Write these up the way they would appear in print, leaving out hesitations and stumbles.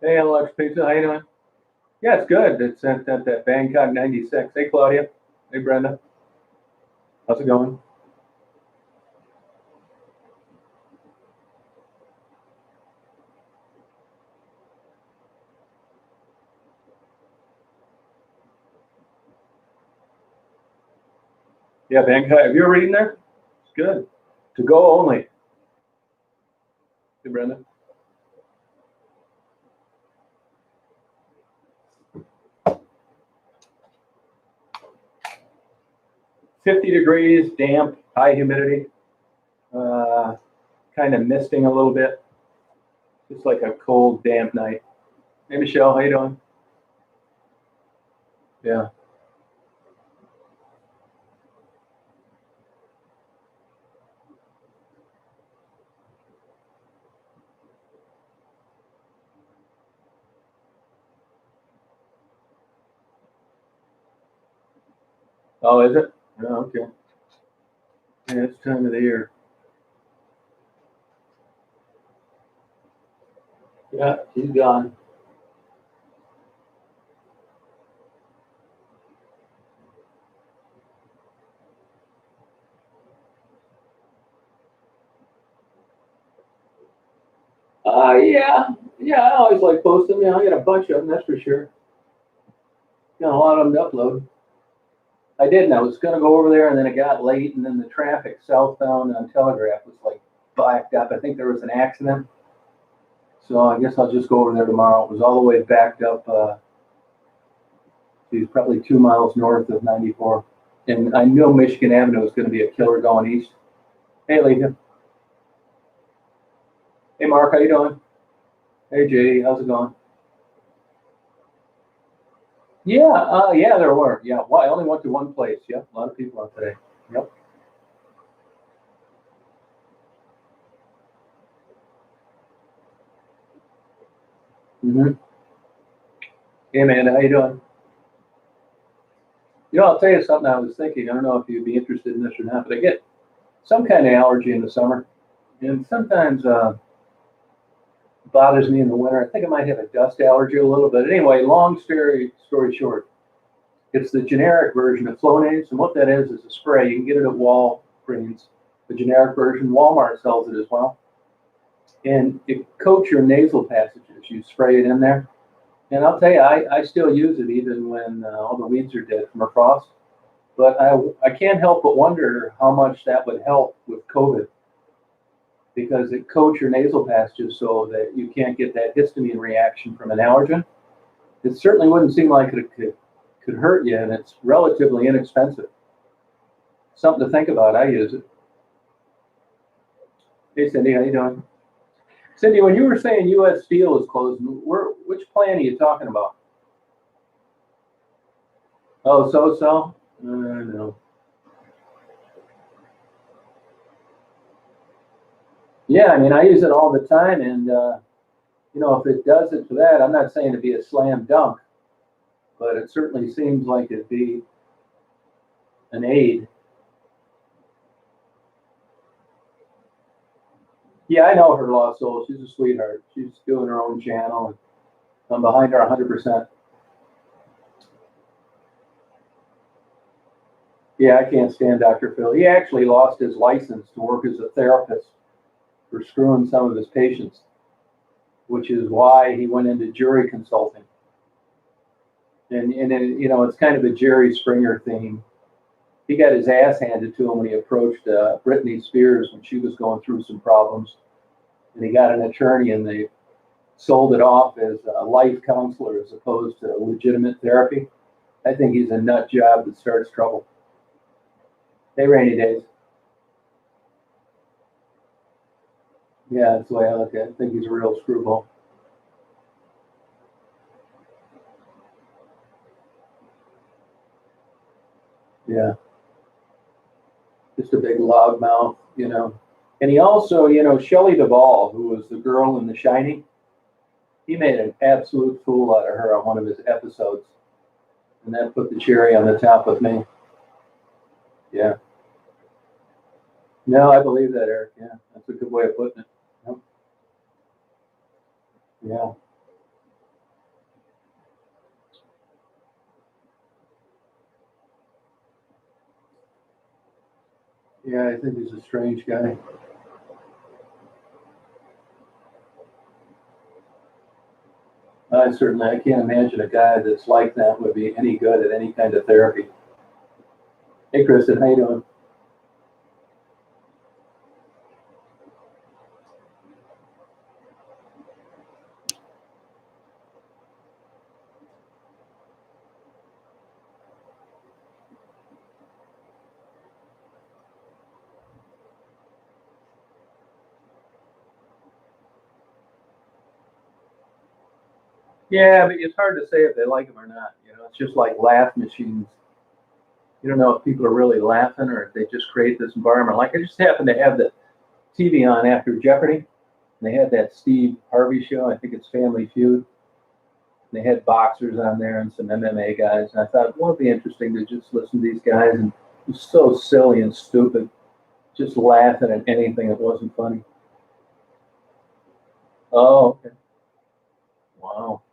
Hey, Alex Pizza, how you doing? Yeah, it's good. It's at that Bangkok 96. Hey, Claudia. Hey, Brenda. How's it going? Yeah, Bangkok. Have you ever eaten there? It's good. To go only. Hey, Brenda. 50 degrees, damp, high humidity, uh, kind of misting a little bit. Just like a cold, damp night. Hey, Michelle, how you doing? Yeah. Oh, is it? Oh, okay. Yeah, it's time of the year. Yeah, he's gone. Yeah, yeah. I always like posting. I got a bunch of them, that's for sure. Got a lot of them to upload. I didn't. I was going to go over there, and then it got late, and then the traffic southbound on Telegraph was like backed up. I think there was an accident, so I guess I'll just go over there tomorrow. It was all the way backed up. He's probably 2 miles north of 94, and I know Michigan Avenue is going to be a killer going east. Hey, Lisa. Hey, Mark. How you doing? Hey, JD. How's it going? Yeah, yeah, there were. Yeah, well, I only went to one place. Yep, a lot of people out today. Yep. Mm-hmm. Hey, man. How you doing? I'll tell you something I was thinking. I don't know if you'd be interested in this or not, but I get some kind of allergy in the summer, and sometimes bothers me in the winter. I think I might have a dust allergy a little bit. Anyway, long story short, it's the generic version of Flonase, and what that is a spray. You can get it at Walgreens. The generic version, Walmart sells it as well, and it coats your nasal passages. You spray it in there, and I'll tell you, I still use it even when all the weeds are dead from a frost. But I can't help but wonder how much that would help with COVID because it coats your nasal passages so that you can't get that histamine reaction from an allergen. It certainly wouldn't seem like it could hurt you, and it's relatively inexpensive. Something to think about. I use it. Hey, Cindy, how you doing? Cindy, when you were saying U.S. Steel is closed, which plant are you talking about? Oh, so? No. Yeah, I mean, I use it all the time, and if it does it for that, I'm not saying it'd be a slam dunk, but it certainly seems like it'd be an aid. Yeah, I know her, Lost Soul. She's a sweetheart. She's doing her own channel, and I'm behind her 100%. Yeah, I can't stand Dr. Phil. He actually lost his license to work as a therapist for screwing some of his patients, which is why he went into jury consulting. And it's kind of a Jerry Springer theme. He got his ass handed to him when he approached Britney Spears when she was going through some problems, and he got an attorney, and they sold it off as a life counselor as opposed to legitimate therapy. I think he's a nut job that starts trouble. Hey, rainy days. Yeah, that's the way I look at it. I think he's a real screwball. Yeah, just a big loud mouth. And he also, Shelley Duvall, who was the girl in The Shining, he made an absolute fool out of her on one of his episodes. And that put the cherry on the top of me. Yeah. No, I believe that, Eric. Yeah, that's a good way of putting it. Yep. Yeah. Yeah, I think he's a strange guy. I can't imagine a guy that's like that would be any good at any kind of therapy. Hey, Kristen, how you doing? Yeah, but it's hard to say if they like him or not. You know, it's just like laugh machines. You don't know if people are really laughing or if they just create this environment. Like I just happened to have the TV on after Jeopardy. And they had that Steve Harvey show. I think it's Family Feud. And they had boxers on there and some MMA guys. And I thought, well, it'd be interesting to just listen to these guys. And it was so silly and stupid, just laughing at anything that wasn't funny. Oh, okay. Wow.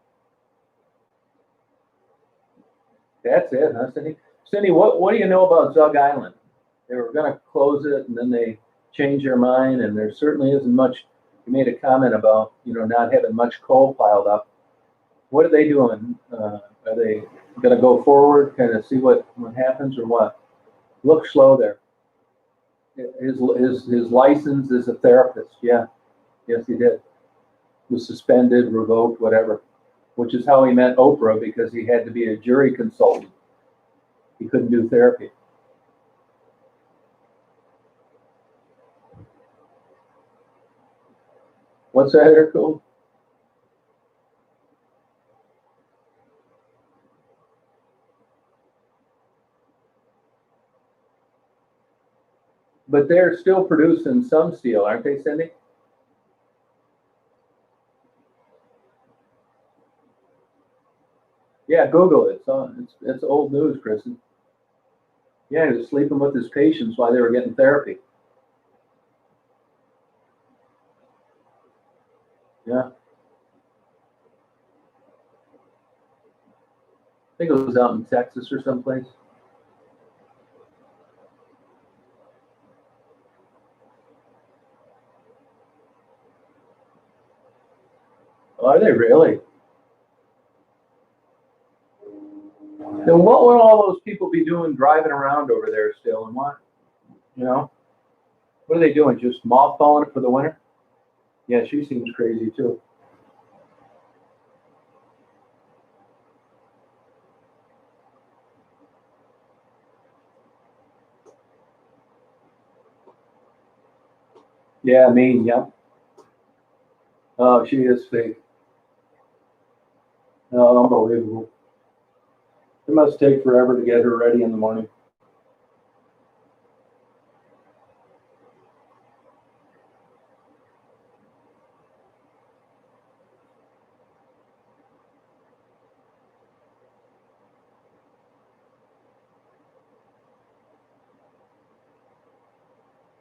That's it, huh, Cindy? Cindy, what do you know about Zug Island? They were going to close it, and then they changed their mind, and there certainly isn't much. You made a comment about, not having much coal piled up. What are they doing? Are they going to go forward, kind of see what happens, or what? Look slow there. His license as a therapist, yeah, yes, he did. Was suspended, revoked, whatever. Which is how he met Oprah, because he had to be a jury consultant. He couldn't do therapy. What's that here called? But they're still producing some steel, aren't they, Cindy? Yeah, Google it. It's old news, Kristen. Yeah, he was sleeping with his patients while they were getting therapy. Yeah, I think it was out in Texas or someplace. Oh, are they really? Then what would all those people be doing driving around over there still? And what? You know, what are they doing? Just mothballing it for the winter? Yeah, she seems crazy too. Yeah, mean, yeah. Oh, she is fake. Oh, unbelievable. It must take forever to get her ready in the morning.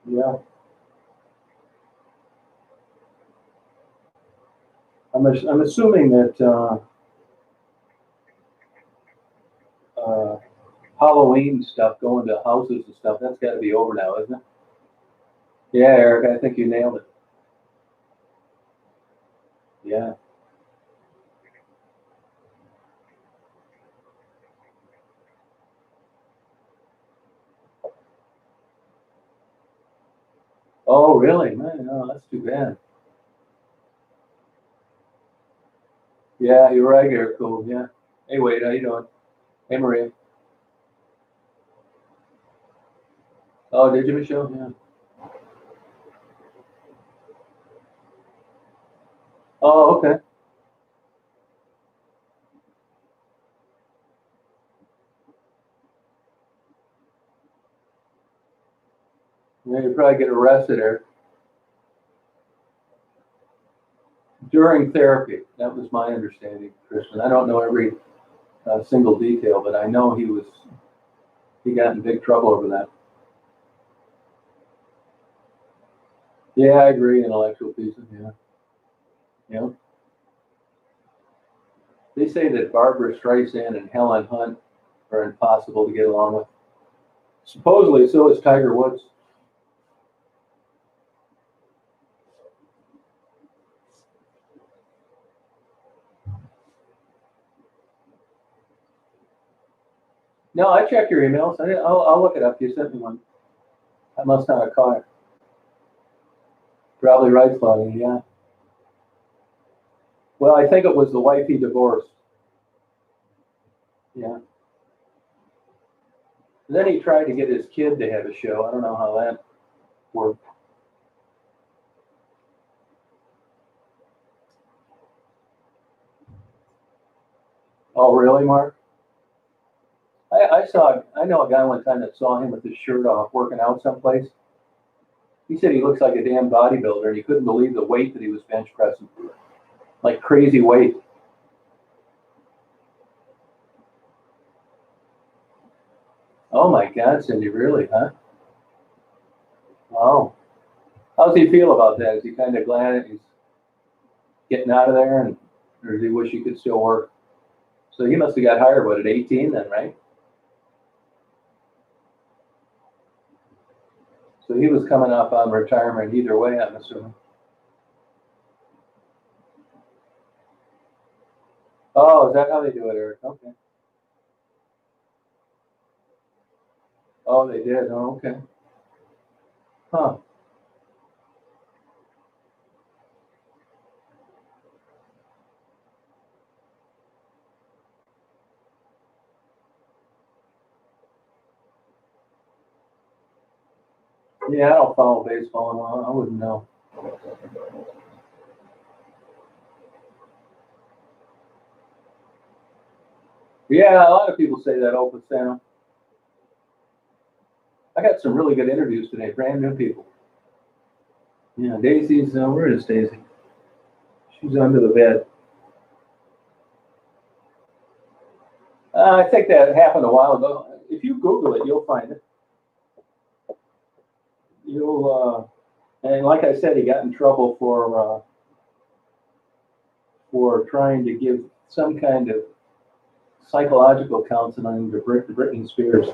Yeah, I'm assuming that uh, Halloween stuff, going to houses and stuff, that's got to be over now, isn't it? Yeah, Eric, I think you nailed it. Yeah. Oh, really? Man, no, that's too bad. Yeah, you're right, Eric. Cool. Yeah. Hey, Wade, how you doing? Hey, Maria. Oh, did you, Michelle? Yeah. Oh, okay. Yeah, you probably get arrested, Eric. During therapy. That was my understanding, Christian. I don't know every single detail, but I know he got in big trouble over that. Yeah, I agree. Intellectual pieces. Yeah. Yeah. They say that Barbara Streisand and Helen Hunt are impossible to get along with. Supposedly, so is Tiger Woods. No, I check your emails. I'll look it up. You sent me one. I must not have caught it. Probably right, Claudia, yeah. Well, I think it was the wife he divorced. Yeah. And then he tried to get his kid to have a show. I don't know how that worked. Oh, really, Mark? I know a guy one time that saw him with his shirt off working out someplace. He said he looks like a damn bodybuilder, and he couldn't believe the weight that he was bench pressing. Like crazy weight. Oh my God, Cindy, really, huh? Wow. How does he feel about that? Is he kind of glad he's getting out of there, or does he wish he could still work? So he must have got hired, what, at 18 then, right? So he was coming up on retirement either way, I'm assuming. Oh, is that how they do it, Eric? Okay. Oh, they did. Oh, okay. Huh. Yeah, I don't follow baseball and all. I wouldn't know. Yeah, a lot of people say that open sound. I got some really good interviews today, brand new people. Yeah, Daisy's, where is Daisy? She's under the bed. I think that happened a while ago. If you Google it, you'll find it. And like I said, he got in trouble for trying to give some kind of psychological counseling to Britney Spears.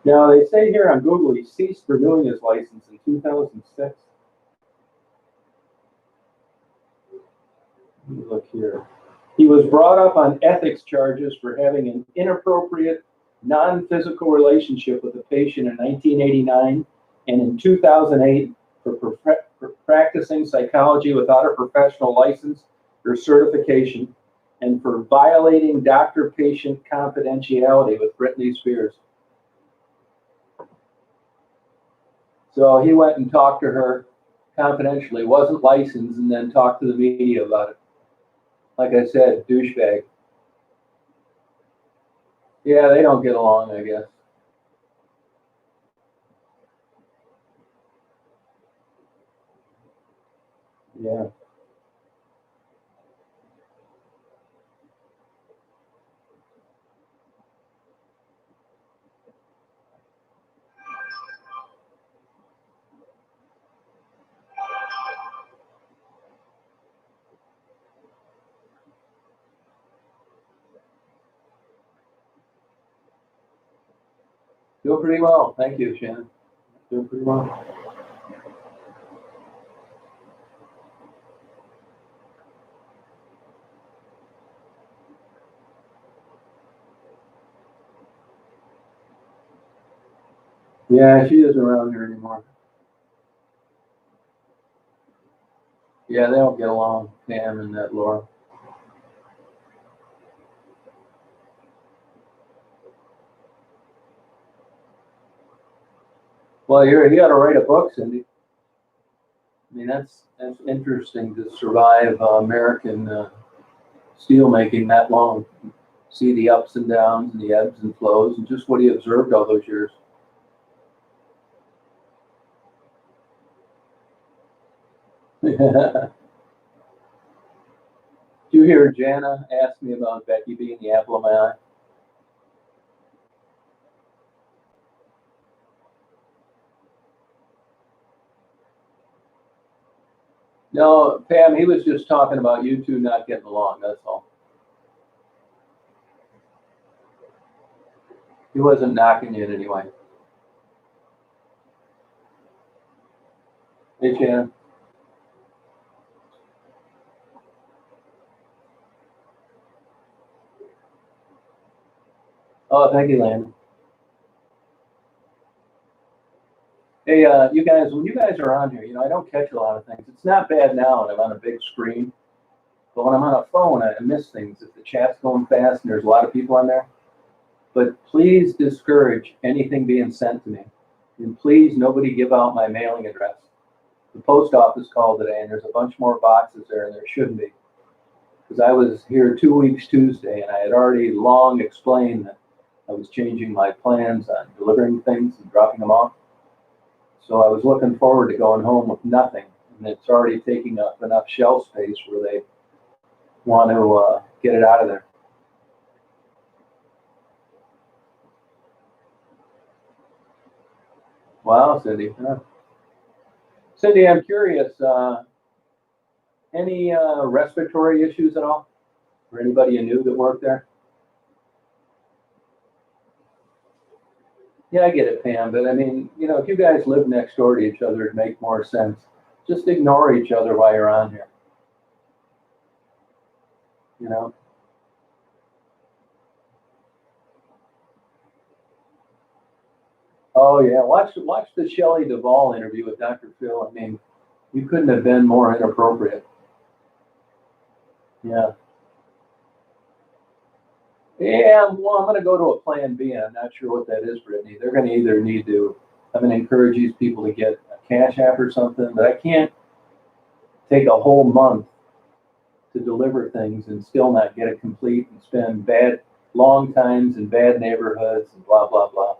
Now, they say here on Google he ceased renewing his license in 2006. Let me look here. He was brought up on ethics charges for having an inappropriate, non-physical relationship with a patient in 1989 and in 2008 for practicing psychology without a professional license or certification and for violating doctor-patient confidentiality with Britney Spears. So he went and talked to her confidentially, wasn't licensed, and then talked to the media about it. Like I said, douchebag. Yeah, they don't get along, I guess. Yeah. Doing pretty well. Thank you, Shannon. Doing pretty well. Yeah, she isn't around here anymore. Yeah, they don't get along, Pam and that Laura. Well, you got to write a book, Cindy. I mean, that's interesting to survive American steel making that long. See the ups and downs and the ebbs and flows, and just what he observed all those years. Did you hear Jana ask me about Becky being the apple of my eye? No, Pam, he was just talking about you two not getting along, that's all. He wasn't knocking you in any way. Hey, Shannon. Oh, thank you, Landon. Hey, you guys, when you guys are on here, I don't catch a lot of things. It's not bad now when I'm on a big screen, but when I'm on a phone, I miss things. If the chat's going fast and there's a lot of people on there, but please discourage anything being sent to me. And please, nobody give out my mailing address. The post office called today, and there's a bunch more boxes there, and there shouldn't be. Because I was here 2 weeks Tuesday, and I had already long explained that I was changing my plans on delivering things and dropping them off. So I was looking forward to going home with nothing, and it's already taking up enough shelf space where they want to get it out of there. Wow, Cindy. Huh. Cindy, I'm curious, any respiratory issues at all? Or anybody you knew that worked there? Yeah, I get it, Pam, but I mean, if you guys live next door to each other, it'd make more sense. Just ignore each other while you're on here, you know? Oh yeah, watch the Shelley Duvall interview with Dr. Phil. I mean, you couldn't have been more inappropriate. Yeah. Yeah, well, I'm going to go to a plan B. I'm not sure what that is, Brittany. They're going to either need to, I'm going to encourage these people to get a cash app or something, but I can't take a whole month to deliver things and still not get it complete and spend long times in bad neighborhoods and blah, blah, blah.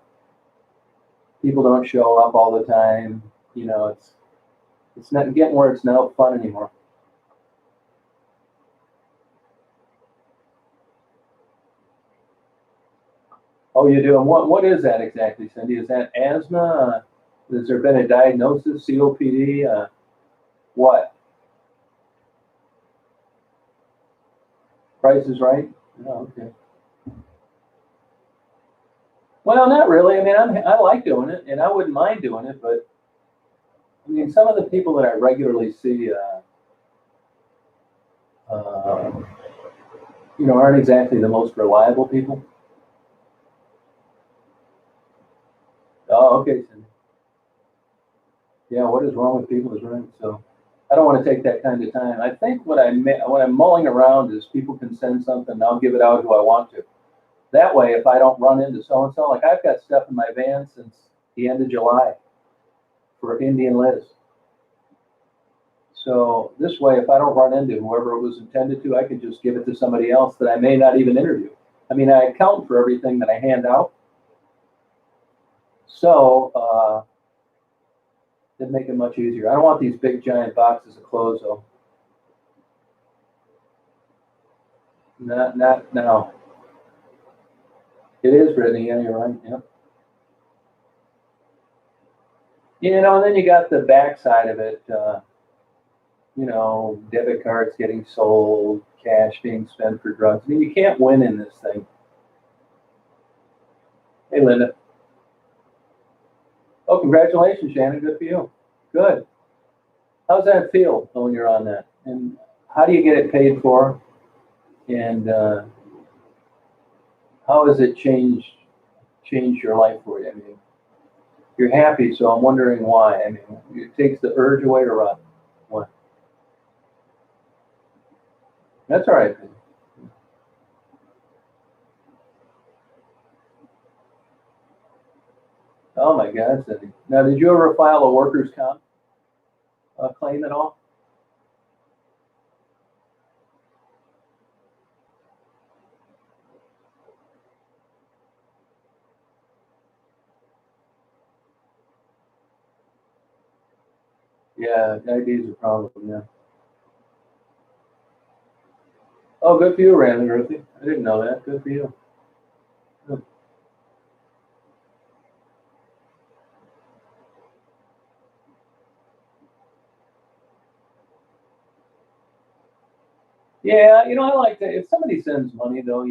People don't show up all the time. It's not getting where it's not fun anymore. Oh, you do? And what is that exactly, Cindy? Is that asthma? Has there been a diagnosis, COPD? What? Price is Right? Oh, okay. Well, not really. I mean, I like doing it, and I wouldn't mind doing it, but I mean, some of the people that I regularly see, uh, aren't exactly the most reliable people. Oh, okay, Cindy. Yeah, what is wrong with people is right. So I don't want to take that kind of time. I think what I'm mulling around is people can send something, and I'll give it out who I want to. That way, if I don't run into so and so, like I've got stuff in my van since the end of July for Indian Liz. So this way, if I don't run into whoever it was intended to, I could just give it to somebody else that I may not even interview. I mean, I account for everything that I hand out. So it'd make it much easier. I don't want these big giant boxes of clothes though. Not now. It is, Brittany. Yeah, you're right. Yeah. And then you got the backside of it. Debit cards getting sold, cash being spent for drugs. I mean, you can't win in this thing. Hey, Linda. Oh, congratulations, Shannon. Good for you. Good. How's that feel when you're on that? And how do you get it paid for? And how has it changed your life for you? I mean, you're happy, so I'm wondering why. I mean, it takes the urge away to run. What? That's all right. Oh my God, Cindy. Now, did you ever file a workers' comp claim at all? Yeah, diabetes is a problem. Yeah. Oh, good for you, Randy Ruthie. I didn't know that. Good for you. Good. Yeah, I like that. If somebody sends money, though,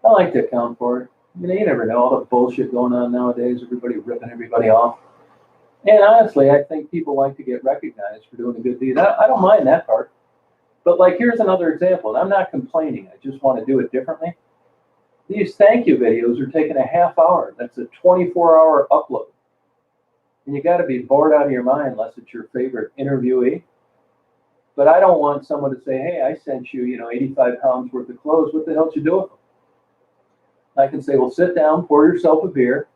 I like to account for it. You know, you never know all the bullshit going on nowadays. Everybody ripping everybody off. And honestly, I think people like to get recognized for doing a good deed. I don't mind that part. But like, here's another example, and I'm not complaining. I just want to do it differently. These thank you videos are taking a half hour. That's a 24-hour upload. And you got to be bored out of your mind unless it's your favorite interviewee. But I don't want someone to say, hey, I sent you, 85 pounds worth of clothes. What the hell did you do with them? I can say, well, sit down, pour yourself a beer,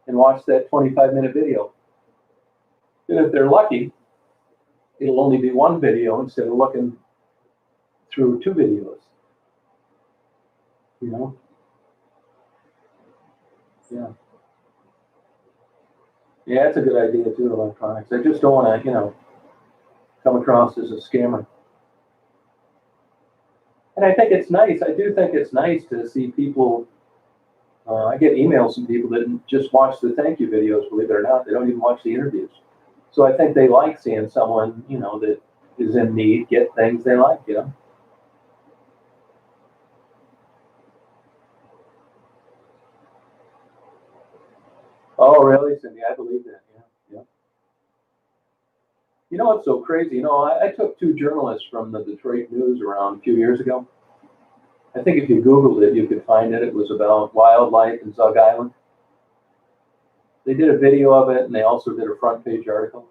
and watch that 25-minute video. And if they're lucky, it'll only be one video instead of looking through two videos. Yeah. Yeah, that's a good idea too, electronics. I just don't want to, come across as a scammer. And I think it's nice. I do think it's nice to see people. I get emails from people that just watch the thank you videos, believe it or not. They don't even watch the interviews. So I think they like seeing someone, that is in need get things they like, Oh, really, Cindy? I believe that. Yeah. You know what's so crazy? I took two journalists from the Detroit News around a few years ago. I think if you Googled it, you could find it. It was about wildlife in Zug Island. They did a video of it, and they also did a front page article.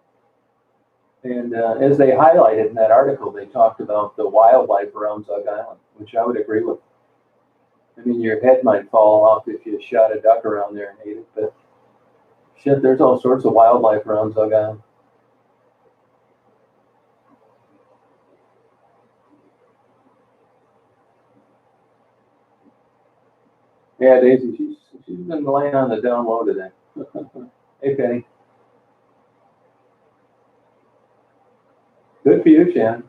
And as they highlighted in that article, they talked about the wildlife around Zug Island, which I would agree with. I mean, your head might fall off if you shot a duck around there and ate it, but shit, there's all sorts of wildlife around Zug Island. Yeah, Daisy, she's been laying on the down low today. Hey, Penny. Good for you, Shannon.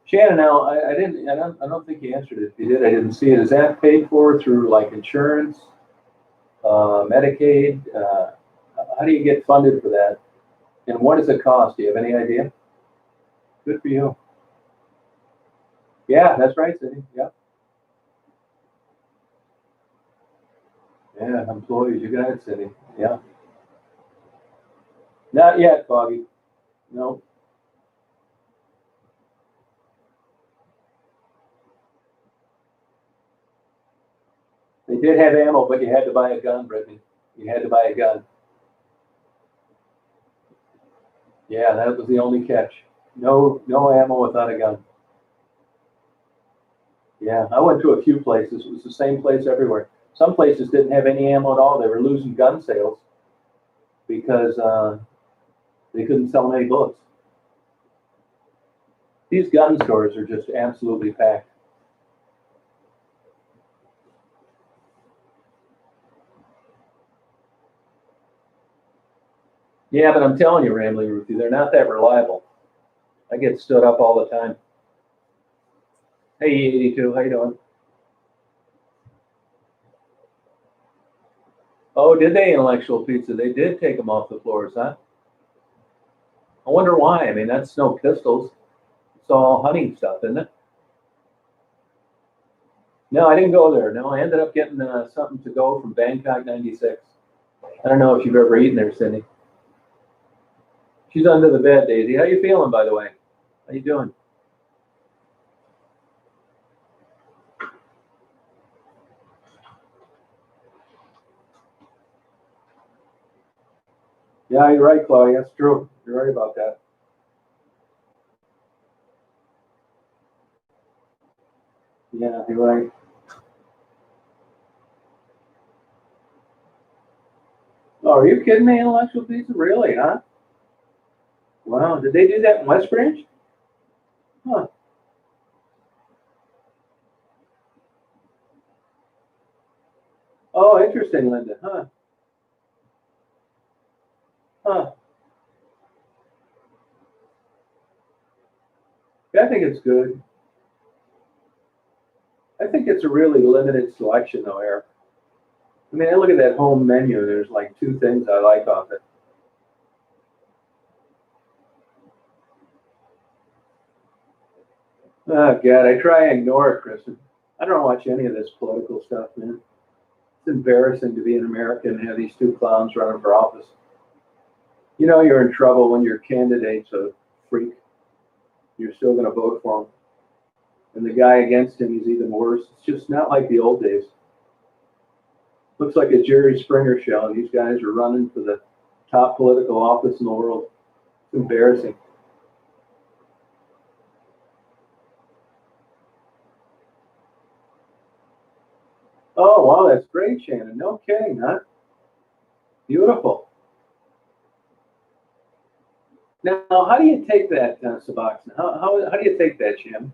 Shannon, now I don't think you answered it. If you did, I didn't see it. Is that paid for through like insurance, Medicaid? How do you get funded for that? And what does it cost? Do you have any idea? Good for you. Yeah, that's right, Cindy. Yeah. Yeah, employees. You got it, Cindy. Yeah. Not yet, Foggy. No. They did have ammo, but you had to buy a gun, Brittany. You had to buy a gun. Yeah, that was the only catch. No ammo without a gun. Yeah, I went to a few places. It was the same place everywhere. Some places didn't have any ammo at all. They were losing gun sales because they couldn't sell any bullets. These gun stores are just absolutely packed. Yeah, but I'm telling you, Rambling Ruthie, they're not that reliable. I get stood up all the time. Hey, 82, how you doing? Oh, did they intellectual pizza? They did take them off the floors, huh? I wonder why. I mean, that's no pistols. It's all hunting stuff, isn't it? No, I didn't go there. No, I ended up getting something to go from Bangkok 96. I don't know if you've ever eaten there, Cindy. She's under the bed, Daisy. How you feeling, by the way? How you doing? Yeah, you're right, Claudia. That's true. You're right about that. Yeah, you're right. Oh, are you kidding me? Intellectual pizza? Really, huh? Wow. Did they do that in West Branch? Huh. Oh, interesting, Linda. Huh. Huh. Yeah, I think it's good. I think it's a really limited selection, though, Eric. I mean, I look at that home menu. There's like two things I like off it. Oh, God. I try and ignore it, Kristen. I don't watch any of this political stuff, man. It's embarrassing to be an American and have these two clowns running for office. You know you're in trouble when your candidate's a freak. You're still going to vote for him. And the guy against him is even worse. It's just not like the old days. Looks like a Jerry Springer show, and these guys are running for the top political office in the world. It's embarrassing. Oh, wow, that's great, Shannon. No kidding, huh? Beautiful. Now, how do you take that, Suboxone? How do you take that, Shannon?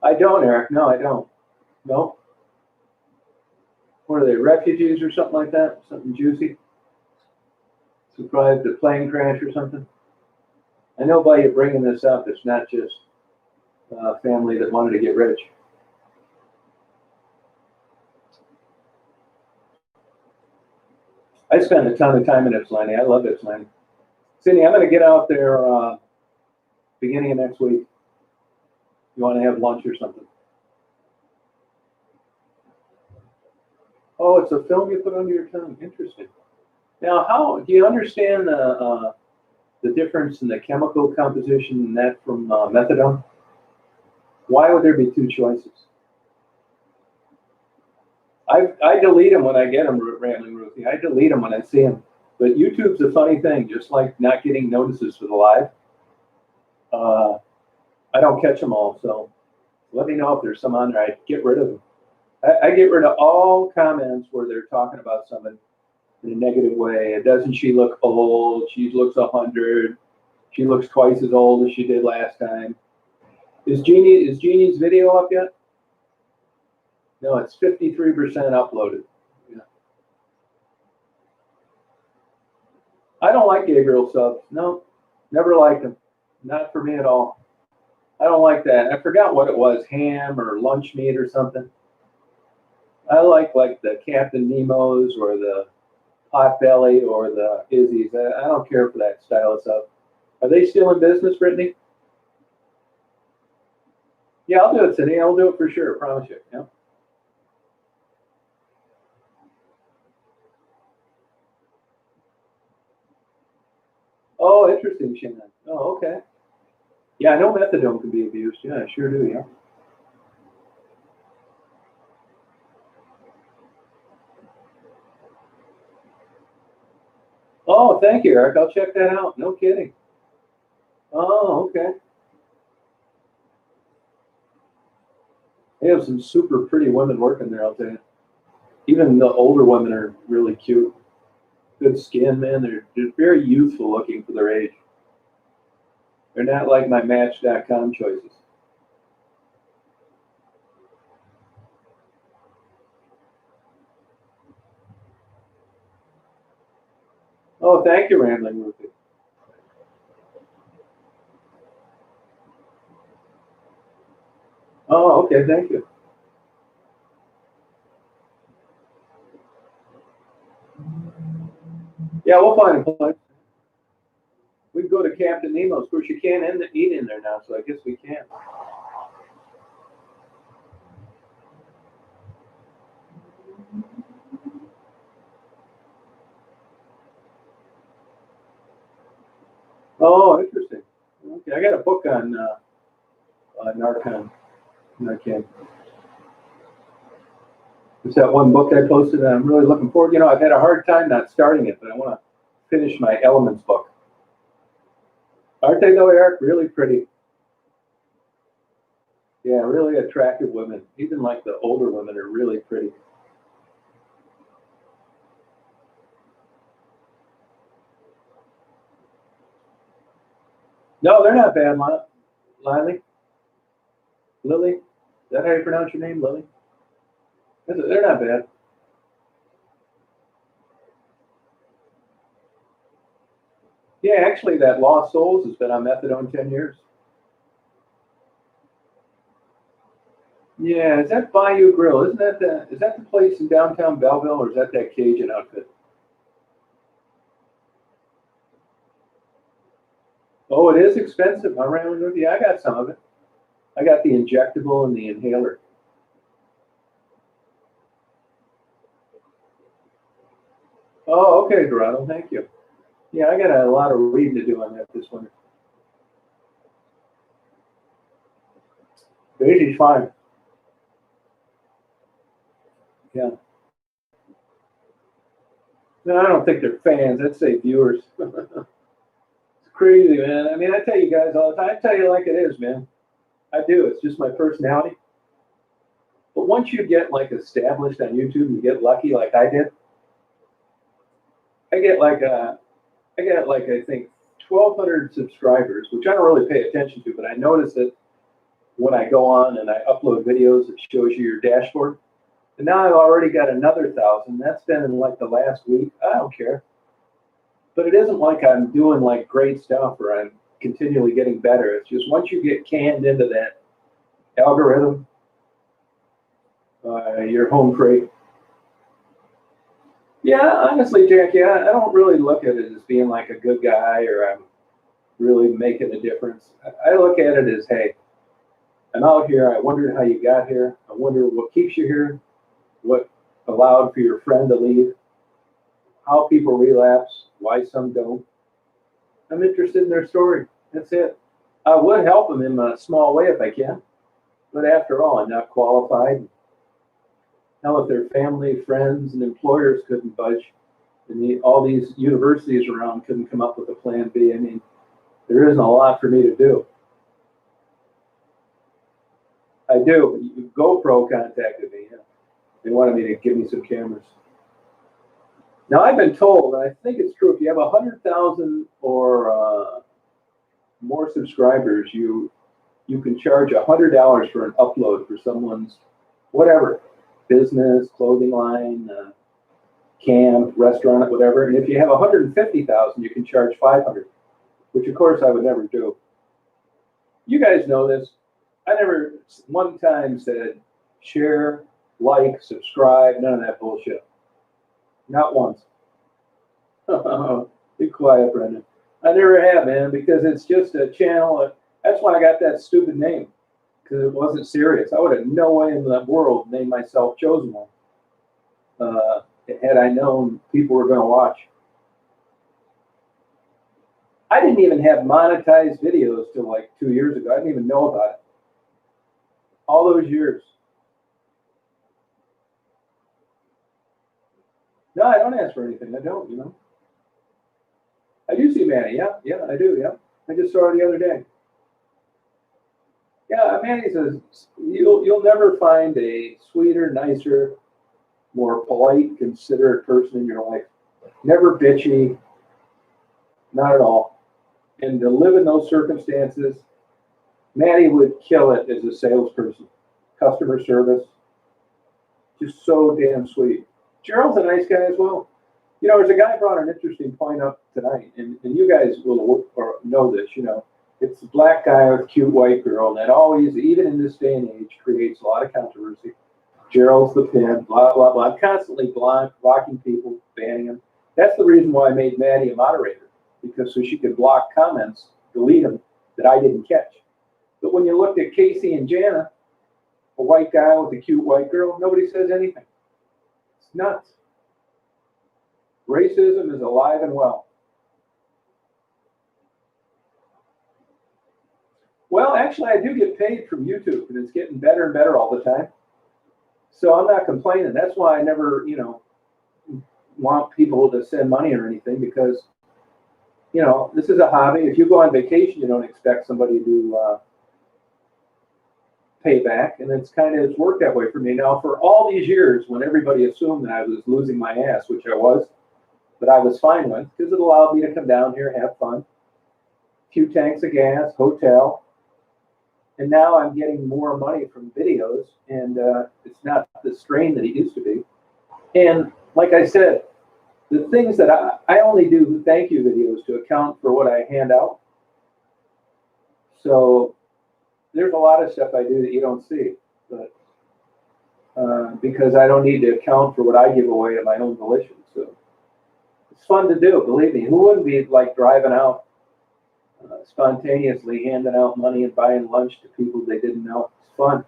I don't, Eric. No, I don't. No. What are they, refugees or something like that? Something juicy? Survived a plane crash or something? I know by you bringing this up, it's not just a family that wanted to get rich. I spend a ton of time in Ypsilanti. I love Ypsilanti. Cindy, I'm going to get out there beginning of next week. You want to have lunch or something? Oh, it's a film you put under your tongue. Interesting. Now, how do you understand the difference in the chemical composition in that from methadone? Why would there be two choices? I delete them when I get them, Rambling Ruthie. I delete them when I see them. But YouTube's a funny thing, just like not getting notices for the live. I don't catch them all, so let me know if there's some on there. I get rid of them. I get rid of all comments where they're talking about someone in a negative way. Doesn't she look old? She looks 100. She looks twice as old as she did last time. Is Jeannie's video up yet? No, it's 53% uploaded. Yeah. I don't like Gabriel subs. No, never liked him. Not for me at all. I don't like that. I forgot what it was, ham or lunch meat or something. I like the Captain Nemo's or the Potbelly or the Izzy's. I don't care for that style of stuff. Are they still in business, Brittany? Yeah, I'll do it, Cindy. I'll do it for sure. I promise you. Yeah. Oh, interesting, Shannon. Oh, okay. Yeah, I know methadone can be abused. Yeah, I sure do. Yeah. Oh, thank you, Eric. I'll check that out. No kidding. Oh, okay. They have some super pretty women working there, I'll tell you. Even the older women are really cute. Good skin, man. They're very youthful looking for their age. They're not like my Match.com choices. Oh, thank you, Rambling Ruthie. Oh, okay, thank you. Yeah, we'll find a place. We can go to Captain Nemo's. Of course, you can't eat in there now, so I guess we can. Oh, interesting. Okay, I got a book on Narcan. It's that one book I posted, and I'm really looking forward. You know, I've had a hard time not starting it, but I want to finish my Elements book. Aren't they though, Eric? Really pretty. Yeah, really attractive women. Even like the older women are really pretty. No, they're not bad, Lily. Lily? Is that how you pronounce your name, Lily? They're not bad. Yeah, actually, that Lost Souls has been on methadone 10 years. Yeah, is that Bayou Grill? Is that the place in downtown Belleville, or is that Cajun outfit? Oh, Oh, it is expensive. I'm around with you. I got some of it. I got the injectable and the inhaler. Oh, okay, Dorado. Thank you. Yeah, I got a lot of reading to do on that this winter. Daisy's fine. Yeah. No, I don't think they're fans. I'd say viewers. It's crazy, man. I mean, I tell you guys all the time. I tell you like it is, man. I do. It's just my personality. But once you get like established on YouTube, you get lucky like I did. I get like I think 1,200 subscribers, which I don't really pay attention to, but I notice that when I go on and I upload videos, it shows you your dashboard. And now I've already got another 1,000. That's been in like the last week. I don't care. But it isn't like I'm doing like great stuff or I'm continually getting better. It's just once you get canned into that algorithm, your home crate. Yeah, honestly, Jack, yeah, I don't really look at it as being like a good guy or I'm really making a difference. I look at it as, hey, I'm out here. I wondered how you got here. I wonder what keeps you here, what allowed for your friend to leave, how people relapse, why some don't. I'm interested in their story. That's it. I would help them in a small way if I can, but after all, I'm not qualified. Hell, if their family, friends, and employers couldn't budge, and all these universities around couldn't come up with a plan B, I mean, there isn't a lot for me to do. I do. GoPro contacted me. Yeah. They wanted me to give me some cameras. Now, I've been told, and I think it's true, if you have 100,000 or more subscribers, you can charge $100 for an upload for someone's whatever, business, clothing line, camp, restaurant, whatever. And if you have 150,000, you can charge 500, which of course I would never do. You guys know this. I never one time said share, like, subscribe, none of that bullshit. Not once. Be quiet, Brendan. I never have, man, because it's just a channel. That's why I got that stupid name, because it wasn't serious. I would have no way in the world named myself Chosen One had I known people were going to watch. I didn't even have monetized videos till like 2 years ago. I didn't even know about it. All those years. No, I don't ask for anything. I don't, you know. I do see Manny. Yeah, I do. Yeah, I just saw her the other day. Yeah, Manny says you'll never find a sweeter, nicer, more polite, considerate person in your life. Never bitchy, not at all. And to live in those circumstances, Maddie would kill it as a salesperson, customer service, just so damn sweet. Gerald's a nice guy as well. You know, there's a guy brought an interesting point up tonight, and you guys will know this, you know. It's a black guy with a cute white girl, and that always, even in this day and age, creates a lot of controversy. Gerald's the pin, blah, blah, blah. I'm constantly blocking people, banning them. That's the reason why I made Maddie a moderator, because so she could block comments, delete them, that I didn't catch. But when you looked at Casey and Jana, a white guy with a cute white girl, nobody says anything. It's nuts. Racism is alive and well. Well, actually, I do get paid from YouTube, and it's getting better and better all the time. So I'm not complaining. That's why I never, you know, want people to send money or anything, because, you know, this is a hobby. If you go on vacation, you don't expect somebody to pay back, and it's worked that way for me. Now, for all these years, when everybody assumed that I was losing my ass, which I was, but I was fine with, because it allowed me to come down here, have fun, a few tanks of gas, hotel, and now I'm getting more money from videos, and it's not the strain that it used to be. And like I said, the things that I only do thank you videos to account for what I hand out. So there's a lot of stuff I do that you don't see, but because I don't need to account for what I give away at my own volition. So it's fun to do, believe me. Who wouldn't be like driving out spontaneously handing out money and buying lunch to people they didn't know. It's fun.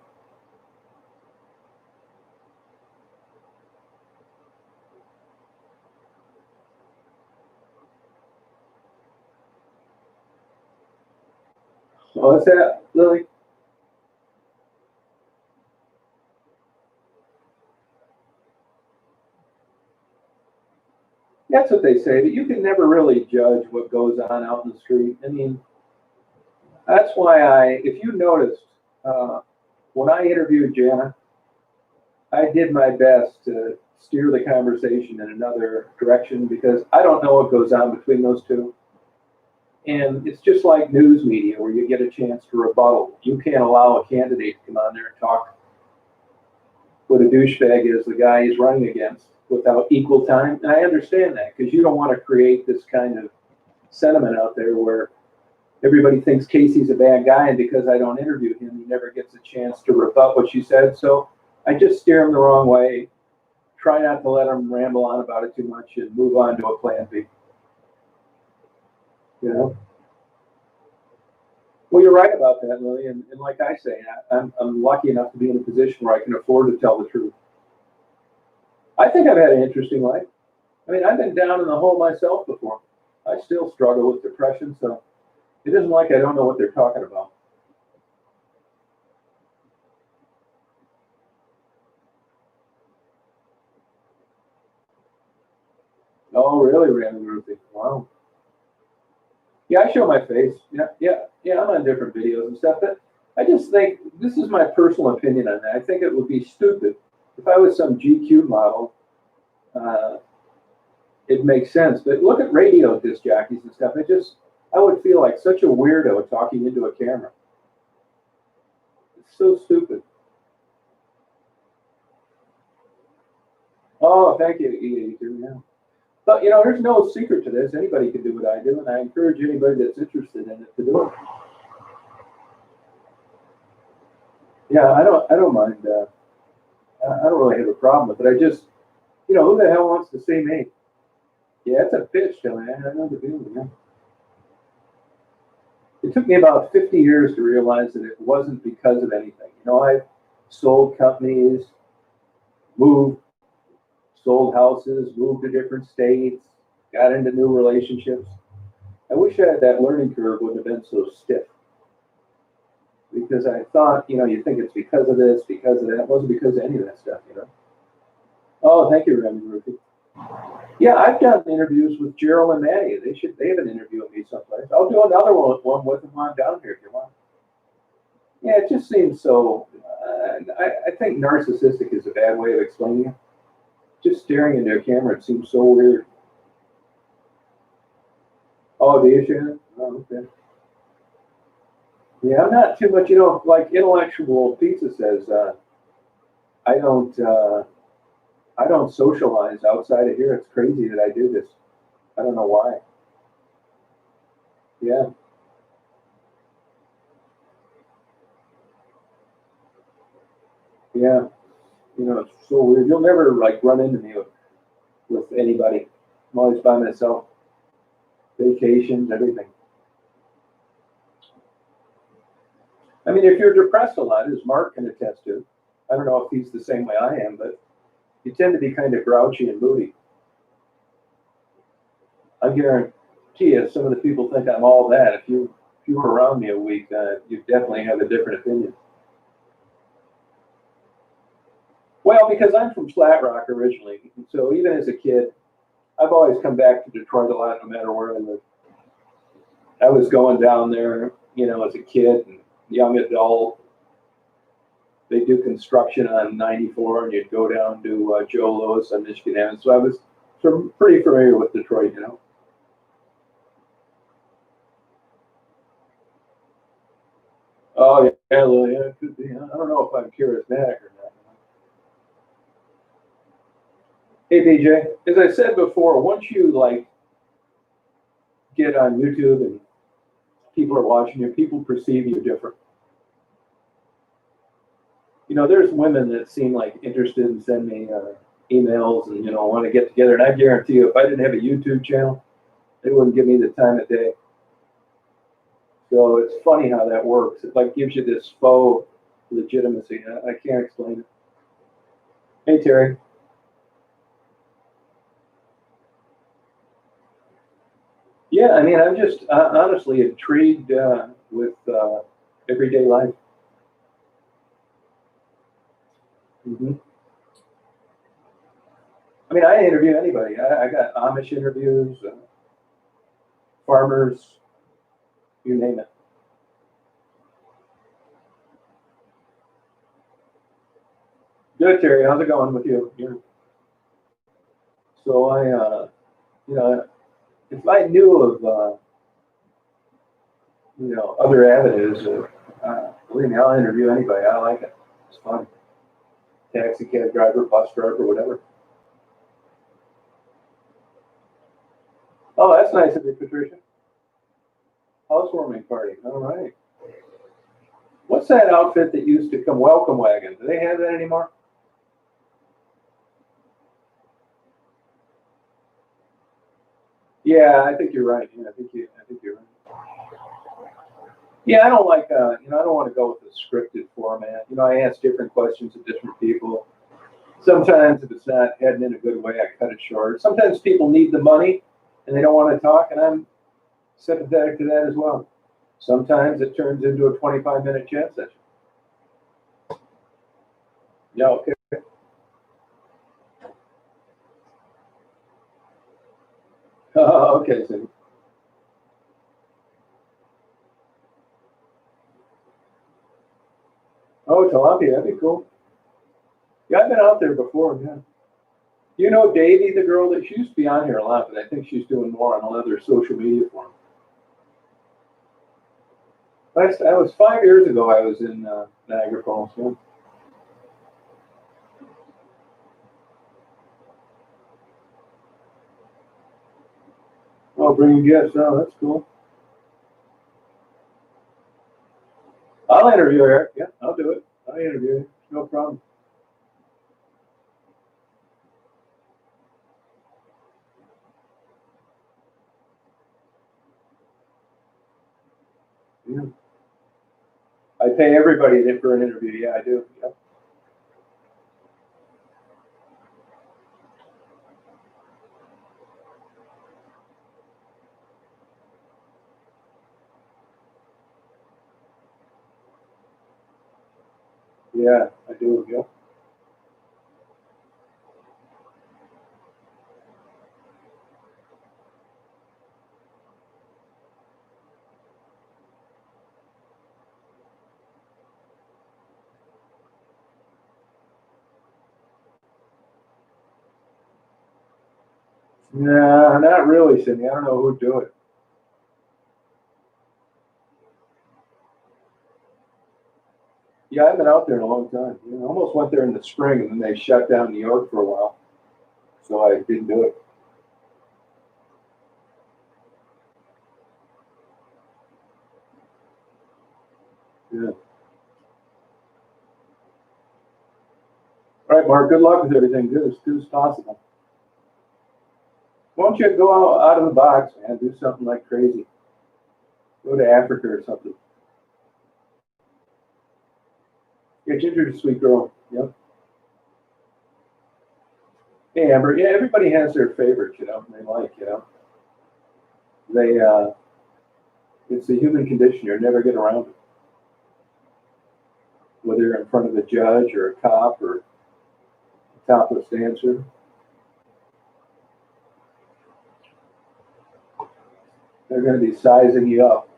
Oh, what's that, Lily? That's what they say, that you can never really judge what goes on out in the street. I mean, that's why if you noticed, when I interviewed Jana, I did my best to steer the conversation in another direction because I don't know what goes on between those two. And it's just like news media where you get a chance to rebuttal. You can't allow a candidate to come on there and talk what a douchebag is the guy he's running against without equal time. And I understand that because you don't want to create this kind of sentiment out there where everybody thinks Casey's a bad guy, and because I don't interview him, he never gets a chance to rebut what she said. So I just steer him the wrong way, try not to let him ramble on about it too much, and move on to a plan B. You know? Well, you're right about that, Lily. And like I say, I'm lucky enough to be in a position where I can afford to tell the truth. I think I've had an interesting life. I mean, I've been down in the hole myself before. I still struggle with depression, so it isn't like I don't know what they're talking about. Oh, really, Randy Ruthie? Wow. Yeah, I show my face. Yeah. I'm on different videos and stuff. But I just think this is my personal opinion on that. I think it would be stupid if I was some GQ model. Uh, it makes sense. But look at radio disc jockeys and stuff. I would feel like such a weirdo talking into a camera. It's so stupid. Oh, thank you, E82. Yeah. But there's no secret to this. Anybody can do what I do, and I encourage anybody that's interested in it to do it. Yeah, I don't mind. I don't really have a problem with it. I just, who the hell wants to see me? Yeah, it's a bitch, man. I know the feeling. Yeah. It took me about 50 years to realize that it wasn't because of anything. I sold companies, moved, sold houses, moved to different states, got into new relationships. I wish that learning curve wouldn't have been so stiff. Because I thought, you think it's because of this, because of that. It wasn't because of any of that stuff. Oh, thank you, Remy Murphy. Yeah, I've done interviews with Gerald and Maddie. They have an interview with me someplace. I'll do another one with them on down here if you want. Yeah, it just seems so. I think narcissistic is a bad way of explaining it. Just staring into a camera, it seems so weird. Oh, do you, Shannon? Oh, okay. Yeah, I'm not too much, like intellectual pizza says, I don't I don't socialize outside of here. It's crazy that I do this. I don't know why. Yeah. Yeah. It's so weird. You'll never like run into me with anybody. I'm always by myself. Vacations, everything. I mean, if you're depressed a lot, as Mark can attest to, I don't know if he's the same way I am, but you tend to be kind of grouchy and moody. I guarantee you, some of the people think I'm all that. If you were around me a week, you definitely have a different opinion. Well, because I'm from Flat Rock originally, so even as a kid, I've always come back to Detroit a lot, no matter where I live. I was going down there, as a kid and young adult. They do construction on 94, and you'd go down to Joe Louis on Michigan Avenue. So I was pretty familiar with Detroit, Oh, yeah, well, yeah, it could be. I don't know if I'm charismatic or not. Hey, PJ, as I said before, once you like get on YouTube and people are watching you, people perceive you different. There's women that seem like interested and send me emails and want to get together. And I guarantee you, if I didn't have a YouTube channel, they wouldn't give me the time of day. So it's funny how that works. It like gives you this faux legitimacy. I can't explain it. Hey, Terry. Yeah, I mean, I'm just honestly intrigued with everyday life. Hmm. I mean, I interview anybody. I got Amish interviews, farmers, you name it. Good, Terry. How's it going with you? Yeah. So you know, if I knew of, other avenues, believe me, I'll interview anybody. I like it. It's fun. Taxi cab driver, bus driver, whatever. Oh, that's nice of you, Patricia. Housewarming party. All right. What's that outfit that used to come? Welcome wagon. Do they have that anymore? Yeah, I think you're right. Yeah, I think you're right. Yeah, I don't like, I don't want to go with a scripted format. I ask different questions of different people. Sometimes if it's not heading in a good way, I cut it short. Sometimes people need the money and they don't want to talk, and I'm sympathetic to that as well. Sometimes it turns into a 25-minute chat session. Yeah, okay. Okay, so, oh, tilapia, that'd be cool. Yeah, I've been out there before, yeah. You know Davy, the girl that she used to be on here a lot, but I think she's doing more on other social media forums. I was 5 years ago. I was in Niagara Falls. Yeah. Oh, bringing gifts. Oh, that's cool. I'll interview her. Yeah, I'll do it. I'll interview you. No problem. Yeah. I pay everybody for an interview. Yeah, I do. Yeah. Yeah, I do. Yeah. Nah, not really, Cindy. I don't know who'd do it. Yeah, I've been out there in a long time. I almost went there in the spring, and then they shut down New York for a while, so I didn't do it. Yeah. All right, Mark. Good luck with everything. Do as good as possible. Why don't you go out of the box, man? Do something like crazy. Go to Africa or something. Yeah, Ginger's a sweet girl. Yep. Hey, Amber. Yeah, everybody has their favorites, they like. They, it's the human condition. You're never get around it. Whether you're in front of a judge or a cop or a topless dancer, they're going to be sizing you up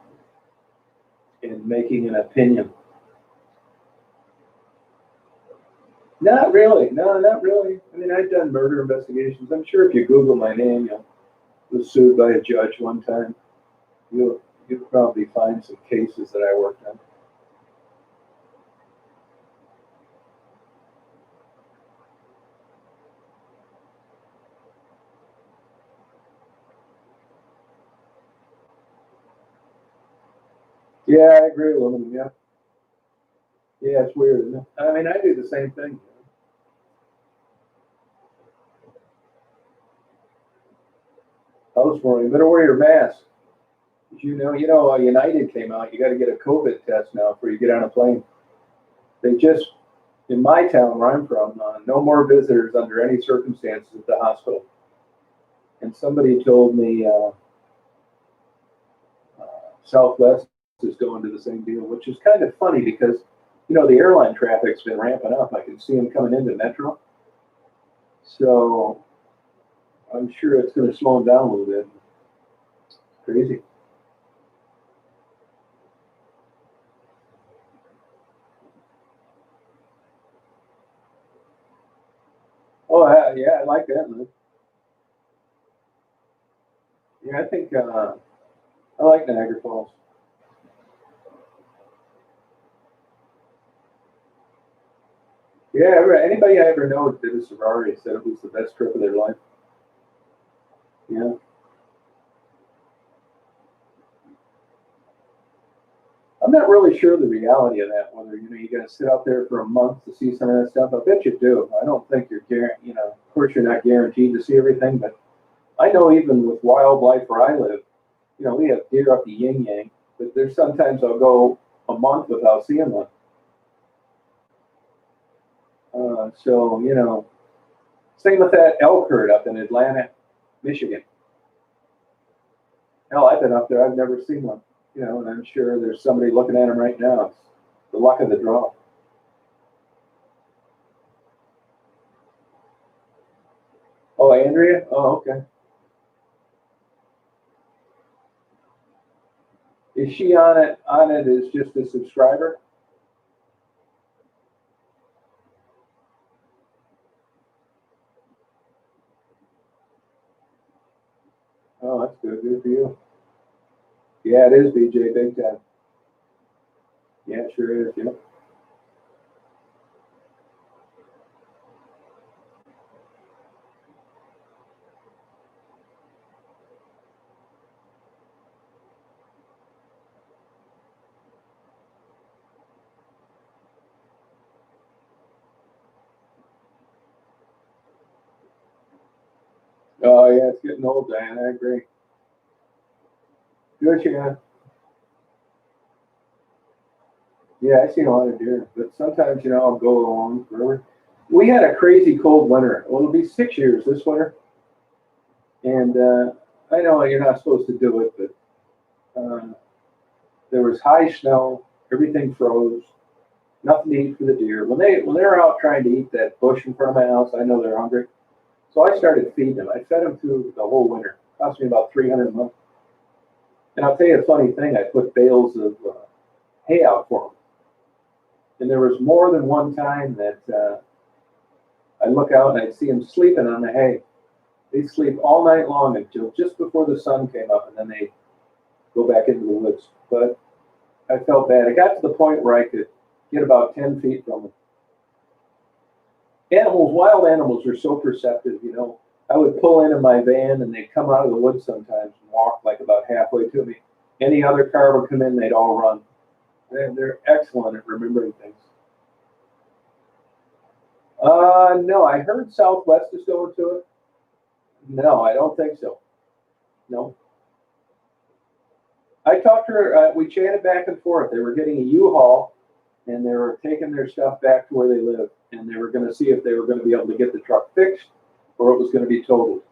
and making an opinion. Not really. No, not really. I mean, I've done murder investigations. I'm sure if you Google my name, was sued by a judge one time. You'll probably find some cases that I worked on. Yeah, I agree with them. Yeah, yeah, it's weird, isn't it? I mean, I do the same thing. Housewarming. You better wear your mask. United came out. You got to get a COVID test now before you get on a plane. They just, in my town where I'm from, no more visitors under any circumstances at the hospital. And somebody told me Southwest is going to the same deal, which is kind of funny because, the airline traffic's been ramping up. I can see them coming into Metro. So I'm sure it's going to slow them down a little bit. Crazy. Oh, yeah, I like that, man. Yeah, I think I like Niagara Falls. Yeah, anybody I ever know that did a sorority said it was the best trip of their life. Yeah. I'm not really sure the reality of that, whether, you got to sit out there for a month to see some of that stuff. I bet you do. I don't think you're guaranteed, of course you're not guaranteed to see everything, but I know even with wildlife where I live, we have deer up the yin yang, but there's sometimes I'll go a month without seeing one. So, same with that elk herd up in Atlanta, Michigan. Hell, I've been up there. I've never seen one, and I'm sure there's somebody looking at them right now. It's the luck of the draw. Oh, Andrea? Oh, okay. Is she on it as just a subscriber? Oh, that's good. Good for you. Yeah, it is, BJ, big time. Yeah, it sure is. Oh, yeah, it's getting old, Diane. I agree. Good, Shannon. Yeah, I've seen a lot of deer, but sometimes, I'll go along forever. We had a crazy cold winter. Well, it'll be 6 years this winter. And I know you're not supposed to do it, but there was high snow, everything froze, nothing to eat for the deer. When they're out trying to eat that bush in front of my house, I know they're hungry. So I started feeding them. I fed them through the whole winter. It cost me about 300 a month. And I'll tell you a funny thing. I put bales of hay out for them. And there was more than one time that I look out and I'd see them sleeping on the hay. They sleep all night long until just before the sun came up, and then they go back into the woods. But I felt bad. I got to the point where I could get about 10 feet from them. Wild animals are so perceptive, I would pull in my van and they'd come out of the woods sometimes and walk like about halfway to me. Any other car would come in, they'd all run. They're excellent at remembering things. No, I heard Southwest is going to it. No, I don't think so. No. I talked to her, we chatted back and forth. They were getting a U-Haul and they were taking their stuff back to where they live. And they were going to see if they were going to be able to get the truck fixed or it was going to be totaled.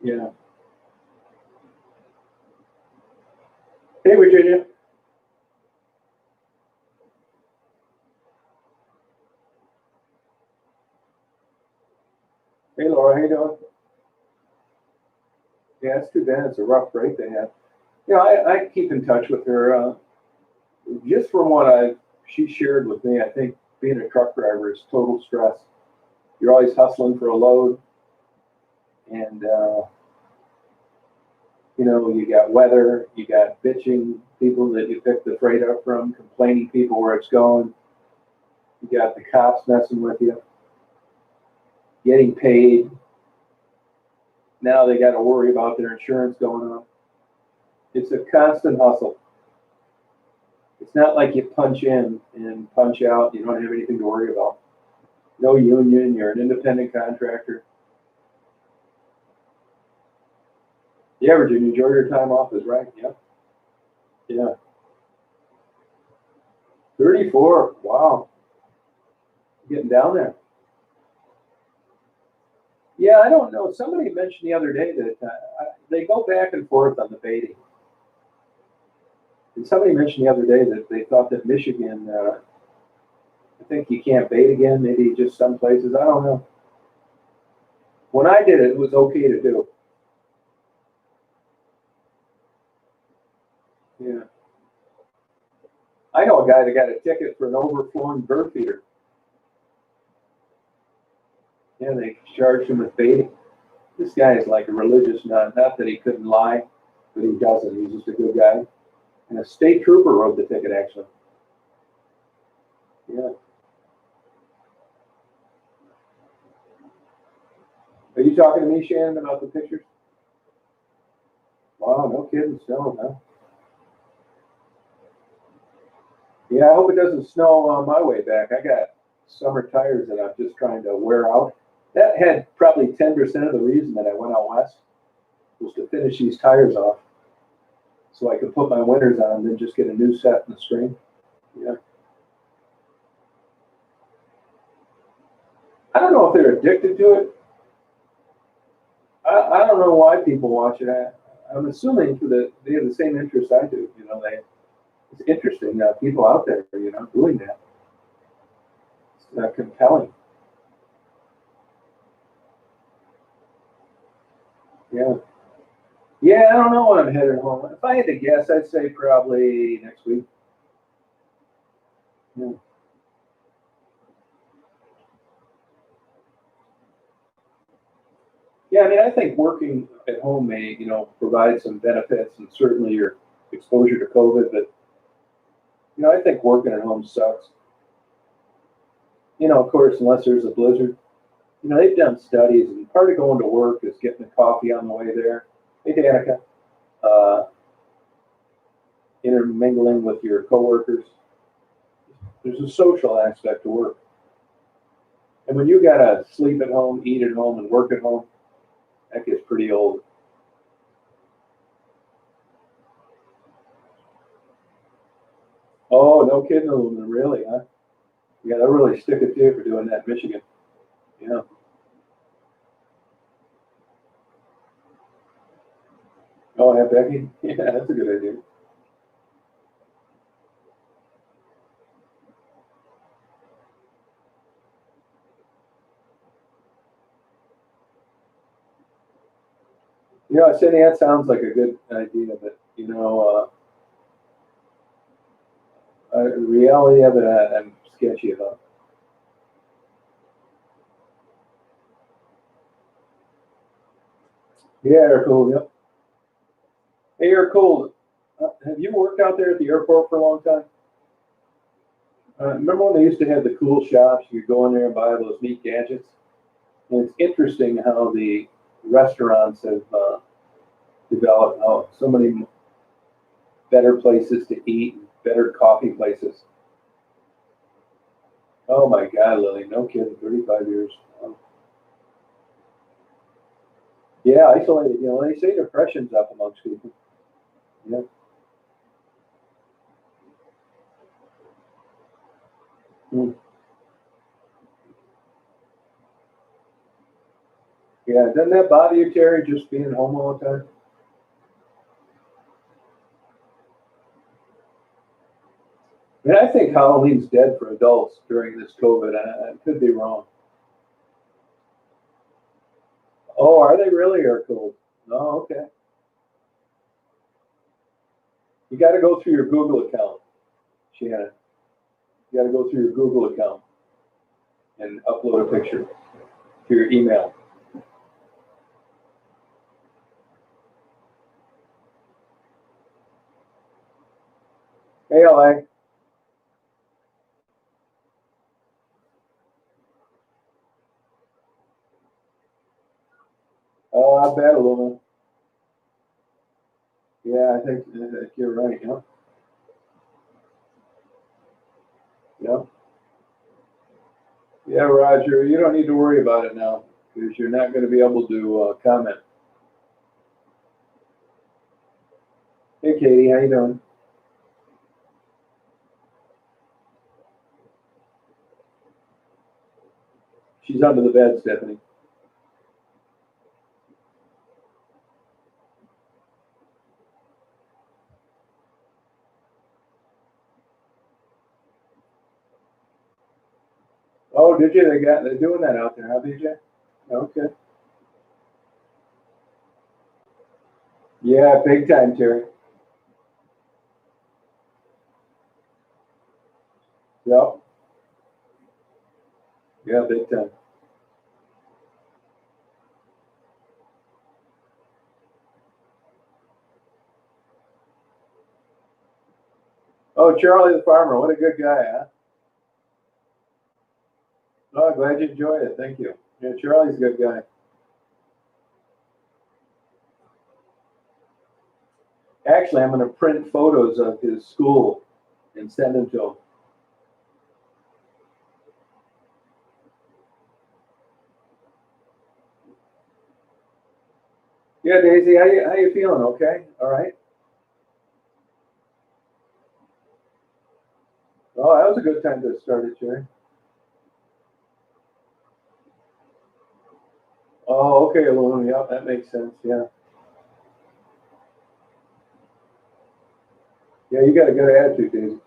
Yeah. Hey, Virginia. Hey, Laura. How you doing? Yeah, it's too bad. It's a rough break they had. I keep in touch with her. Just from what she shared with me, I think being a truck driver is total stress. You're always hustling for a load, and you got weather, you got bitching people that you pick the freight up from, complaining people where it's going. You got the cops messing with you, getting paid. Now they got to worry about their insurance going up. It's a constant hustle. It's not like you punch in and punch out. You don't have anything to worry about. No union. You're an independent contractor. Yeah, Virginia, enjoy your time off is right. Yeah. Yeah. 34. Wow. Getting down there. Yeah, I don't know. Somebody mentioned the other day that they go back and forth on the baiting. And somebody mentioned the other day that they thought that Michigan, I think you can't bait again, maybe just some places. I don't know. When I did it, it was okay to do. Yeah. I know a guy that got a ticket for an overflowing bird feeder. Yeah, they charged him with baiting. This guy is like a religious nut. Not that he couldn't lie, but he doesn't. He's just a good guy. And a state trooper wrote the ticket, actually. Yeah. Are you talking to me, Shannon, about the pictures? Wow, no kidding, snow, huh? Yeah, I hope it doesn't snow on my way back. I got summer tires that I'm just trying to wear out. That had probably 10% of the reason that I went out west was to finish these tires off so I could put my winters on and then just get a new set in the spring. Yeah. I don't know if they're addicted to it. I don't know why people watch it. I'm assuming they have the same interest I do. You know, it's interesting that people out there, doing that. It's compelling. Yeah. Yeah, I don't know when I'm headed home. If I had to guess, I'd say probably next week. Yeah. Yeah, I mean, I think working at home may, provide some benefits and certainly your exposure to COVID, but, I think working at home sucks. Of course, unless there's a blizzard. They've done studies, and part of going to work is getting the coffee on the way there. Hey, Danica. Uh, Intermingling with your coworkers. There's a social aspect to work. And when you gotta sleep at home, eat at home, and work at home, that gets pretty old. Oh, no kidding, aluminum, really, huh? Yeah, they'll really stick it to you for doing that in Michigan. Yeah. Oh, yeah, Becky? Yeah, that's a good idea. Cindy, that sounds like a good idea, but, the reality of it, I'm sketchy about. Yeah, air cooled, yep. Hey, air cooled. Have you worked out there at the airport for a long time? Remember when they used to have the cool shops? You could go in there and buy those neat gadgets. And it's interesting how the restaurants have developed, how so many better places to eat, better coffee places. Oh my God, Lily, no kidding, 35 years. Yeah, isolated. They say depression's up amongst people. Yeah. Mm. Yeah, doesn't that bother you, Terry, just being home all the time? I mean, I think Halloween's dead for adults during this COVID. I could be wrong. Oh, are they really air cooled? Oh, okay. You got to go through your Google account, Shannon. You got to go through your Google account and upload a picture to your email. Hey, LA. Oh, I bet, Luna. Yeah, I think you're right. Yeah. Yeah. Yeah, Roger. You don't need to worry about it now because you're not going to be able to comment. Katie. How you doing? She's under the bed, Stephanie. Oh, did you? They're doing that out there, huh, BJ? Okay. Yeah, big time, Terry. Yep. Yeah, big time. Oh, Charlie the farmer, what a good guy, huh? Oh, glad you enjoyed it. Thank you. Yeah, Charlie's a good guy. Actually, I'm going to print photos of his school and send them to him. Yeah, Daisy, how you feeling? Okay, all right. Oh, that was a good time to start it, Jerry. Oh, okay, aluminum. Yeah, that makes sense. Yeah. Yeah, you got a good attitude, Daisy.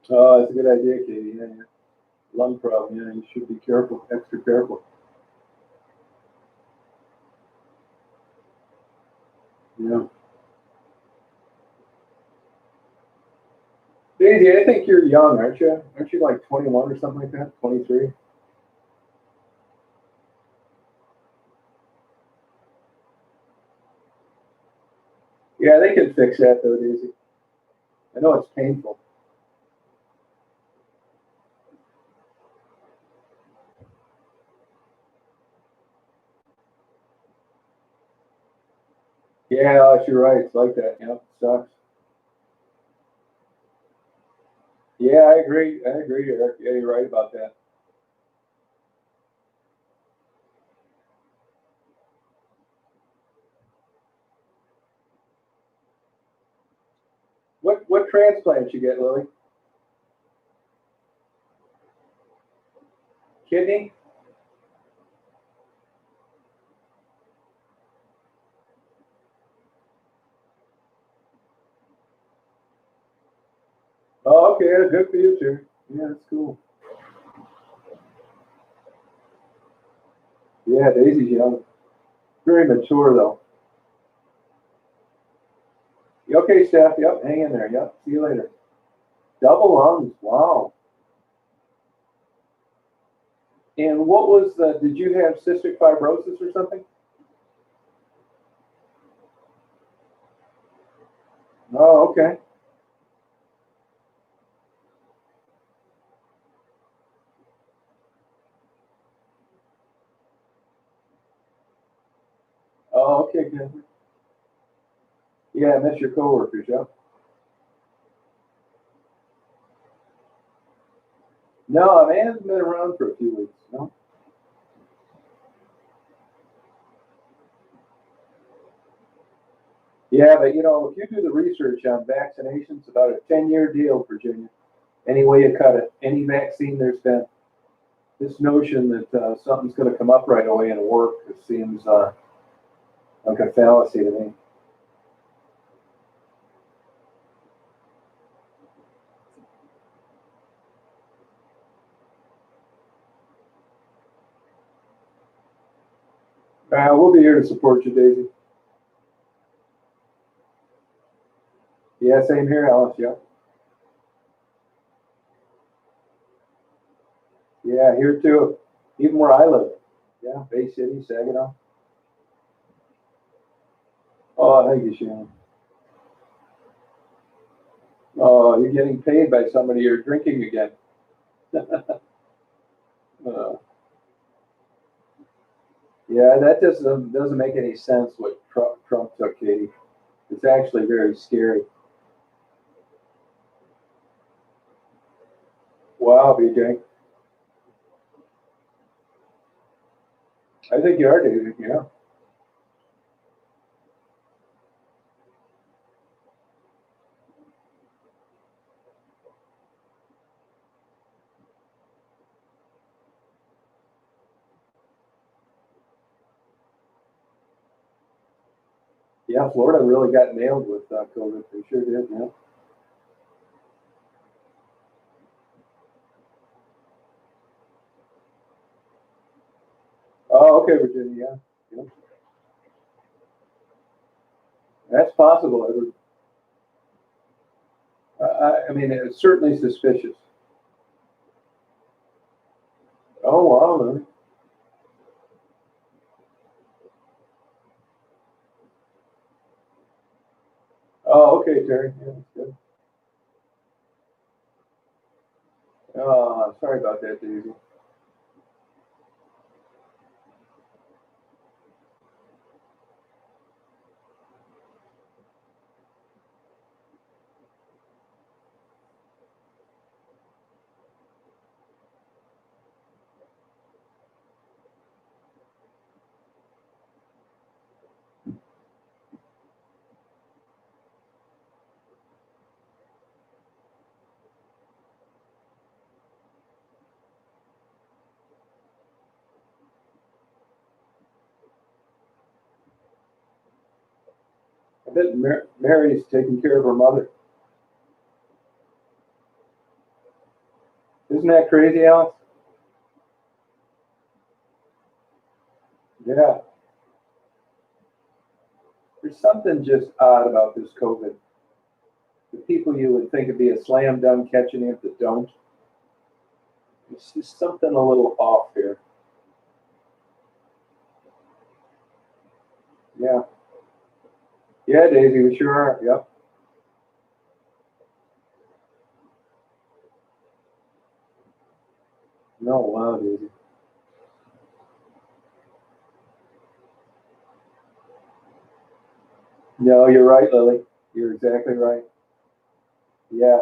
Oh, that's a good idea, Katie. Yeah, yeah. Lung problem. Yeah, you should be careful, extra careful. Yeah. Daisy, I think you're young, aren't you? Aren't you like 21 or something like that? 23? Yeah, they can fix that though, Daisy. I know it's painful. Yeah, you're right. It's like that. Yeah, it sucks. Yeah, I agree. I agree, Eric. Yeah, you're right about that. What transplant you get, Lily? Kidney? Oh, okay. Good for you, too. Yeah, that's cool. Yeah, Daisy's young. Very mature, though. You okay, Steph? Yep, hang in there. Yep, see you later. Double lungs. Wow. And what was the, did you have cystic fibrosis or something? Oh, okay. Oh, okay, good. Yeah, I miss your coworkers, yep. No, man hasn't been around for a few weeks, no? Yeah, but you know, if you do the research on vaccinations, about a 10-year deal, Virginia. Any way you cut it, any vaccine there's been. This notion that something's going to come up right away and work, it seems like a fallacy to me. We'll be here to support you, Daisy. Yeah, same here, Alice. Yeah. Yeah, here too. Even where I live. Yeah, Bay City, Saginaw. Oh, thank you, Shannon. Oh, you're getting paid by somebody you're drinking again. uh, yeah, that just doesn't make any sense what Trump took, Katie. It's actually very scary. Wow, BJ. I think you are, David. Yeah. Yeah, Florida really got nailed with COVID. They sure did. Yeah. Oh, okay, Virginia. Yeah. Yeah. That's possible. I mean, it's certainly suspicious. Oh, wow. Man. Oh, okay, Terry. Yeah, that's good. Sorry about that, Daisy. I bet Mary's taking care of her mother. Isn't that crazy, Alex? Yeah. There's something just odd about this COVID. The people you would think would be a slam dunk catching it that don't. It's just something a little off here. Yeah. Yeah, Daisy, we sure are. Yep. No, wow, Daisy. No, you're right, Lily. You're exactly right. Yeah.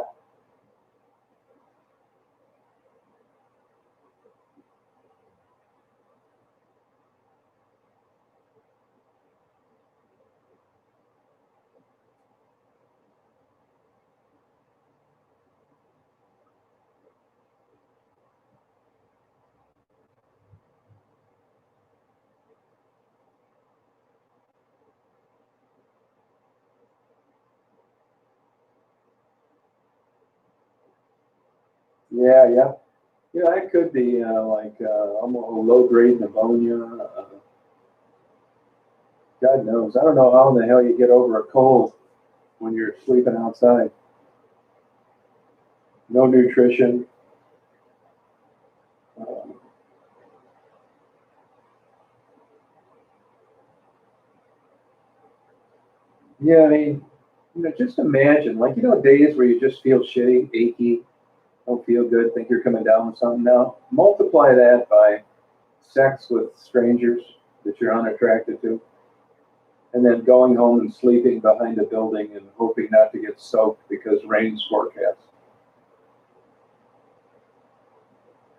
Yeah, yeah. Yeah, that could be like almost low grade pneumonia. God knows. I don't know how in the hell you get over a cold when you're sleeping outside. No nutrition. Um, yeah, I mean, just imagine, like, days where you just feel shitty, achy, don't feel good, think you're coming down with something. Now, multiply that by sex with strangers that you're unattracted to, and then going home and sleeping behind a building and hoping not to get soaked because rain's forecast.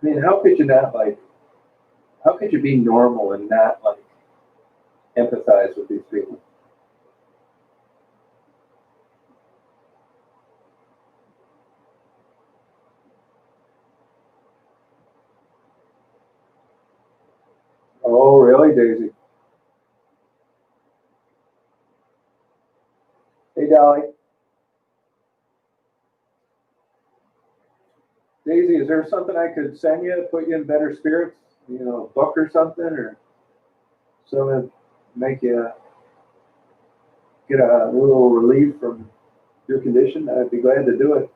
I mean, how could you not like? How could you be normal and not like empathize with these people? Oh, really, Daisy? Hey, Dolly. Daisy, is there something I could send you to put you in better spirits? A book or something, or something to make you get a little relief from your condition? I'd be glad to do it.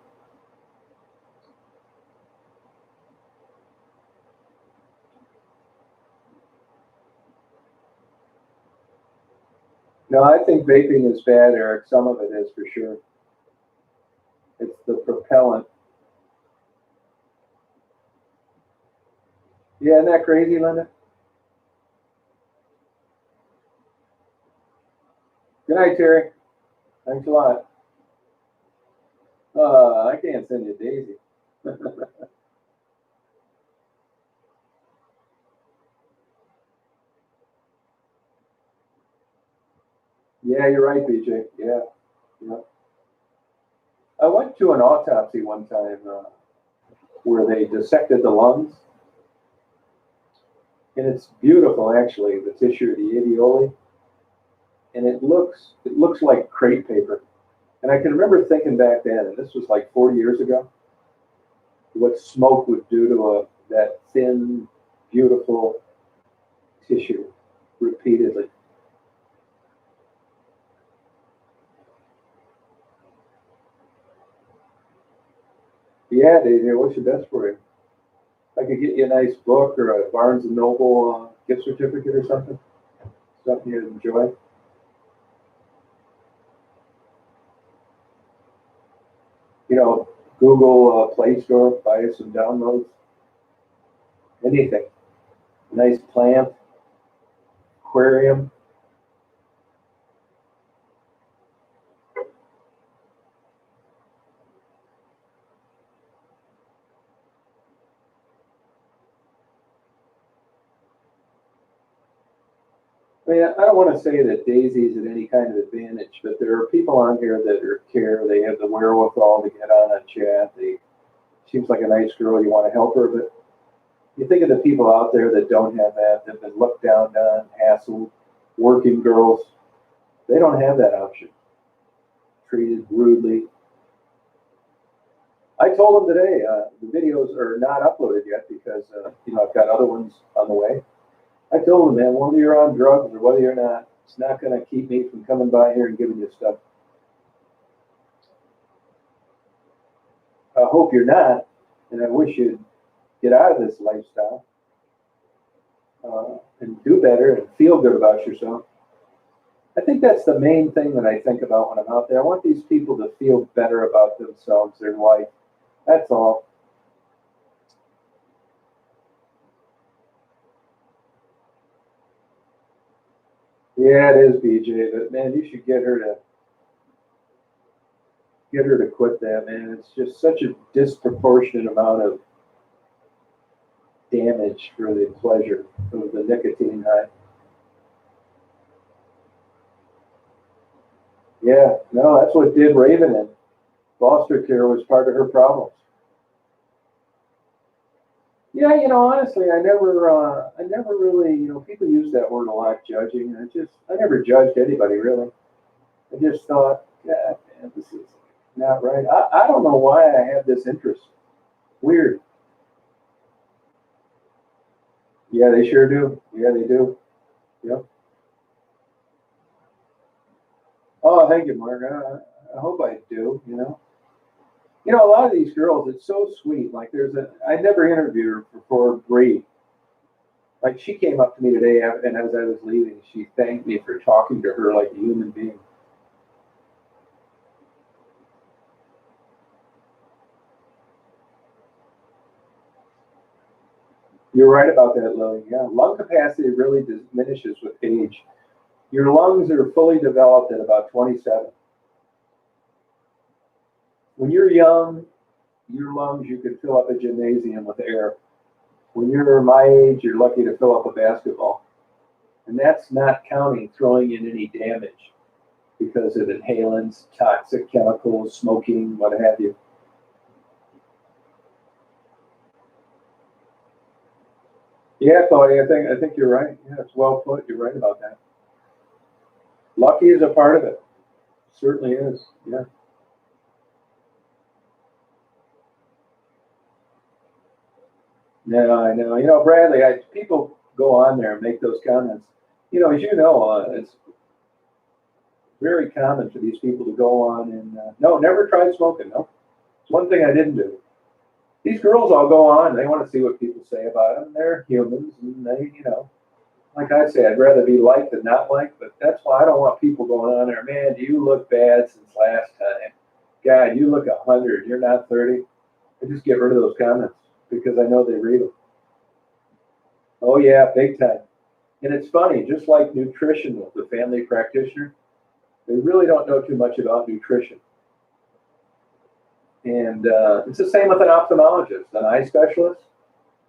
No, I think vaping is bad, Eric. Some of it is for sure. It's the propellant. Yeah, isn't that crazy, Linda? Good night, Terry. Thanks a lot. I can't send you Daisy. Yeah, you're right, BJ. Yeah, yeah. I went to an autopsy one time where they dissected the lungs, and it's beautiful actually, the tissue of the alveoli, and it looks like crepe paper. And I can remember thinking back then, and this was like 40 years ago, what smoke would do to that thin, beautiful tissue repeatedly. Yeah, they wish the best for you. I could get you a nice book or a Barnes and Noble gift certificate or something you'd enjoy. You know, Google Play Store, buy you some downloads, anything. Nice plant, aquarium. I mean, I don't want to say that Daisy's at any kind of advantage, but there are people on here that are care. They have the wherewithal to get on a chat. They seems like a nice girl. You want to help her, but you think of the people out there that don't have that, that've been looked down on, hassled, working girls. They don't have that option. Treated rudely. I told them today the videos are not uploaded yet because I've got other ones on the way. I told them, man, whether you're on drugs or whether you're not, it's not going to keep me from coming by here and giving you stuff. I hope you're not, and I wish you'd get out of this lifestyle and do better and feel good about yourself. I think that's the main thing that I think about when I'm out there. I want these people to feel better about themselves, their life. That's all. Yeah, it is, BJ. But man, you should get her to quit that, man. It's just such a disproportionate amount of damage for the pleasure of the nicotine high. Yeah, no, that's what did Raven in. Foster care was part of her problems. Yeah, honestly, I never really, people use that word a lot, judging. I never judged anybody really. I just thought, yeah, man, this is not right. I don't know why I have this interest. Weird. Yeah, they sure do. Yeah, they do. Yep. Oh, thank you, Mark. I hope I do. A lot of these girls, it's so sweet. Like I never interviewed her before Bree. Like she came up to me today, and as I was leaving, she thanked me for talking to her like a human being. You're right about that, Lily. Yeah, lung capacity really diminishes with age. Your lungs are fully developed at about 27. When you're young, your lungs, you can fill up a gymnasium with air. When you're my age, you're lucky to fill up a basketball. And that's not counting throwing in any damage because of inhalants, toxic chemicals, smoking, what have you. Yeah, Claudia, I think you're right. Yeah, it's well put. You're right about that. Lucky is a part of it. Certainly is. Yeah. No, I know. Bradley, people go on there and make those comments. As you know, it's very common for these people to go on and no, never tried smoking. No, it's one thing I didn't do. These girls all go on. They want to see what people say about them. They're humans, and like I say, I'd rather be liked than not liked. But that's why I don't want people going on there. Man, do you look bad since last time? God, you look 100. You're not 30. I just get rid of those comments because I know they read them. Oh yeah, big time. And it's funny, just like nutrition with the family practitioner, they really don't know too much about nutrition. And it's the same with an ophthalmologist, an eye specialist.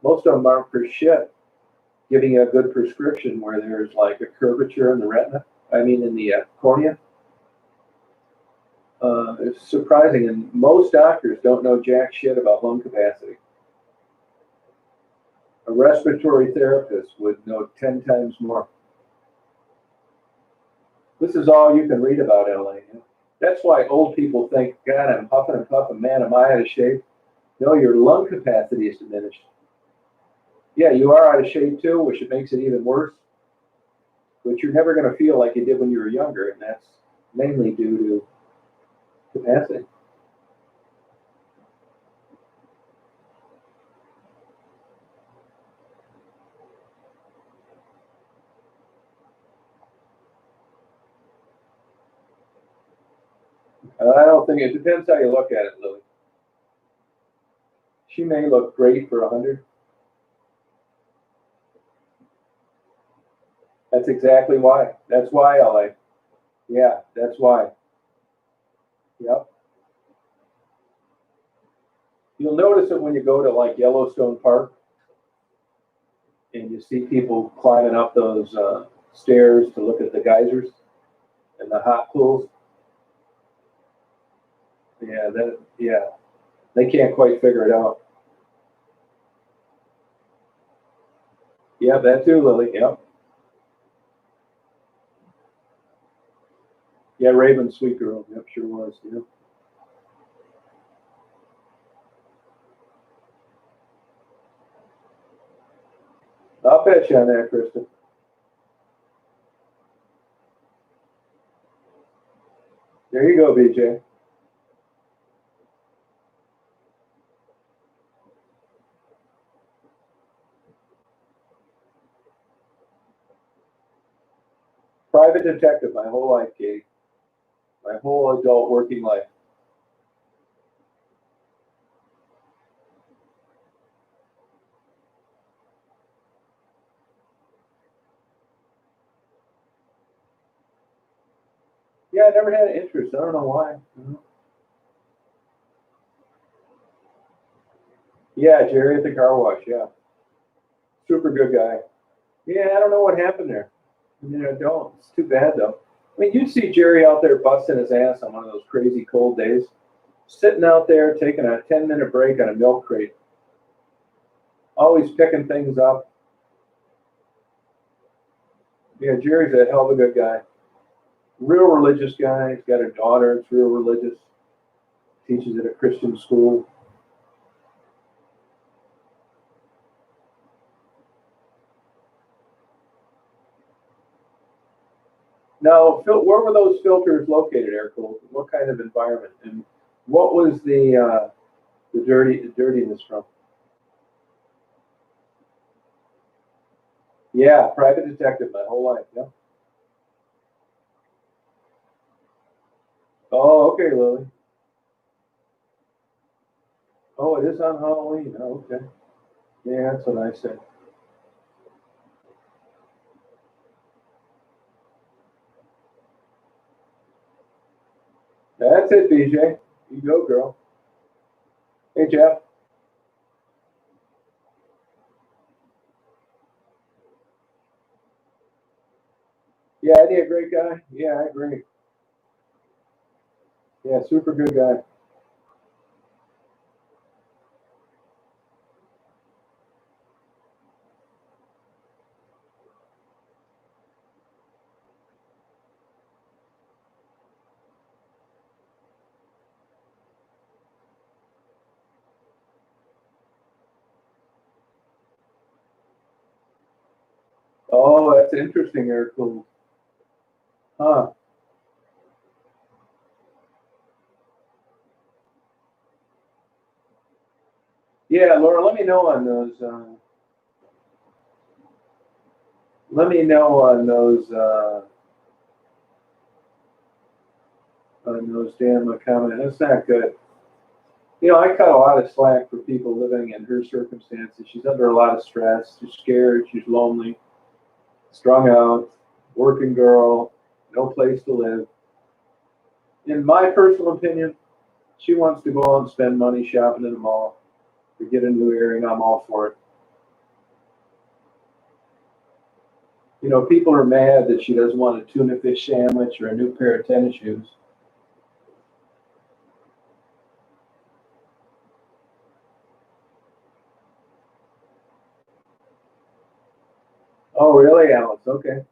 Most of them aren't for shit giving you a good prescription where there's like a curvature in the retina. I mean in the cornea. It's surprising, and most doctors don't know jack shit about lung capacity. A respiratory therapist would know 10 times more. This is all you can read about LA. That's why old people think, God, I'm huffing and puffing, man, am I out of shape? No, your lung capacity is diminished. Yeah, you are out of shape too, which it makes it even worse. But you're never going to feel like you did when you were younger, and that's mainly due to capacity. I don't think it depends how you look at it, Lily. She may look great for 100. That's exactly why. That's why, LA. Yeah, that's why. Yep. You'll notice it when you go to like Yellowstone Park and you see people climbing up those stairs to look at the geysers and the hot pools. Yeah, they can't quite figure it out. Yeah, that too, Lily. Yep. Yeah, Raven, sweet girl. Yep, sure was. Yep. I'll bet you on that, Krista. There you go, BJ. Private detective my whole life, Katie. My whole adult working life. Yeah, I never had an interest. I don't know why. Yeah, Jerry at the car wash. Yeah, super good guy. Yeah, I don't know what happened there. I don't. It's too bad though. I mean, you see Jerry out there busting his ass on one of those crazy cold days, sitting out there taking a 10-minute break on a milk crate, always picking things up. Yeah, Jerry's a hell of a good guy. Real religious guy. He's got a daughter that's real religious. Teaches at a Christian school. Now, Phil, where were those filters located, Air Cool? What kind of environment? And what was the dirtiness from? Yeah, private detective my whole life. Yeah. Oh, okay, Lily. Oh, it is on Halloween. Oh, okay. Yeah, that's what I said. That's it, BJ. You go, girl. Hey, Jeff. Yeah, isn't he a great guy? Yeah, I agree. Yeah, super good guy. Oh, that's interesting, Eric. Cool. Huh. Yeah, Laura, let me know on those. Let me know on those damn comments. That's not good. I cut a lot of slack for people living in her circumstances. She's under a lot of stress. She's scared. She's lonely, strung out, working girl, no place to live. In my personal opinion, she wants to go out and spend money shopping in the mall to get a new earring. I'm all for it. You know, people are mad that she doesn't want a tuna fish sandwich or a new pair of tennis shoes. Oh, really, Alice? Okay.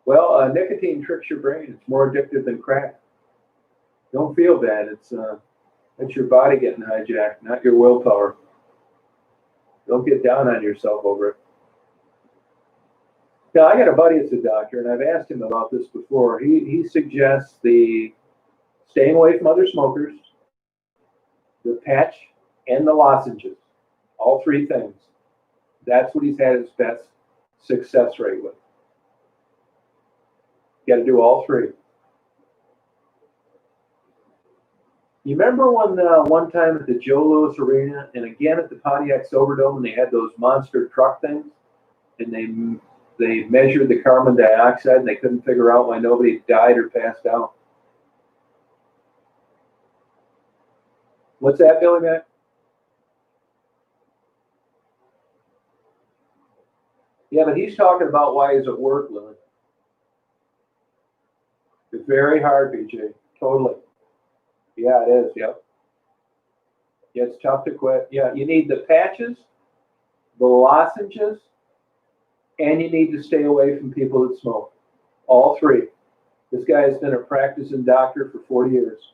Well, nicotine tricks your brain. It's more addictive than crack. Don't feel bad. It's your body getting hijacked, not your willpower. Don't get down on yourself over it. Now, I got a buddy that's a doctor, and I've asked him about this before. He suggests the staying away from other smokers, the patch, and the lozenges. All three things. That's what he's had his best success rate with. You got to do all three. You remember when one time at the Joe Louis Arena and again at the Pontiac Silverdome, and they had those monster truck things, and they measured the carbon dioxide, and they couldn't figure out why nobody died or passed out. What's that, Billy Mac? Yeah, but he's talking about why he's at work, Lily. It's very hard, BJ. Totally. Yeah, it is. Yep. Yeah, it's tough to quit. Yeah, you need the patches, the lozenges, and you need to stay away from people that smoke. All three. This guy has been a practicing doctor for 40 years.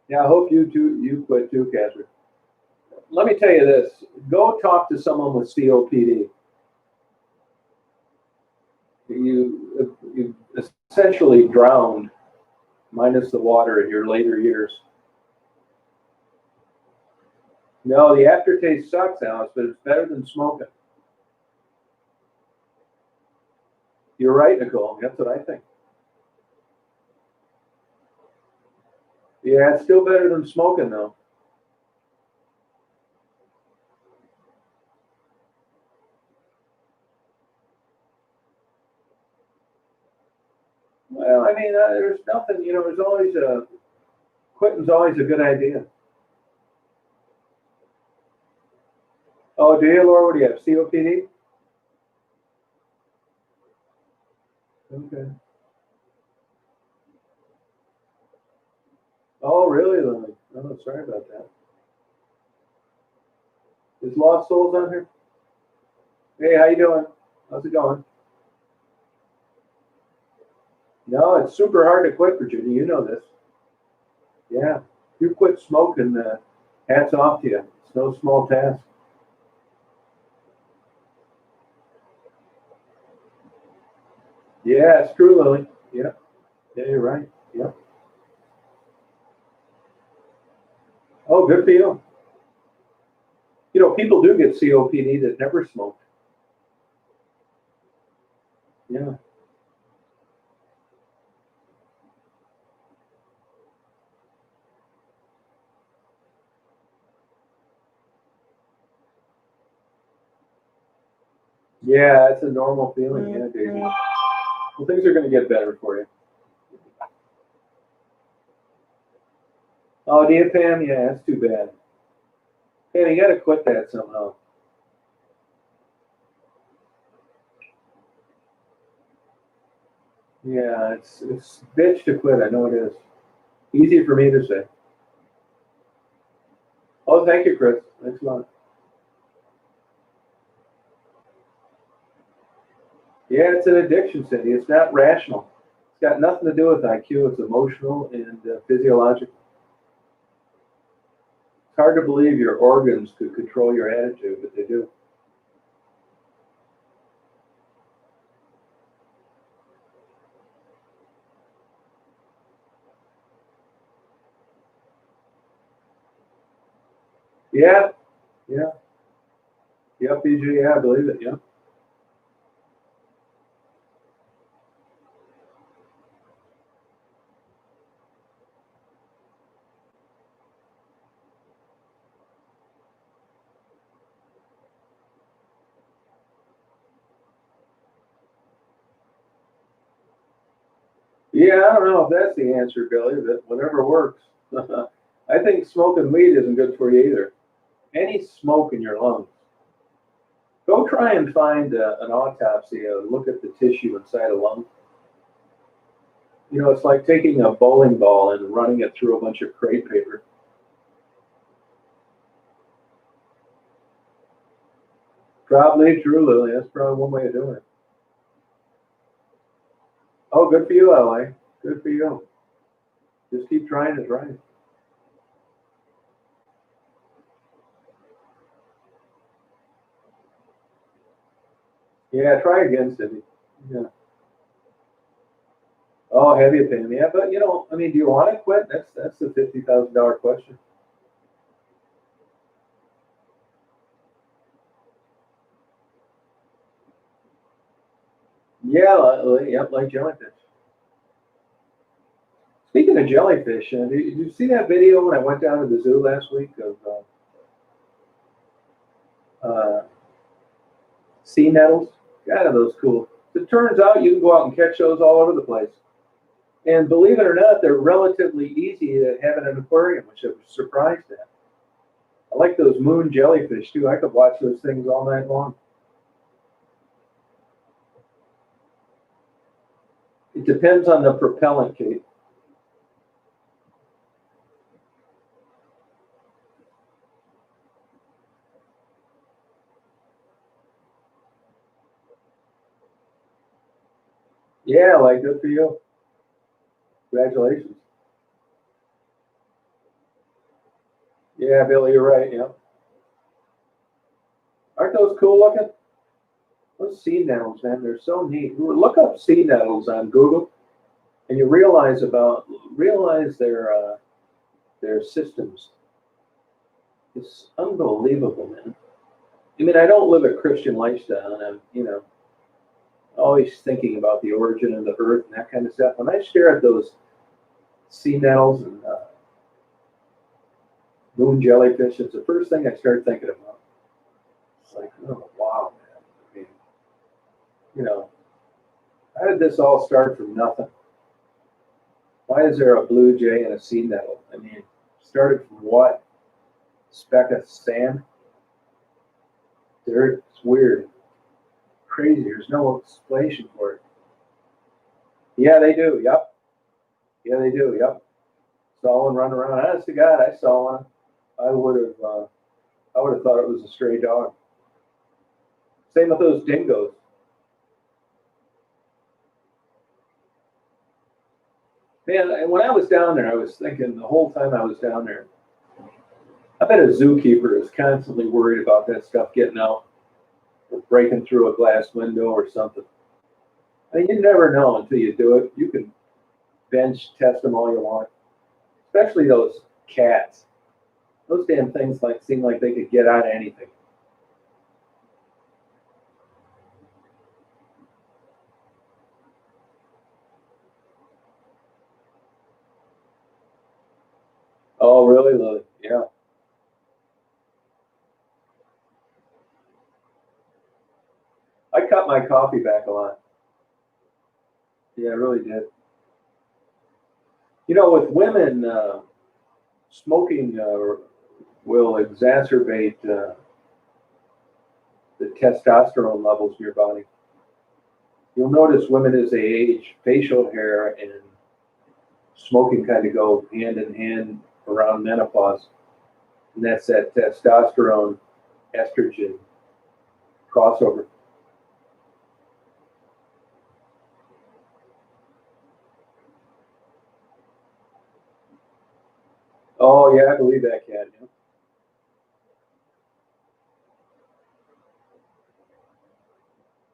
Yeah, I hope you quit too, Catherine. Let me tell you this. Go talk to someone with COPD. You essentially drowned, minus the water, in your later years. No, the aftertaste sucks, Alice, but it's better than smoking. You're right, Nicole. That's what I think. Yeah, it's still better than smoking, though. Well, I mean, there's nothing, there's always quitting's always a good idea. Oh, do you, Laura? What do you have, COPD? Okay. Oh, really, Lily? Oh, sorry about that. Is Lost Souls on here? Hey, how you doing? How's it going? No, it's super hard to quit, Virginia. You know this. Yeah. You quit smoking, hats off to you. It's no small task. Yeah, it's true, Lily. Yeah. Yeah, you're right. Yeah. Oh, good for you. You know, people do get COPD that never smoked. Yeah. Yeah, it's a normal feeling. Yeah, Daisy. Well, things are going to get better for you. Oh, do you, Pam? Yeah, that's too bad. Pam, you got to quit that somehow. Yeah, it's bitch to quit. I know it is. Easy for me to say. Oh, thank you, Chris. Thanks a lot. Yeah, it's an addiction, Cindy. It's not rational. It's got nothing to do with IQ. It's emotional and physiological. It's hard to believe your organs could control your attitude, but they do. Yeah, yeah, yeah, PG. Yeah, I believe it. Yeah. Yeah, I don't know if that's the answer, Billy, but whatever works. I think smoking weed isn't good for you either. Any smoke in your lungs Go try and find an autopsy, look at the tissue inside a lung. You know, it's like taking a bowling ball and running it through a bunch of crepe paper. Probably true, Lily. That's probably one way of doing it. Oh, good for you, LA. Good for you. Just keep trying to try it. Yeah, try again, Cindy. Yeah. Oh, heavy opinion. Yeah, but you know, I mean, do you want to quit? That's the $50,000 question. Yeah, yep, like jellyfish. Speaking of jellyfish, did you see that video when I went down to the zoo last week of sea nettles? God, are those cool. It turns out you can go out and catch those all over the place. And believe it or not, they're relatively easy to have in an aquarium, which I was surprised at. I like those moon jellyfish too. I could watch those things all night long. It depends on the propellant, Kate. Yeah, like good for you. Congratulations. Yeah, Billy, you're right. Yeah. Aren't those cool looking? Those sea nettles, man, they're so neat. Look up sea nettles on Google, and you realize their systems. It's unbelievable, man. I mean, I don't live a Christian lifestyle, and I'm, you know, always thinking about the origin of the earth and that kind of stuff. When I stare at those sea nettles and moon jellyfish, it's the first thing I start thinking about. It's like, oh, wow, man. I mean, you know, how did this all start from nothing? Why is there a blue jay and a sea nettle? I mean, started from what? Speck of sand? Dirt? It's weird. Crazy. There's no explanation for it. Yeah, they do. Yep. Yeah, they do. Yep. Saw one run around. Honest to God, I saw one. I would have. I would have thought it was a stray dog. Same with those dingoes. Man, and when I was down there, I was thinking the whole time I was down there, I bet a zookeeper is constantly worried about that stuff getting out or breaking through a glass window or something. I mean, you never know until you do it. You can bench test them all you want, especially those cats. Those damn things like seem like they could get out of anything. Oh, really, Lily? Yeah. I cut my coffee back a lot. Yeah, I really did. You know, with women, smoking will exacerbate the testosterone levels in your body. You'll notice women as they age, facial hair and smoking kind of go hand in hand around menopause. And that's that testosterone estrogen crossover. Oh, yeah, I believe that, Cat.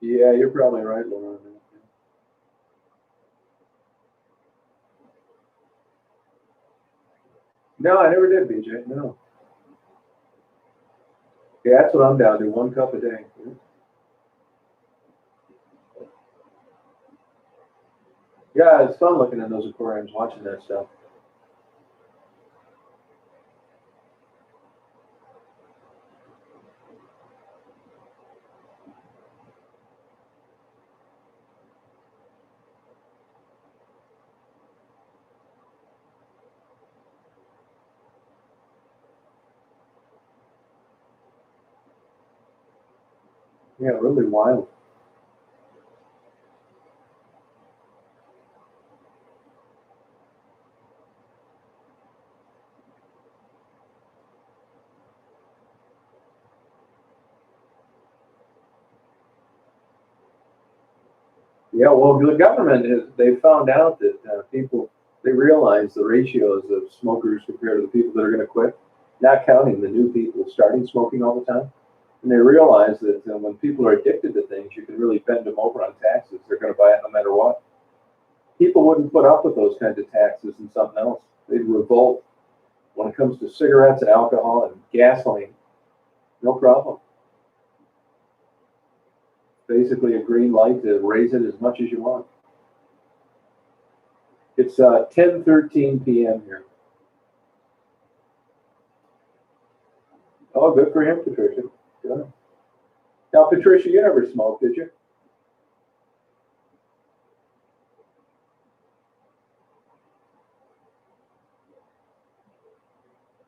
Yeah, you're probably right, Lauren. No, I never did, BJ. No. Yeah, that's what I'm down to, 1 cup a day. Yeah, it's fun looking in those aquariums, watching that stuff. Yeah, really wild. Yeah, well, the government has, they found out that people, they realize the ratios of smokers compared to the people that are going to quit, not counting the new people starting smoking all the time. And they realize that when people are addicted to things, you can really bend them over on taxes. They're going to buy it no matter what. People wouldn't put up with those kinds of taxes and something else. They'd revolt when it comes to cigarettes and alcohol and gasoline. No problem. Basically a green light to raise it as much as you want. It's 10:13 p.m. here. Oh, good for him, Patricia. Good. Now, Patricia, you never smoked, did you?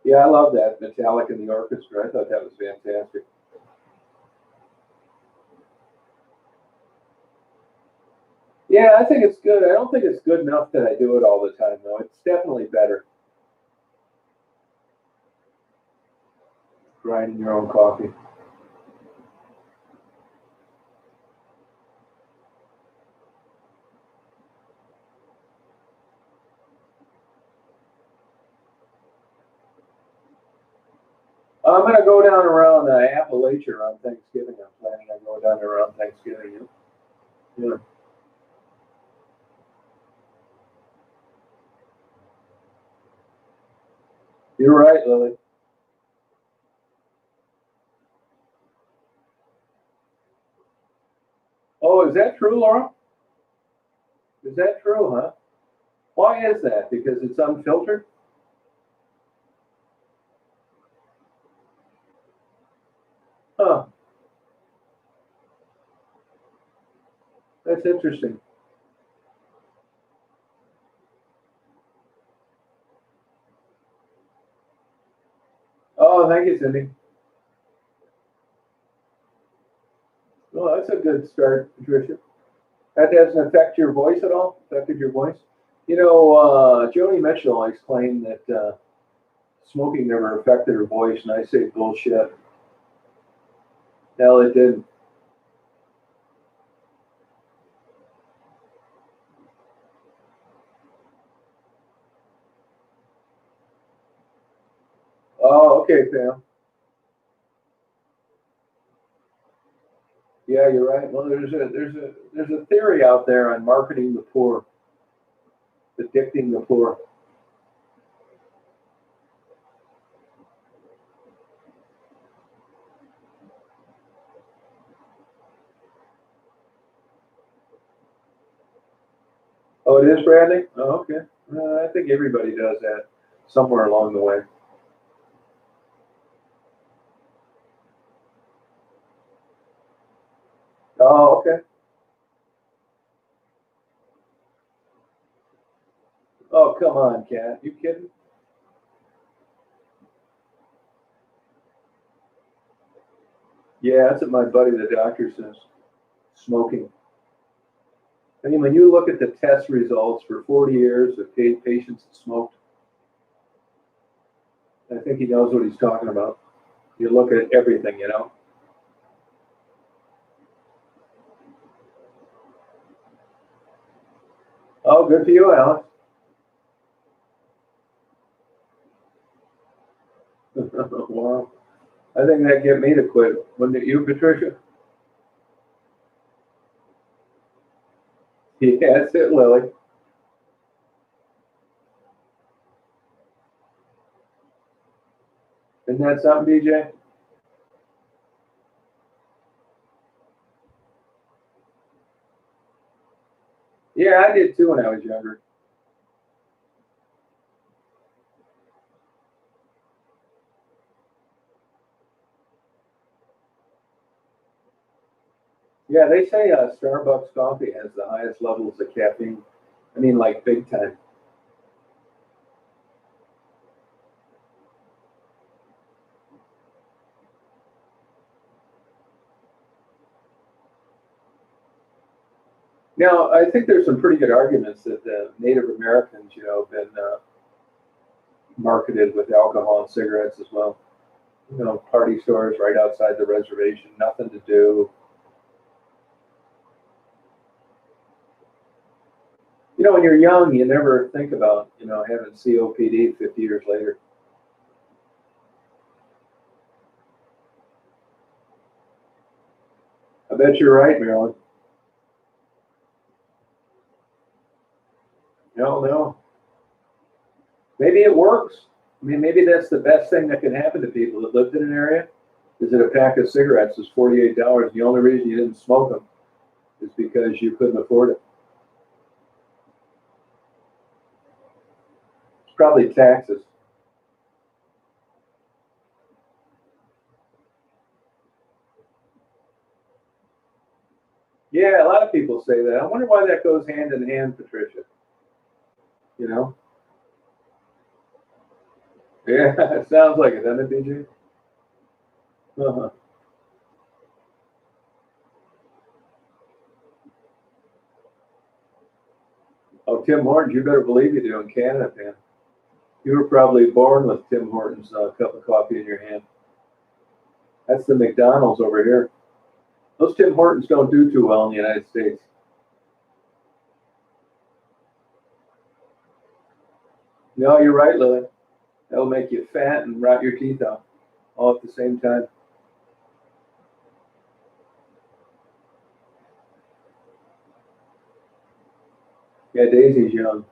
Yeah, I love that Metallic in the orchestra. I thought that was fantastic. Yeah, I think it's good. I don't think it's good enough that I do it all the time, though. It's definitely better grinding your own coffee. I'm going to go down around Appalachia around Thanksgiving. I'm planning on going down around Thanksgiving. Yeah. You're right, Lily. Oh, is that true, Laura? Is that true, huh? Why is that? Because it's unfiltered? Huh. That's interesting. Oh, thank you, Cindy. Well, that's a good start, Patricia. That doesn't affect your voice at all? Affected your voice? You know, Joni Mitchell always claimed that smoking never affected her voice, and I say bullshit. Hell, it didn't. Oh, okay, Pam. Yeah, you're right. Well, there's a theory out there on marketing the poor, addicting the poor. Oh, it is Bradley? Oh, okay. I think everybody does that somewhere along the way. Oh, okay. Oh, come on, Kat. You kidding? Yeah, that's what my buddy, the doctor, says. Smoking. I mean, when you look at the test results for 40 years of patients that smoked, I think he knows what he's talking about. You look at everything, you know. Oh, good for you, Alex. Wow. I think that get me to quit. Wouldn't it you, Patricia? Yeah, that's it, Lily. Isn't that something, BJ? Yeah, I did too when I was younger. Yeah, they say Starbucks coffee has the highest levels of caffeine. I mean, like big time. Now, I think there's some pretty good arguments that the Native Americans, have been marketed with alcohol and cigarettes as well. Party stores right outside the reservation, nothing to do. When you're young, you never think about, having COPD 50 years later. I bet you're right, Marilyn. No. Maybe it works. I mean, maybe that's the best thing that can happen to people that lived in an area, is that a pack of cigarettes is $48. The only reason you didn't smoke them is because you couldn't afford it. It's probably taxes. Yeah, a lot of people say that. I wonder why that goes hand in hand, Patricia. You know? Yeah, it sounds like it, doesn't it, BJ? Uh-huh. Oh, Tim Hortons, you better believe you do in Canada, man. You were probably born with Tim Hortons cup of coffee in your hand. That's the McDonald's over here. Those Tim Hortons don't do too well in the United States. No, you're right, Lily. That'll make you fat and rot your teeth out all at the same time. Yeah, Daisy's young.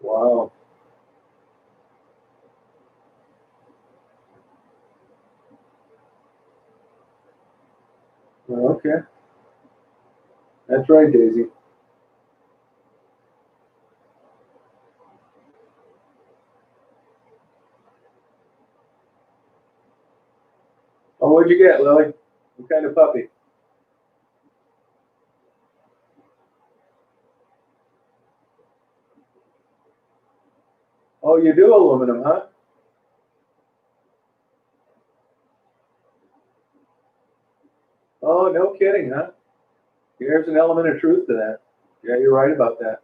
Wow. Well, okay. That's right, Daisy. Oh, what'd you get, Lily? What kind of puppy? Oh, you do aluminum, huh? Oh, no kidding, huh? There's an element of truth to that. Yeah, you're right about that.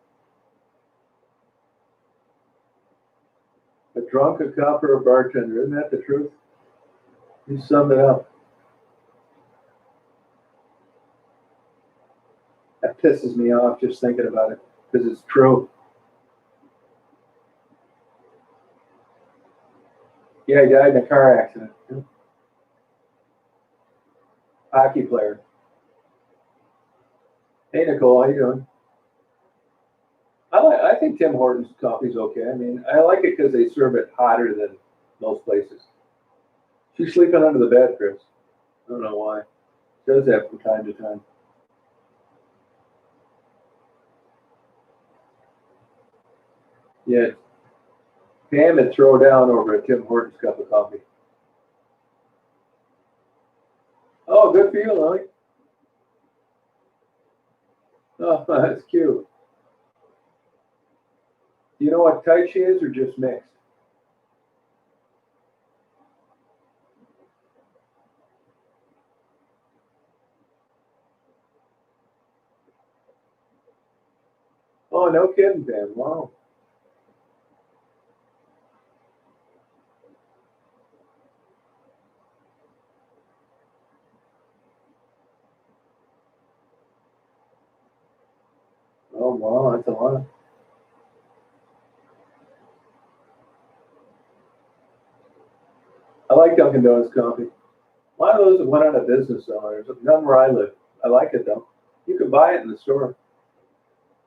A drunk, a cop, or a bartender. Isn't that the truth? You summed it up. That pisses me off just thinking about it because it's true. Yeah, he died in a car accident. Hockey player. Hey, Nicole, how you doing? I think Tim Hortons coffee's okay. I mean, I like it because they serve it hotter than most places. She's sleeping under the bed, Chris. I don't know why. She does that from time to time. Yeah, Pam would throw down over a Tim Hortons cup of coffee. Oh, good for you, Lily. Oh, that's cute. Do you know what type she is or just mixed? Oh, no kidding, Pam. Wow. Oh, wow, that's a lot. I like Dunkin' Donuts coffee. A lot of those have went out of business though. There's none where I live. I like it though. You can buy it in the store.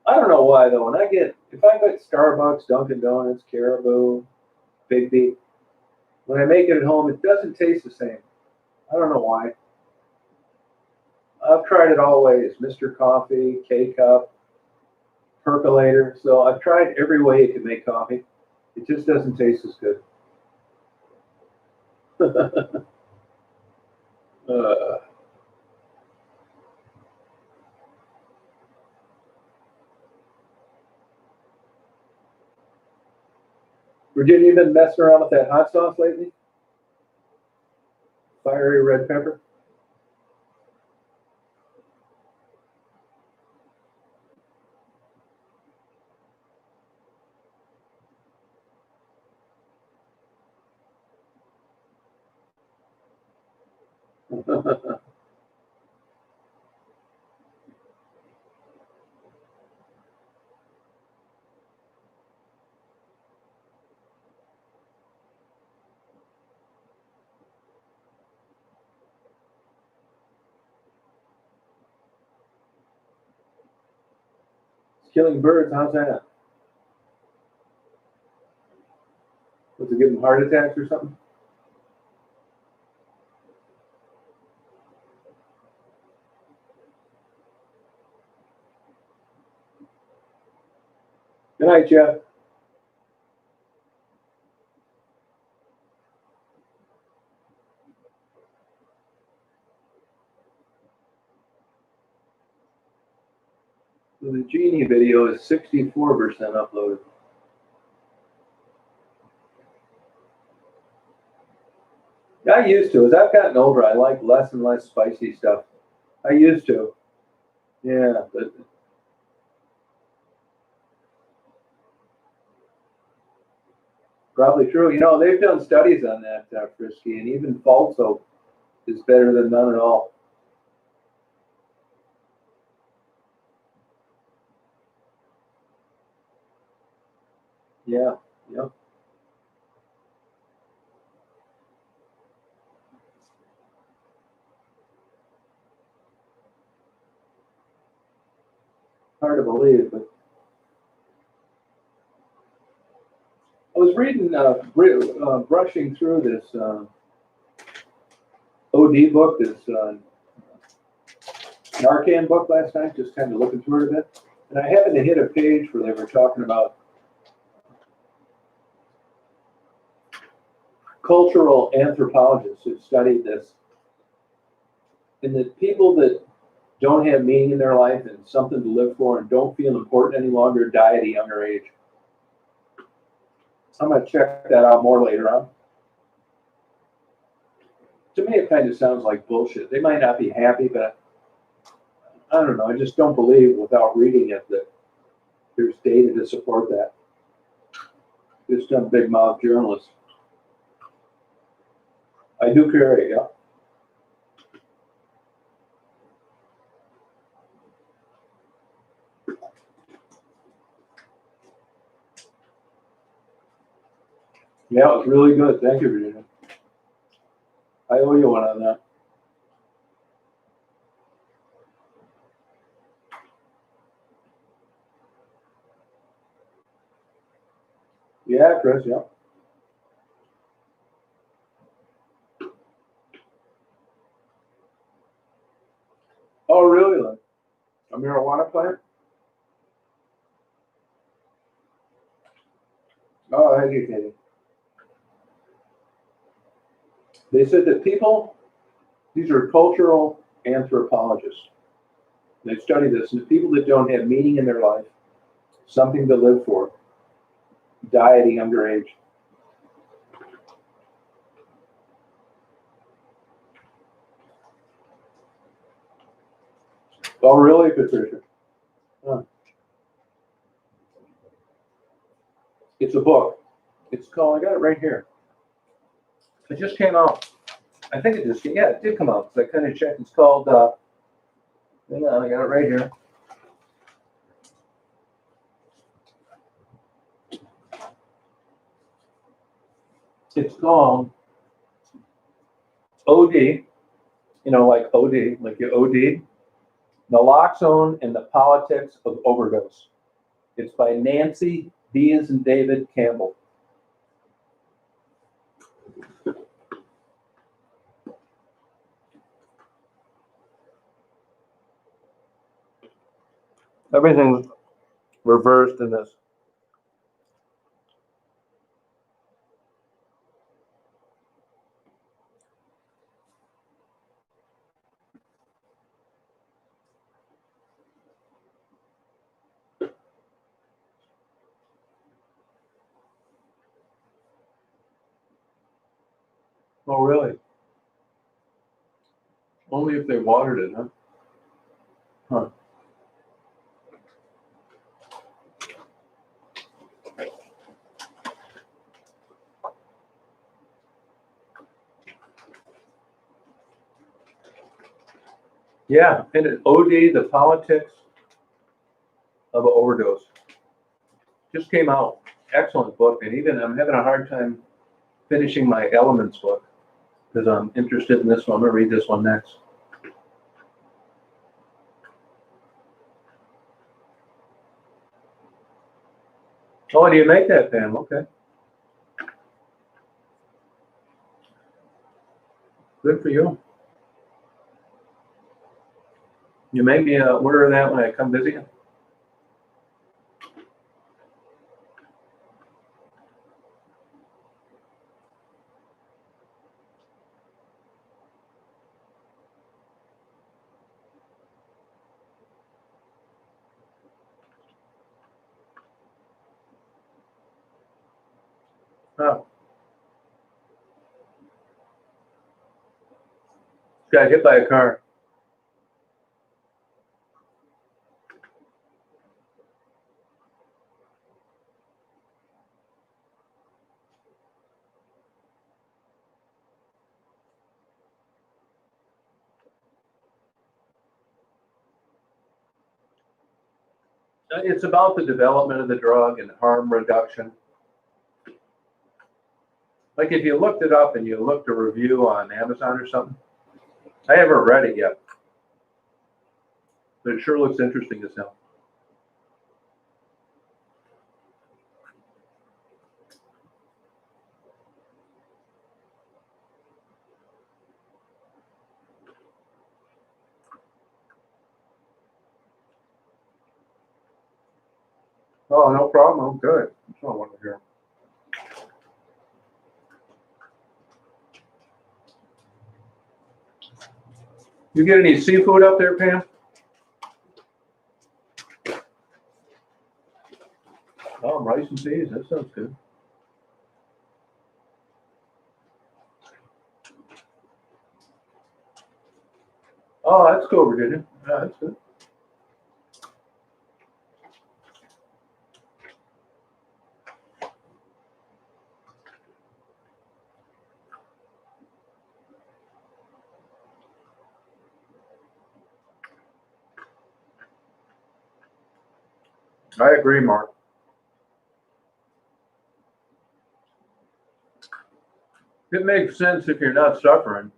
I don't know why though. If I get Starbucks, Dunkin' Donuts, Caribou, Big B, when I make it at home, it doesn't taste the same. I don't know why. I've tried it all ways: Mr. Coffee, K Cup, percolator. So I've tried every way you can make coffee. It just doesn't taste as good. uh, Virginia, you been messing around with that hot sauce lately? Fiery red pepper? Killing birds, how's that? Was it giving heart attacks or something? Good night, Jeff. So the genie video is 64% uploaded. I used to. As I've gotten older, I like less and less spicy stuff. I used to. Yeah, but probably true. You know, they've done studies on that, Frisky, and even fault soap is better than none at all. Yeah, yeah. Hard to believe, but I was reading, brushing through this OD book, this Narcan book last night, just kind of looking through it a bit. And I happened to hit a page where they were talking about cultural anthropologists who studied this. And the people that don't have meaning in their life and something to live for and don't feel important any longer die at a younger age. I'm going to check that out more later on. To me, it kind of sounds like bullshit. They might not be happy, but I don't know. I just don't believe without reading it that there's data to support that. Just some big mouth journalists. I do carry it, yeah. Yeah, it was really good. Thank you, Virginia. I owe you one on that. Yeah, Chris, yeah. Oh, really? Like a marijuana plant? Oh, educating. They said that people, these are cultural anthropologists. They study this, and the people that don't have meaning in their life, something to live for, die at a younger age. Oh, really, Patricia? Huh. It's a book. It's called, I got it right here. It just came out. I think it just, yeah, it did come out. So I kind of checked. It's called, hang on, I got it right here. It's called OD, like OD, like your OD, Naloxone and the Politics of Overdose. It's by Nancy D as in David Campbell. Everything's reversed in this. Oh, really? Only if they watered it, huh? Huh. Yeah, and it OD, the politics of an overdose. Just came out. Excellent book, and even I'm having a hard time finishing my elements book because I'm interested in this one. I'm gonna read this one next. Oh, do you make that, Pam? Okay, good for you. You make me order that when I come visit you. Oh, got hit by a car. It's about the development of the drug and harm reduction. Like if you looked it up and you looked a review on Amazon or something, I haven't read it yet, but it sure looks interesting as hell. Oh, no problem. I'm good. That's what I want to hear. You get any seafood up there, Pam? Oh, rice and peas. That sounds good. Oh, that's cool, Virginia. Yeah, that's good. I agree, Mark. It makes sense if you're not suffering.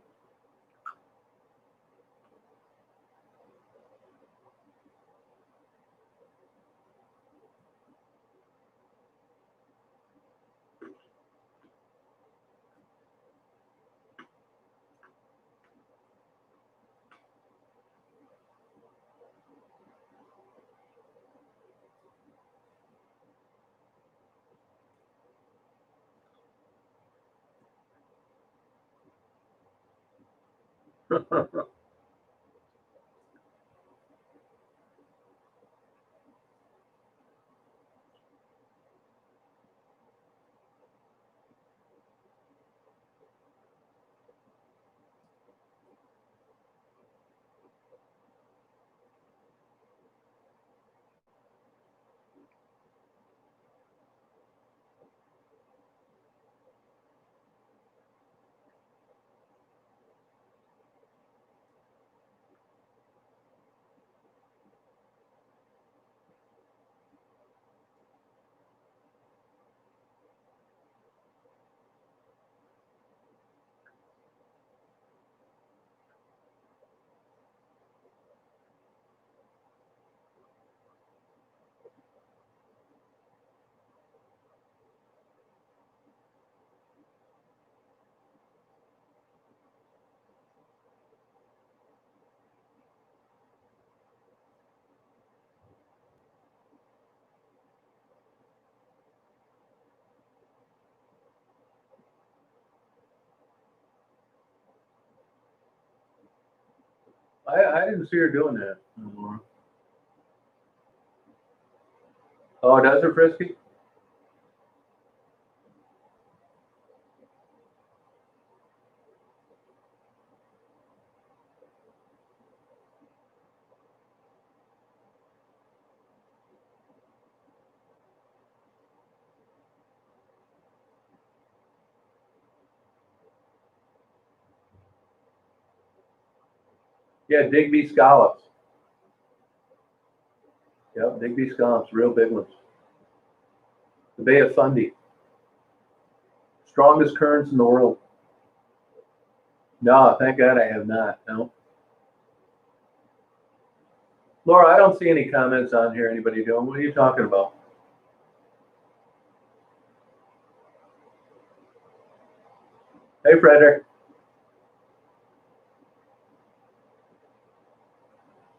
I didn't see her doing that anymore. Oh, does her frisky? Yeah, Digby scallops. Yep, Digby scallops, real big ones. The Bay of Fundy, strongest currents in the world. No, thank God I have not. No. Laura, I don't see any comments on here. Anybody doing? What are you talking about? Hey, Frederick.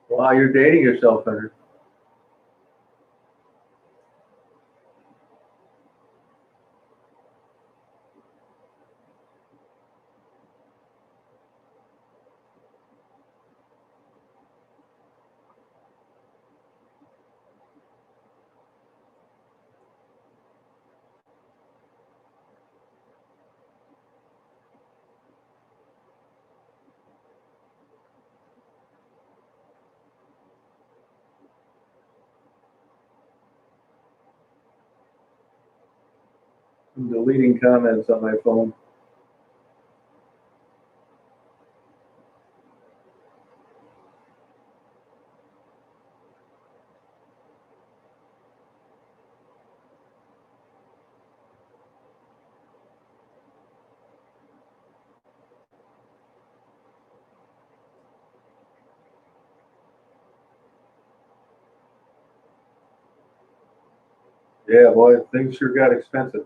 Wow, you're dating yourself, Frederick. I'm deleting comments on my phone. Yeah, boy, things sure got expensive.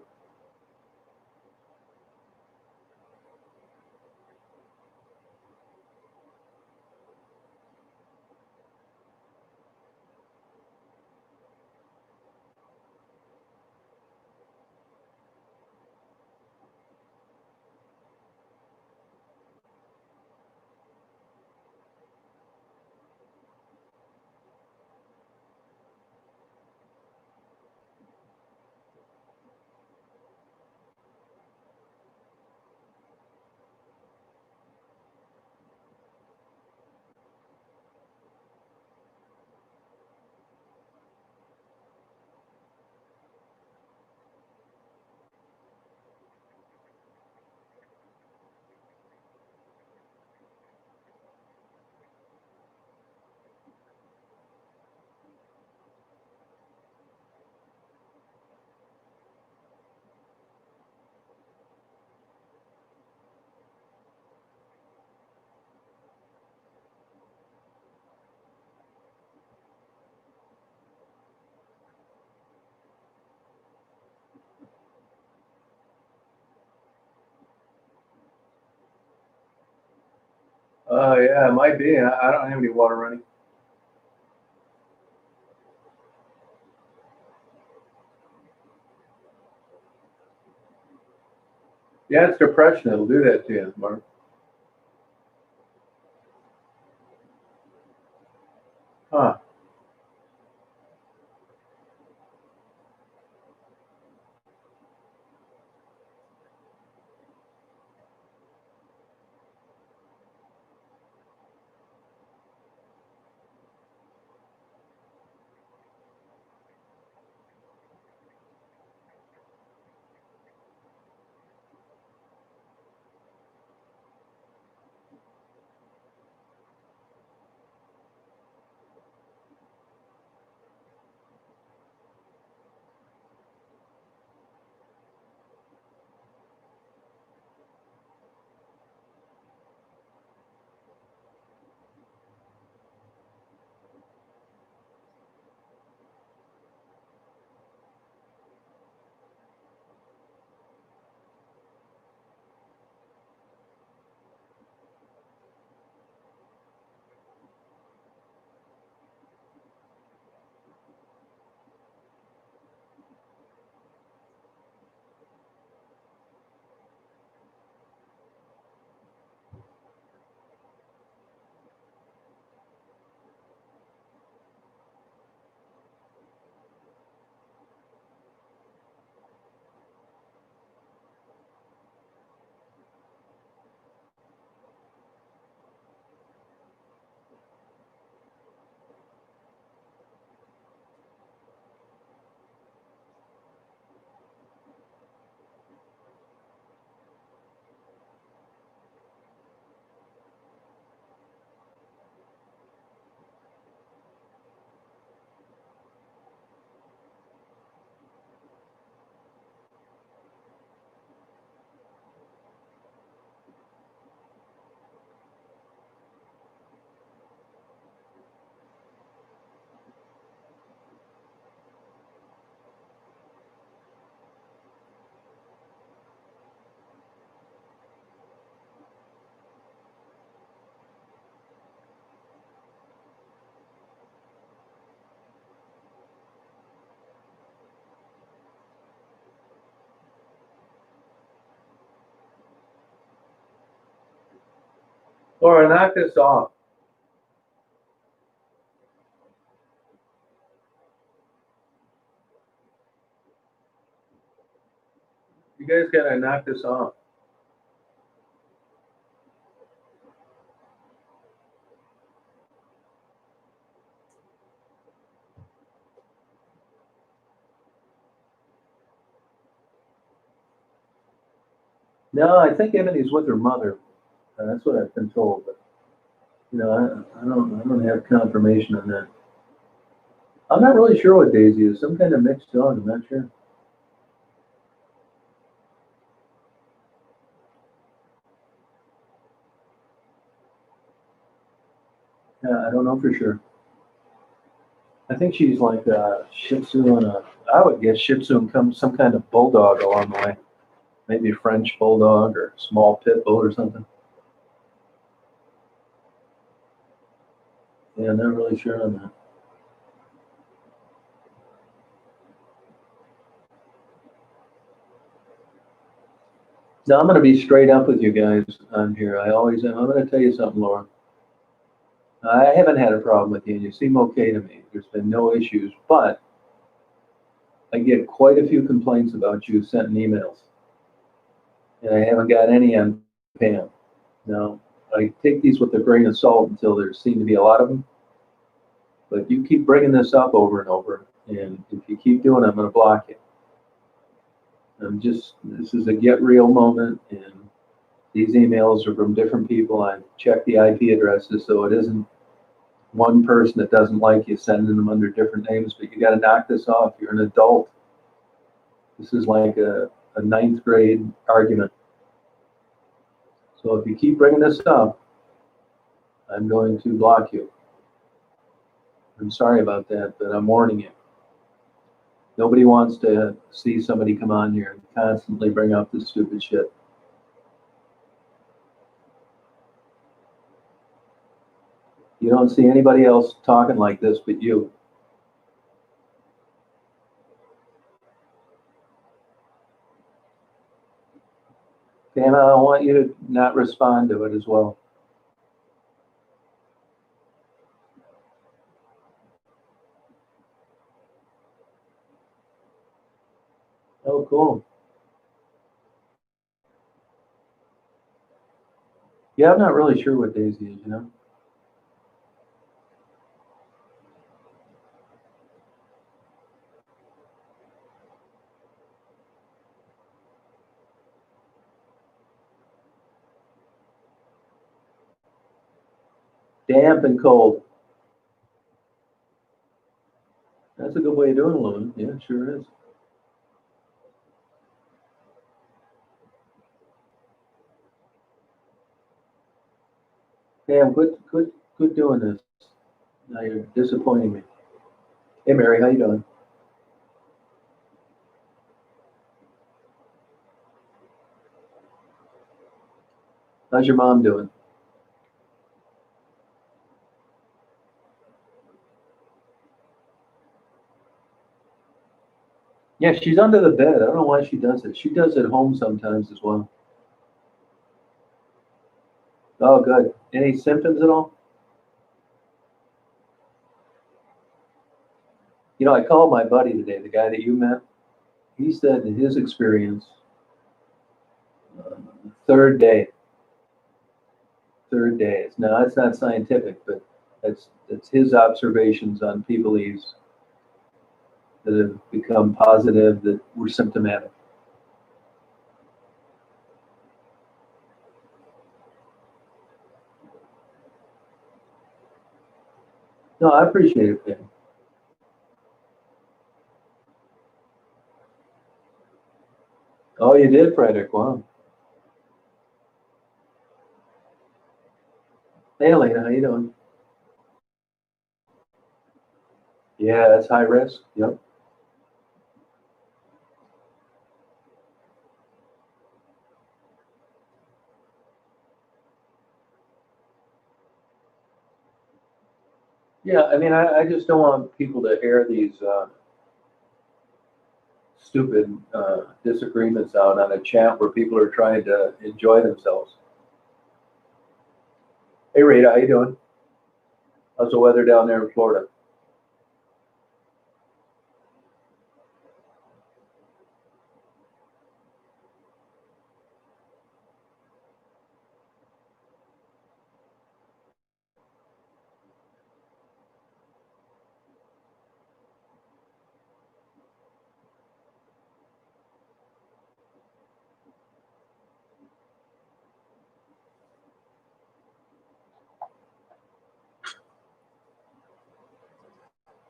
Oh, yeah, it might be. I don't have any water running. Yeah, it's depression. It'll do that to you, Mark. Huh. Laura, knock this off. You guys gotta knock this off. No, I think Ebony's with her mother. That's what I've been told, but I don't have confirmation on that. I'm not really sure what Daisy is. Some kind of mixed dog. I'm not sure. Yeah, I don't know for sure. I think she's like a Shih Tzu and I would guess Shih Tzu and some kind of bulldog along the way. Maybe a French bulldog or small pit bull or something. Yeah, I'm not really sure on that. No, I'm going to be straight up with you guys on here. I always am. I'm going to tell you something, Laura. I haven't had a problem with you, and you seem okay to me. There's been no issues, but I get quite a few complaints about you sent in emails, and I haven't got any on Pam. Now, I take these with a grain of salt until there seem to be a lot of them, but you keep bringing this up over and over, and if you keep doing it, I'm going to block you. This is a get real moment, and these emails are from different people. I checked the IP addresses, so it isn't one person that doesn't like you sending them under different names, but you got to knock this off. You're an adult. This is like a ninth grade argument. So if you keep bringing this up, I'm going to block you. I'm sorry about that, but I'm warning you. Nobody wants to see somebody come on here and constantly bring up this stupid shit. You don't see anybody else talking like this but you. Pam, I want you to not respond to it as well. Oh, cool. Yeah, I'm not really sure what Daisy is, you know? Damp and cold. That's a good way of doing it, Loon. Yeah, it sure is. Pam, good doing this. Now you're disappointing me. Hey, Mary, how you doing? How's your mom doing? Yeah, she's under the bed. I don't know why she does it. She does it at home sometimes as well. Oh, good. Any symptoms at all? I called my buddy today, the guy that you met. He said in his experience, uh, third day, third days. Now, that's not scientific, but that's his observations on people that have become positive that were symptomatic. No, I appreciate it, Pam. Oh, you did, Frederick. Wow. Hey, Elena, how you doing? Yeah, that's high risk. Yep. Yeah, I mean, I just don't want people to air these stupid disagreements out on a chat where people are trying to enjoy themselves. Hey Rita, how you doing? How's the weather down there in Florida?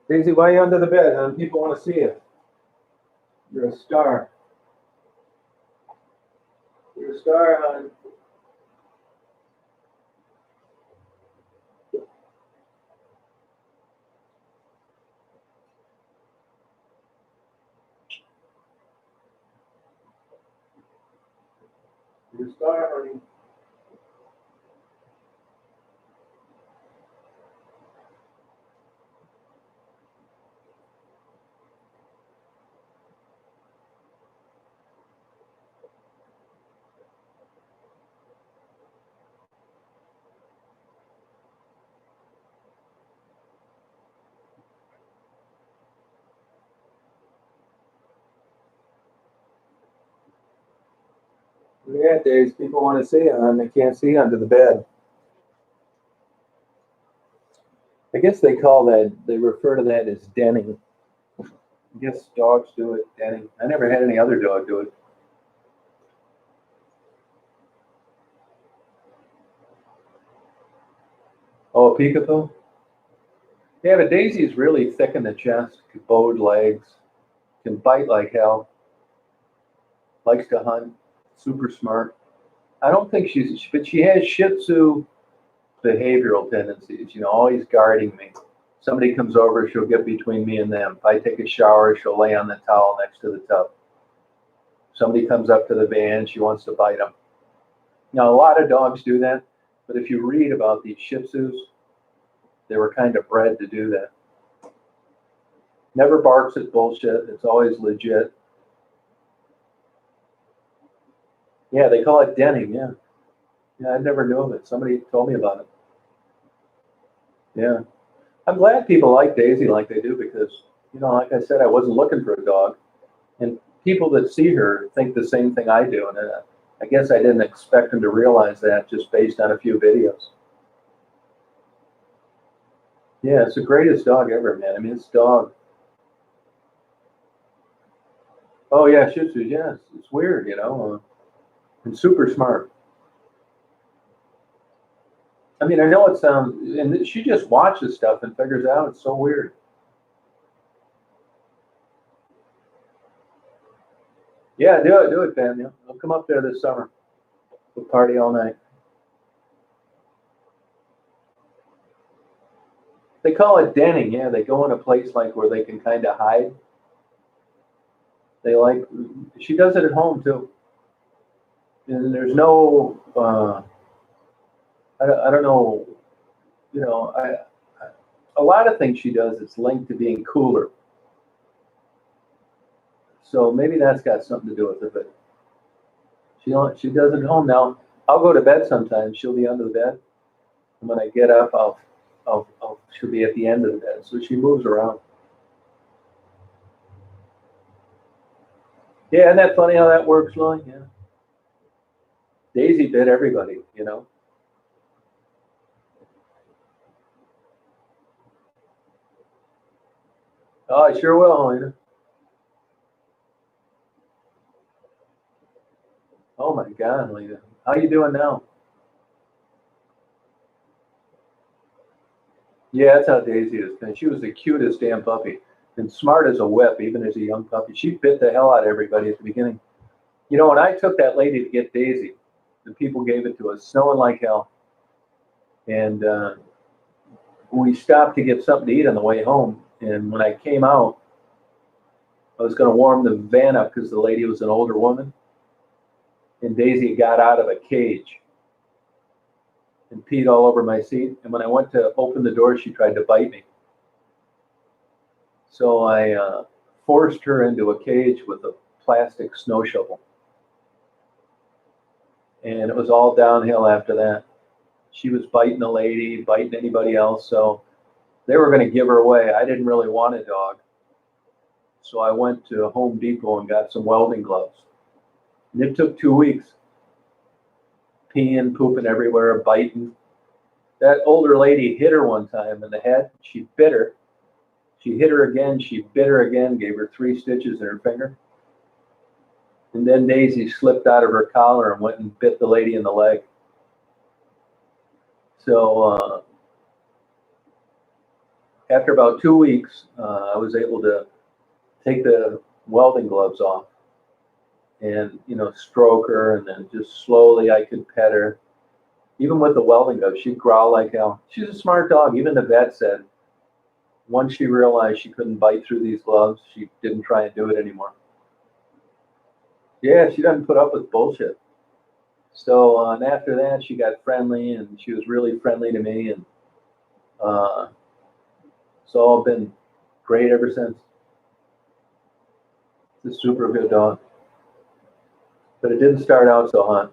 Daisy, why are you under the bed, huh? People want to see you. You're a star. You're a star, hon. You're a star, honey. Yeah, Daisy, people want to see you, hon. They can't see you under the bed. I guess they call that, they refer to that as denning. I guess dogs do it, denning. I never had any other dog do it. Oh, a peekapoo? Yeah, but Daisy's really thick in the chest, bowed legs, can bite like hell, likes to hunt, super smart. I don't think but she has Shih Tzu behavioral tendencies, always guarding me. Somebody comes over, she'll get between me and them. If I take a shower, she'll lay on the towel next to the tub. Somebody comes up to the van, she wants to bite them. Now, a lot of dogs do that, but if you read about these Shih Tzus, they were kind of bred to do that. Never barks at bullshit. It's always legit. Yeah, they call it denning. Yeah. Yeah, I never knew of it. Somebody told me about it. Yeah. I'm glad people like Daisy like they do because, like I said, I wasn't looking for a dog. And people that see her think the same thing I do. And I guess I didn't expect them to realize that just based on a few videos. Yeah, it's the greatest dog ever, man. I mean, this dog. Oh, yeah, Shih Tzu. Yeah, it's weird, and super smart. I mean, I know it sounds, and she just watches stuff and figures out it's so weird. Yeah, do it, Ben. Yeah. I'll come up there this summer. We'll party all night. They call it denning. Yeah, they go in a place like where they can kind of hide. They like. She does it at home too. And there's no. I don't know. You know, a lot of things she does is linked to being cooler. So maybe that's got something to do with it. But she does it at home now. I'll go to bed sometimes. She'll be under the bed, and when I get up, she'll be at the end of the bed. So she moves around. Yeah, isn't that funny how that works, Lloyd? Yeah. Daisy bit everybody. Oh, I sure will, Helena. Oh my God, Helena. How you doing now? Yeah, that's how Daisy is. And she was the cutest damn puppy. And smart as a whip, even as a young puppy. She bit the hell out of everybody at the beginning. When I took that lady to get Daisy, the people gave it to us, snowing like hell. And we stopped to get something to eat on the way home. And when I came out, I was going to warm the van up because the lady was an older woman. And Daisy got out of a cage and peed all over my seat. And when I went to open the door, she tried to bite me. So I forced her into a cage with a plastic snow shovel. And it was all downhill after that. She was biting the lady, biting anybody else, so they were going to give her away. I didn't really want a dog, so I went to Home Depot and got some welding gloves. And it took 2 weeks, peeing, pooping everywhere, biting. That older lady hit her one time in the head. She bit her. She hit her again. She bit her again, gave her 3 stitches in her finger. And then Daisy slipped out of her collar and went and bit the lady in the leg. So after about 2 weeks, I was able to take the welding gloves off and, stroke her, and then just slowly I could pet her. Even with the welding gloves, she'd growl like hell. She's a smart dog. Even the vet said once she realized she couldn't bite through these gloves, she didn't try and do it anymore. Yeah, she doesn't put up with bullshit. So and after that, she got friendly, and she was really friendly to me, and it's all been great ever since. It's a super good dog. But it didn't start out so hot.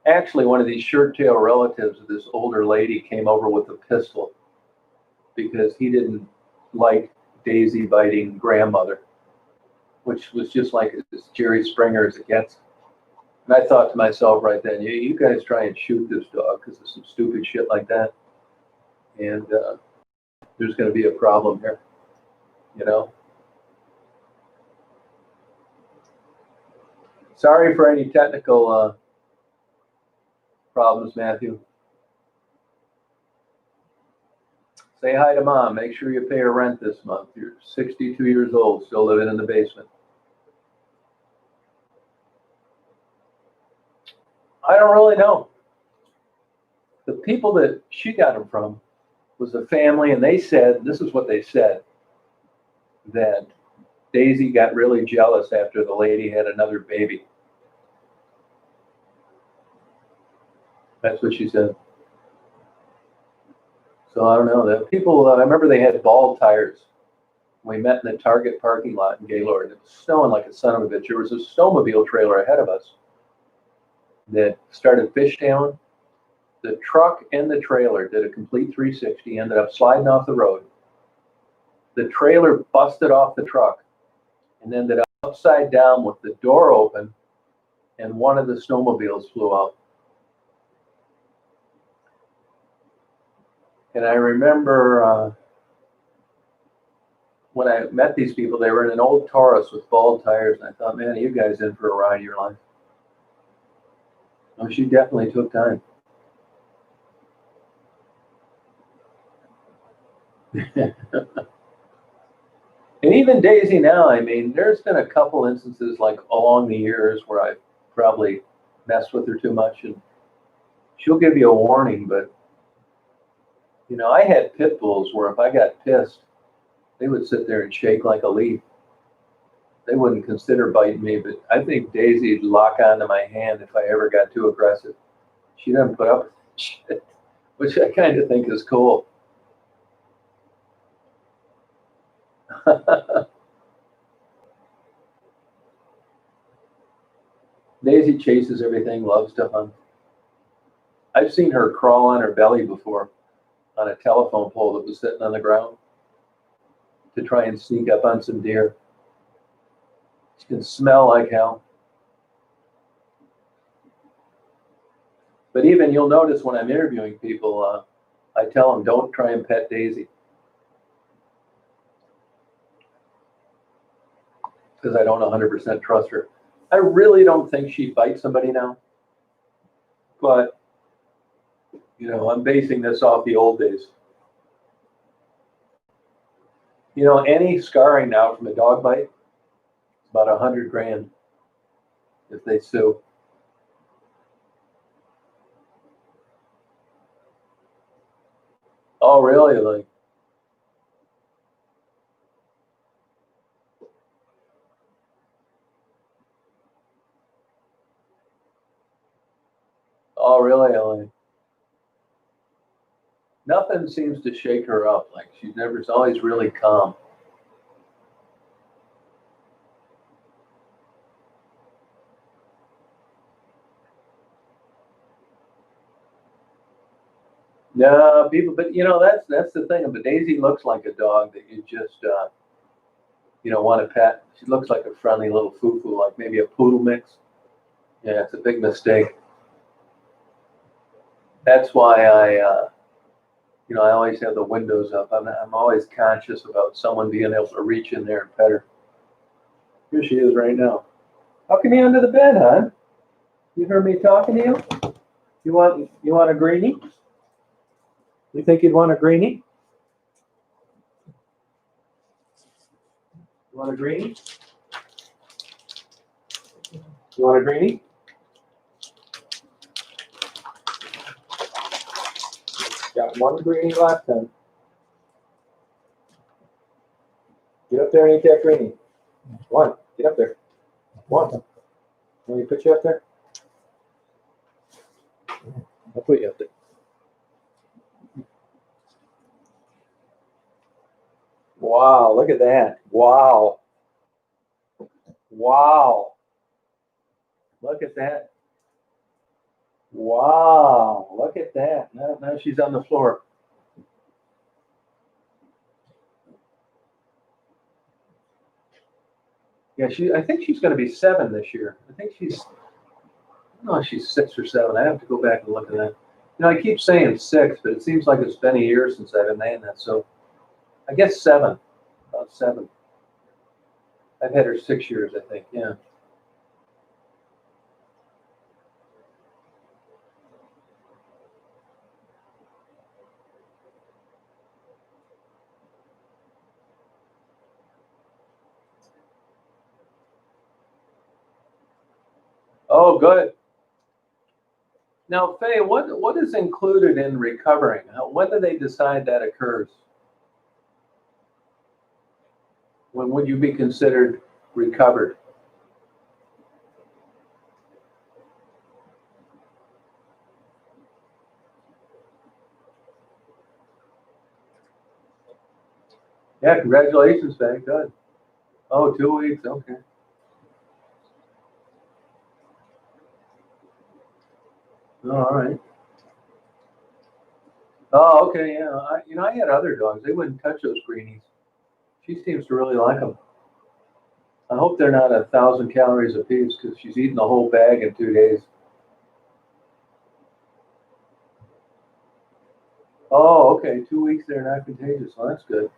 Actually, one of these shirt-tail relatives of this older lady came over with a pistol because he didn't like Daisy biting grandmother, which was just like as Jerry Springer as it gets. And I thought to myself right then, you guys try and shoot this dog because of some stupid shit like that, and there's going to be a problem here, Sorry for any technical problems, Matthew. Say hi to Mom. Make sure you pay her rent this month. You're 62 years old, still living in the basement. I don't really know. The people that she got them from was a family, and they said, this is what they said, that Daisy got really jealous after the lady had another baby. That's what she said. So I don't know. The people, I remember they had bald tires. We met in the Target parking lot in Gaylord. It was snowing like a son of a bitch. There was a snowmobile trailer ahead of us that started fishtailing. The truck and the trailer did a complete 360, ended up sliding off the road. The trailer busted off the truck and ended up upside down with the door open, and one of the snowmobiles flew out. And I remember when I met these people, they were in an old Taurus with bald tires, and I thought, man, you guys in for a ride of your life. Oh, she definitely took time. And even Daisy now, I mean, there's been a couple instances like along the years where I've probably messed with her too much, and she'll give you a warning, but I had pit bulls where if I got pissed, they would sit there and shake like a leaf. They wouldn't consider biting me, but I think Daisy'd lock onto my hand if I ever got too aggressive. She doesn't put up with shit, which I kind of think is cool. Daisy chases everything, loves to hunt. I've seen her crawl on her belly before on a telephone pole that was sitting on the ground to try and sneak up on some deer. She can smell like hell. But even you'll notice when I'm interviewing people, I tell them don't try and pet Daisy because I don't 100% trust her. I really don't think she'd bite somebody now, but I'm basing this off the old days. Any scarring now from a dog bite, it's about $100,000 if they sue. Oh, really? Like, oh, really? Like, nothing seems to shake her up. Like she's always really calm. No, people, but that's the thing. But Daisy looks like a dog that you just want to pet. She looks like a friendly little foo-foo, like maybe a poodle mix. Yeah, it's a big mistake. That's why I always have the windows up. I'm always conscious about someone being able to reach in there and pet her. Here she is right now. How come you under the bed, hon? You heard me talking to you? You want a greenie? You think you'd want a greenie? You want a greenie? You want a greenie? Got one greenie left then. Get up there and eat that greenie. One. Get up there. One. Let me put you up there. I'll put you up there. Wow, look at that. Wow. Wow. Look at that. Wow. Look at that. Now she's on the floor. Yeah, I think she's going to be 7 this year. I think I don't know if she's 6 or 7. I have to go back and look at that. I keep saying 6, but it seems like it's been a year since I've been saying that. So I guess 7, about 7. I've had her 6 years, I think. Yeah. Oh, good. Now, Faye, what is included in recovering? When do they decide that occurs? When would you be considered recovered? Yeah, congratulations, Faye. Good. Oh, 2 weeks. Okay. Oh, all right. Oh, okay. Yeah. I had other dogs. They wouldn't touch those greenies. She seems to really like them. I hope they're not 1,000 calories a piece because she's eaten the whole bag in 2 days. Oh, okay. 2 weeks they're not contagious. Well, that's good.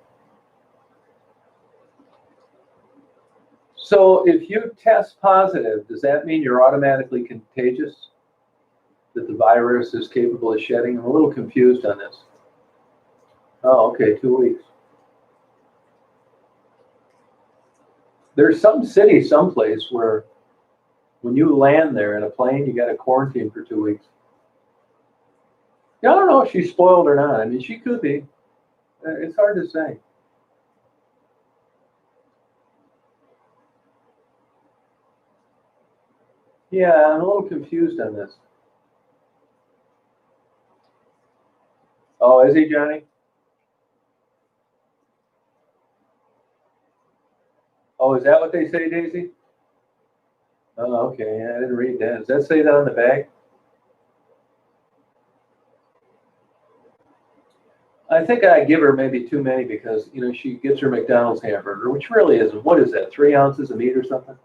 So if you test positive, does that mean you're automatically contagious? That the virus is capable of shedding? I'm a little confused on this. Oh, okay. 2 weeks. There's some city, someplace where when you land there in a plane, you got to quarantine for 2 weeks. Yeah, I don't know if she's spoiled or not. I mean, she could be. It's hard to say. Yeah, I'm a little confused on this. Oh, is he, Johnny? Oh, is that what they say, Daisy? Oh, okay. Yeah, I didn't read that. Does that say that on the bag? I think I give her maybe too many because she gets her McDonald's hamburger, which really is what is that? 3 ounces of meat or something?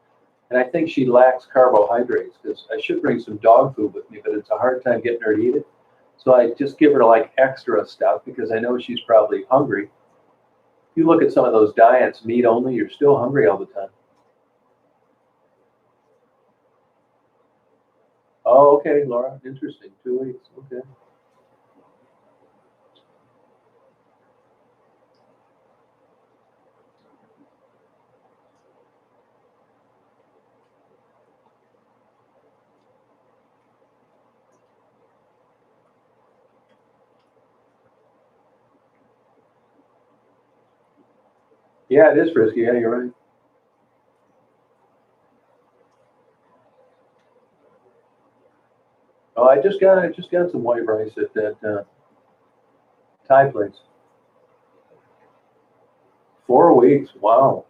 And I think she lacks carbohydrates because I should bring some dog food with me, but it's a hard time getting her to eat it. So I just give her like extra stuff because I know she's probably hungry. If you look at some of those diets, meat only, you're still hungry all the time. Oh, okay, Laura. Interesting. 2 weeks. Okay. Yeah, it is risky. Yeah, you're right. Oh, I just got some white rice at that Thai place. 4 weeks. Wow.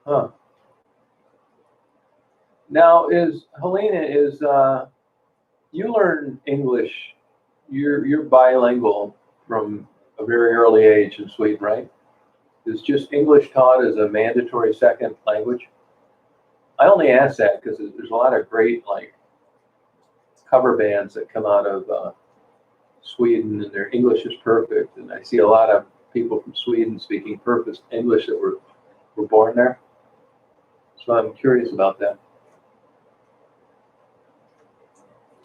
Huh. Now is Helena is you learn English, you're bilingual from a very early age in Sweden, right? Is just English taught as a mandatory second language? I only ask that because there's a lot of great like cover bands that come out of Sweden, and their English is perfect. And I see a lot of people from Sweden speaking perfect English that were born there. So I'm curious about that.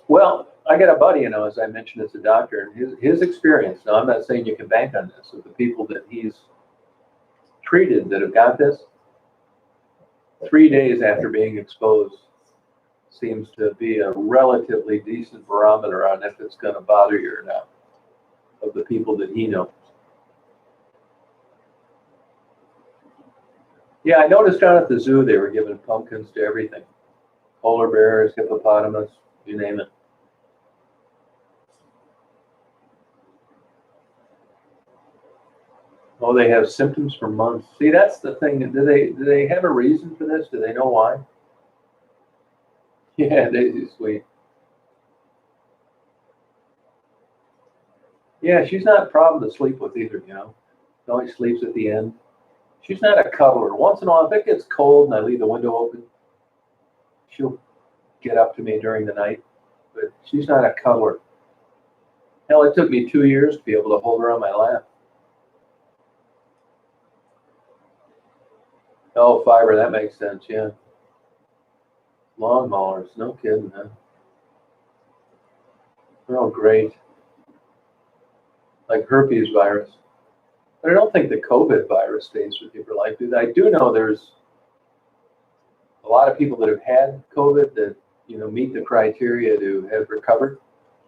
Well, I got a buddy, as I mentioned, as a doctor, and his experience. Now, I'm not saying you can bank on this. Of the people that he's treated that have got this, 3 days after being exposed seems to be a relatively decent barometer on if it's going to bother you or not, of the people that he knows. Yeah, I noticed down at the zoo they were giving pumpkins to everything. Polar bears, hippopotamus, you name it. Oh, they have symptoms for months. See, that's the thing. Do they have a reason for this? Do they know why? Yeah, Daisy's sweet. Yeah, she's not a problem to sleep with either, She always sleeps at the end. She's not a cuddler. Once in a while, if it gets cold and I leave the window open, she'll get up to me during the night, but she's not a cuddler. Hell, it took me 2 years to be able to hold her on my lap. Oh, fiber, that makes sense, yeah. Lawn mowers, no kidding, huh? Oh, great. Like herpes virus. But I don't think the COVID virus stays with you for life, do they? I do know there's a lot of people that have had COVID that, meet the criteria to have recovered,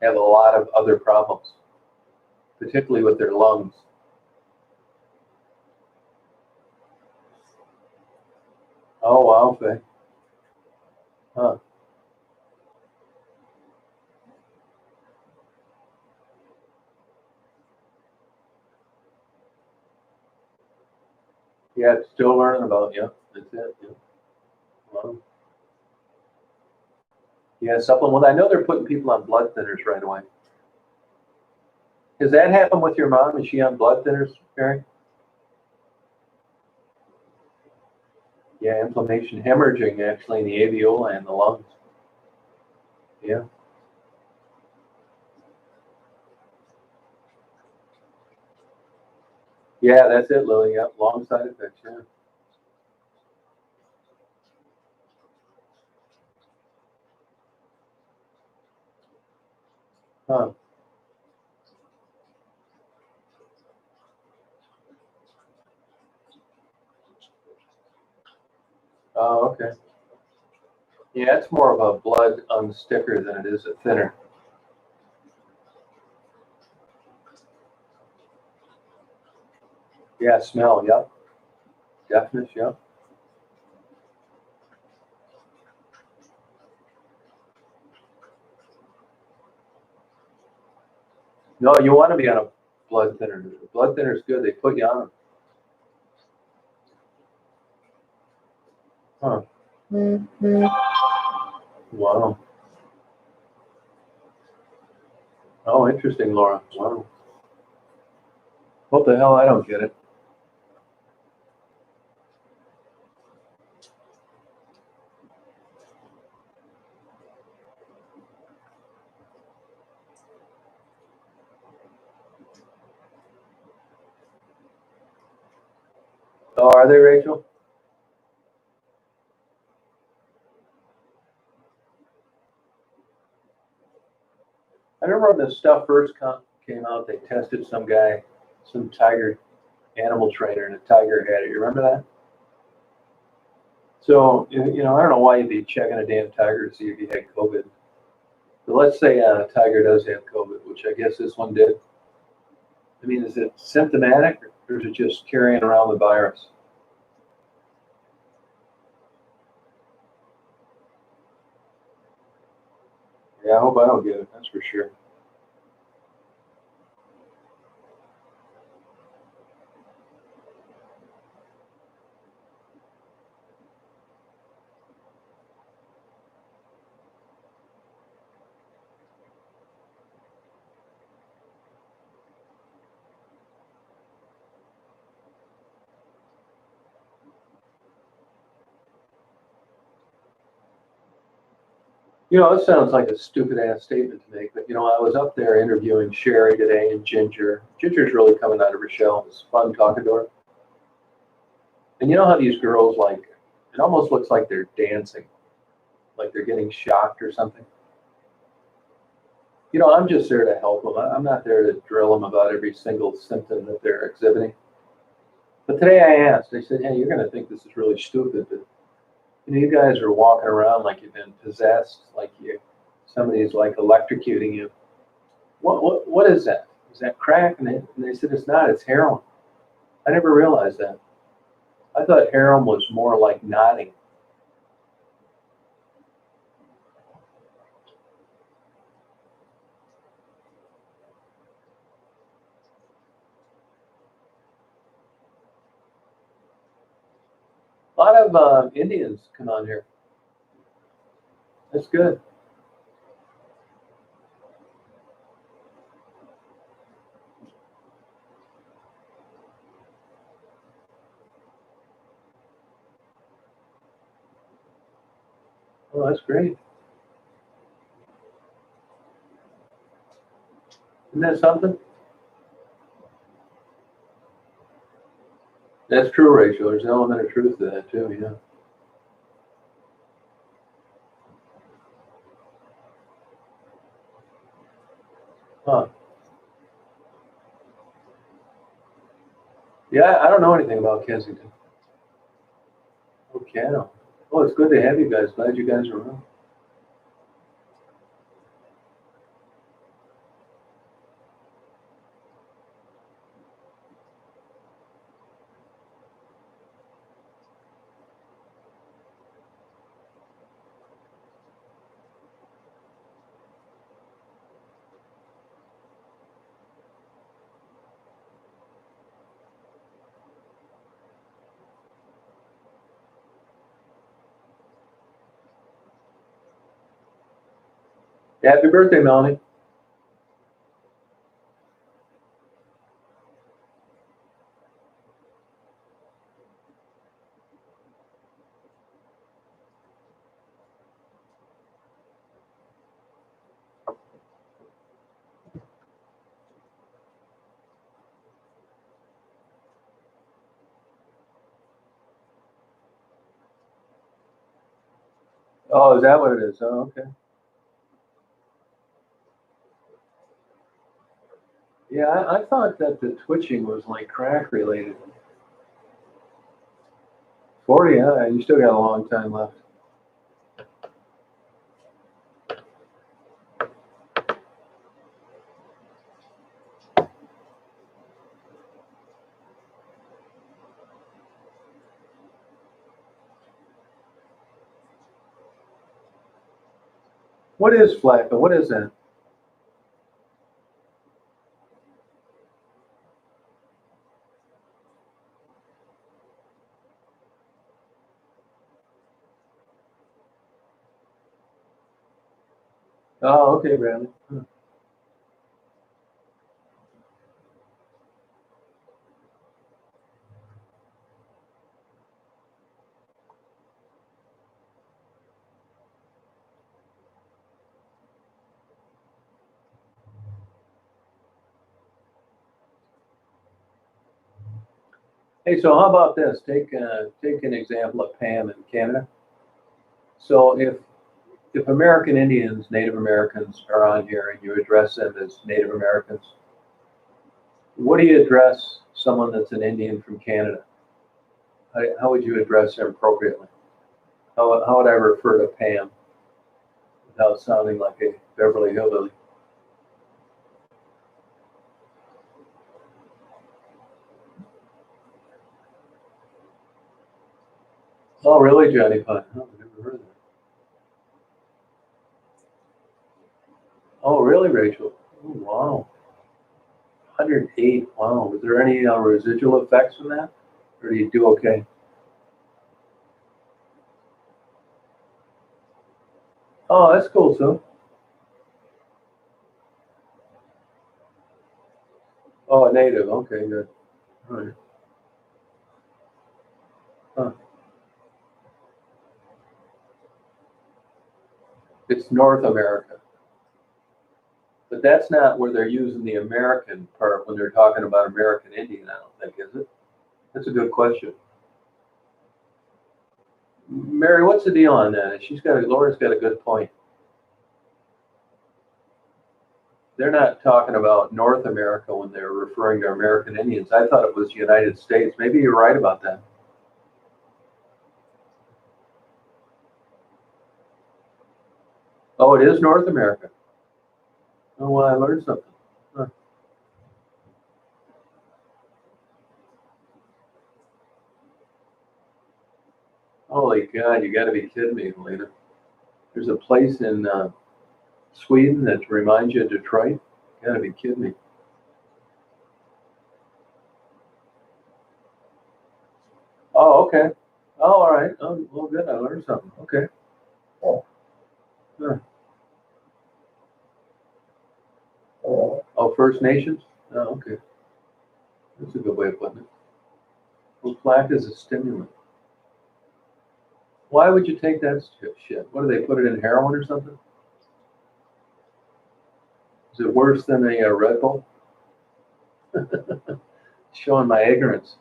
have a lot of other problems, particularly with their lungs. Oh, wow, Faye. Huh. Yeah, it's still learning about, yeah, that's it. Yeah. Wow. Yeah, supplement. Well, I know they're putting people on blood thinners right away. Has that happened with your mom? Is she on blood thinners, Mary? Yeah, inflammation, hemorrhaging actually in the alveoli and the lungs. Yeah. Yeah, that's it, Lily. Yep, long side effects. Yeah. Huh. Oh, okay. Yeah, it's more of a blood sticker than it is a thinner. Yeah, smell. Yep. Deafness. Yep. No, you want to be on a blood thinner. Blood thinner is good. They put you on them. Huh. Wow. Oh, interesting, Laura. Wow. What the hell? I don't get it. Oh, are they, Rachel? I remember when this stuff first came out, they tested some guy, some tiger animal trainer, and a tiger had it. You remember that? So, I don't know why you'd be checking a damn tiger to see if he had COVID. But let's say a tiger does have COVID, which I guess this one did. I mean, is it symptomatic or is it just carrying around the virus? Yeah, I hope I don't get it. That's for sure. You know, it sounds like a stupid ass statement to make, but you know, I was up there interviewing Sherry today and Ginger. Ginger's really coming out of her shell. It's fun talking to her. And you know how these girls, like, it almost looks like they're dancing, like they're getting shocked or something. You know, I'm just there to help them. I'm not there to drill them about every single symptom that they're exhibiting. But today I asked, they said, hey, you're going to think this is really stupid, but you know, you guys are walking around like you've been possessed, like somebody's like electrocuting you. What is that? Is that crack? And they said, it's not, it's heroin. I never realized that. I thought heroin was more like nodding. A lot of Indians come on here. That's good. Oh, that's great. Isn't that something? That's true, Rachel. There's an element of truth to that too, yeah. Huh. Yeah, I don't know anything about Kensington. Okay. Oh, it's good to have you guys. Glad you guys are around. Happy birthday, Melanie. Oh, is that what it is? Oh, okay. Yeah, I thought that the twitching was like crack related. 40, yeah, you still got a long time left. What is flacco? What is that? Oh, okay, Bradley. Huh. Hey, so how about this? Take an example of Pam in Canada. So if American Indians, Native Americans are on here and you address them as Native Americans, what do you address someone that's an Indian from Canada? How would you address them appropriately? How would I refer to Pam without sounding like a Beverly Hillbilly? Oh, really, Johnny Pine? Oh, I've never heard of that. Oh, really, Rachel? Oh, wow. 108. Wow. Was there any residual effects from that? Or do you do okay? Oh, that's cool, too. Oh, a native. Okay, good. All right. Huh. It's North America. But that's not where they're using the American part when they're talking about American Indian, I don't think, is it? That's a good question. Mary, what's the deal on that? Laura's got a good point. They're not talking about North America when they're referring to American Indians. I thought it was United States. Maybe you're right about that. Oh, it is North America. Oh, well, I learned something. Huh. Holy God, you got to be kidding me, Helena. There's a place in Sweden that reminds you of Detroit. You got to be kidding me. Oh, okay. Oh, all right. Oh, well, good. I learned something. Okay. Oh, huh. Oh, First Nations? Oh, okay. That's a good way of putting it. Well, plaque is a stimulant. Why would you take that shit? What do they put it in heroin or something? Is it worse than a Red Bull? Showing my ignorance.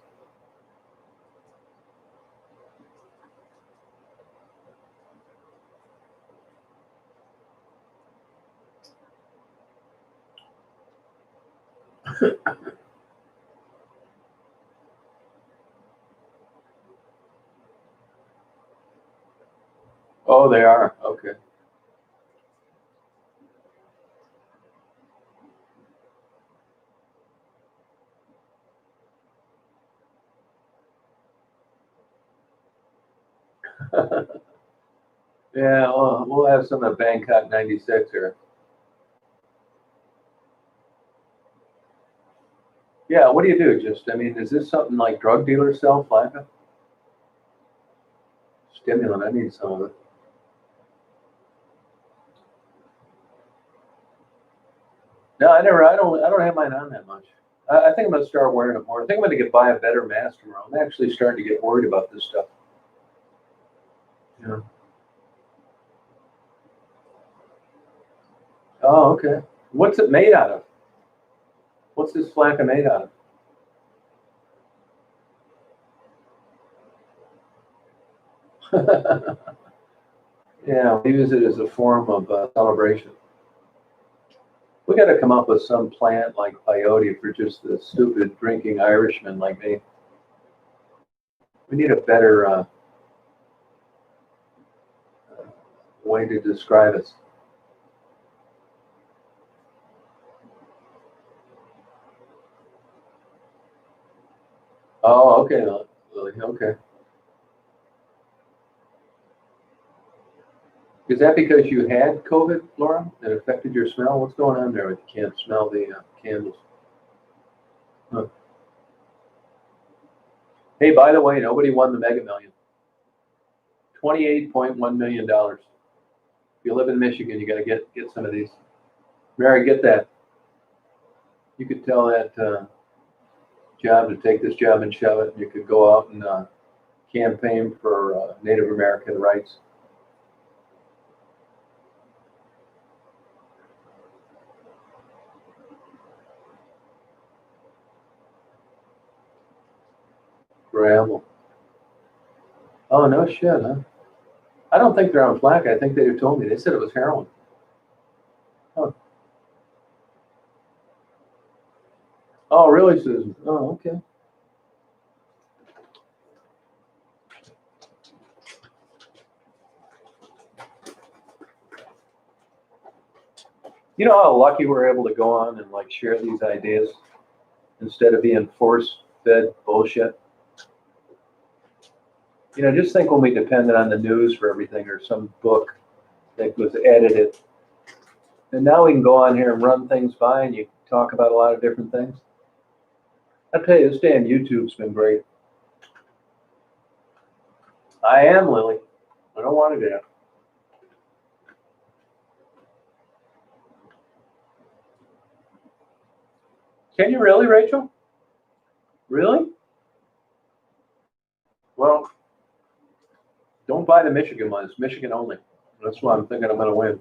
Oh, they are. Okay. Yeah, well, we'll have some of Bangkok '96 here. Yeah, what do you do? I mean, is this something like drug dealers sell, Flacca? Stimulant, I need some of it. No, I don't have mine on that much. I think I'm gonna start wearing it more. I think I'm gonna buy a better mask tomorrow. I'm actually starting to get worried about this stuff. Yeah. Oh, okay. What's it made out of? What's this Flacca made out of? Yeah, we use it as a form of celebration. We got to come up with some plant like peyote for just the stupid drinking Irishman like me. We need a better way to describe it. Oh, okay, Lily. Okay. Is that because you had COVID, Laura? That affected your smell? What's going on there? You can't smell the candles. Huh. Hey, by the way, nobody won the Mega Million. $28.1 million. If you live in Michigan, you got to get some of these. Mary, get that. You could tell that job to take this job and shove it. You could go out and campaign for Native American rights. Gravel. Oh, no shit, huh? I don't think they're on flak. I think they told me. They said it was heroin. Huh. Oh, really, Susan? Oh, okay. You know how lucky we're able to go on and like share these ideas instead of being force-fed bullshit? You know, just think when we depended on the news for everything or some book that was edited. And now we can go on here and run things by and you talk about a lot of different things. I tell you, this damn YouTube's been great. I am, Lily. I don't want to do. Can you really, Rachel? Really? Well, don't buy the Michigan ones. Michigan only. That's why I'm thinking I'm going to win.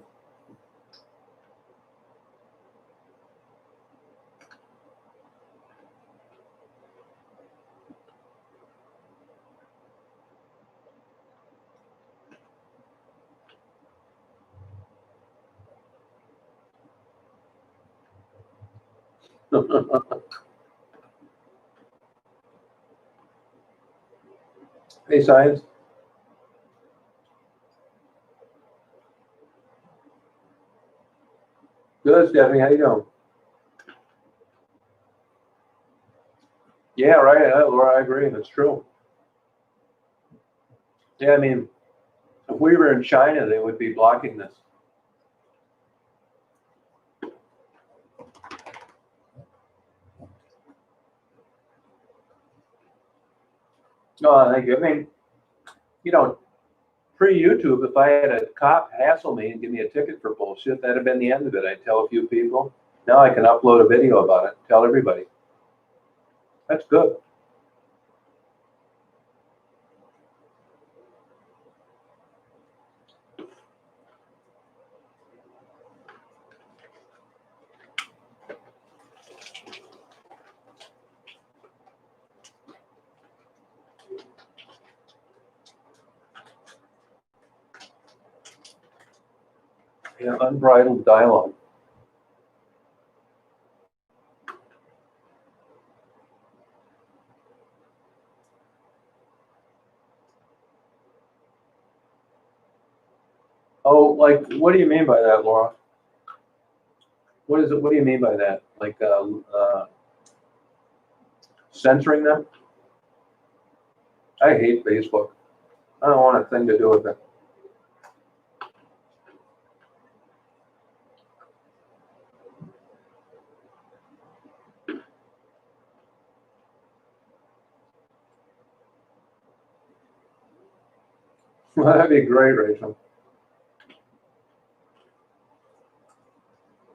Hey, Science. Good, Stephanie. How you doing? Yeah, right. Laura, I agree. That's true. Yeah, I mean, if we were in China, they would be blocking this. No, thank you. I mean, you know, pre-YouTube, if I had a cop hassle me and give me a ticket for bullshit, that'd have been the end of it. I'd tell a few people. Now I can upload a video about it, tell everybody. That's good. Yeah, unbridled dialogue. Oh, like, what do you mean by that, Laura? What is it? What do you mean by that? Like, censoring them? I hate Facebook. I don't want a thing to do with it. Well, that'd be great, Rachel.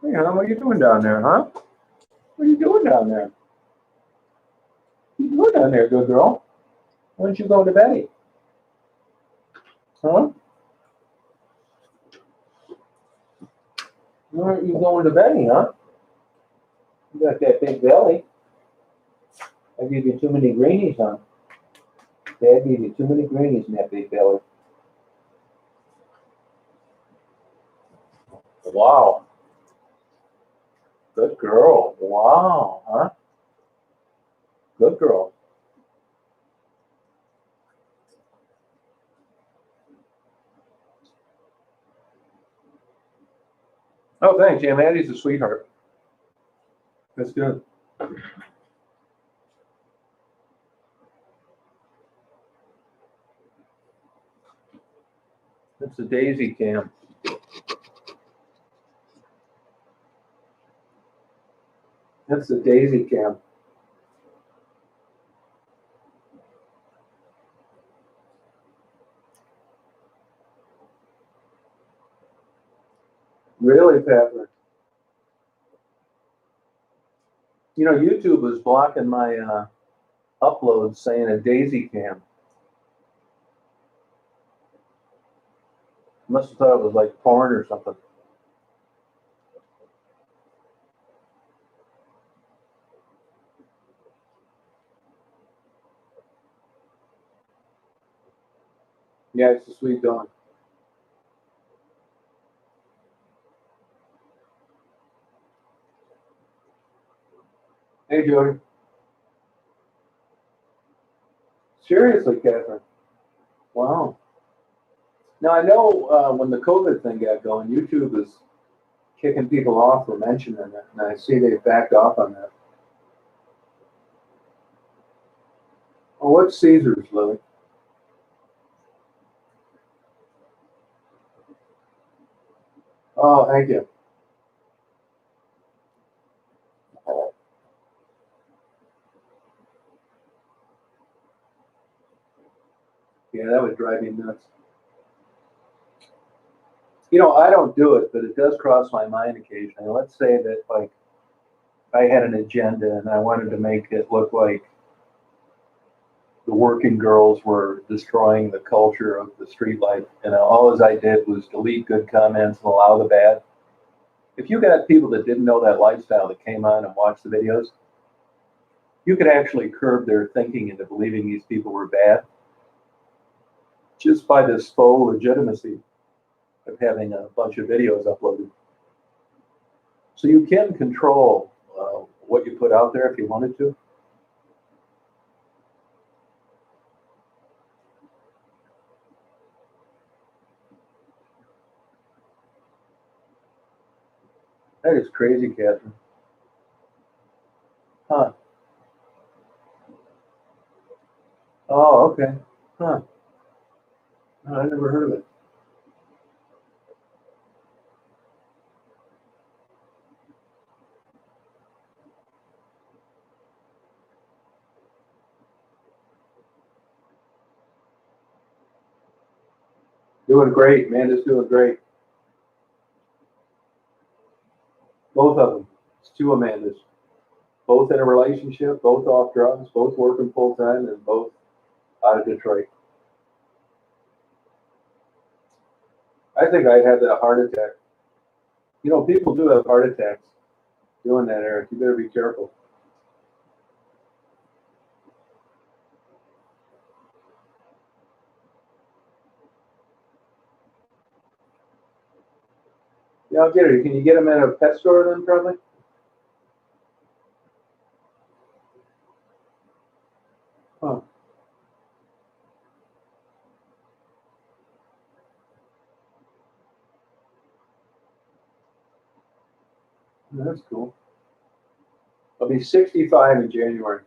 Hey, hon, what are you doing down there, huh? What are you doing down there? What are you doing down there, good girl? Why don't you go to bed? Huh? Why aren't you going to bed, huh? You got that big belly. I give you too many greenies, huh? Dad gave you too many greenies in that big belly. Wow. Good girl. Wow, huh? Good girl. Oh, thanks. Yeah, Maddie's a sweetheart. That's good. That's the daisy cam. That's the daisy cam. Really, Pepper? You know, YouTube was blocking my uploads saying a daisy cam. Must have thought it was like porn or something. Yeah, it's a sweet dog. Hey, Jody. Seriously, Catherine. Wow. Now, I know when the COVID thing got going, YouTube was kicking people off for mentioning it, and I see they backed off on that. Oh, what's Caesar's, Lily? Oh, thank you. Yeah, that would drive me nuts. You know, I don't do it, but it does cross my mind occasionally. Let's say that, like, I had an agenda and I wanted to make it look like the working girls were destroying the culture of the street life, and all I did was delete good comments and allow the bad. If you got people that didn't know that lifestyle that came on and watched the videos, you could actually curb their thinking into believing these people were bad just by this faux legitimacy of having a bunch of videos uploaded. So you can control what you put out there if you wanted to. That is crazy, Catherine. Huh. Oh, okay. Huh. Oh, I never heard of it. Doing great. Amanda's doing great. Both of them. It's two Amandas. Both in a relationship, both off drugs, both working full time, and both out of Detroit. I think I'd have that heart attack. You know, people do have heart attacks doing that, Eric. You better be careful. Yeah, I'll get it. Can you get them at a pet store then, probably? Huh. That's cool. I'll be 65 in January.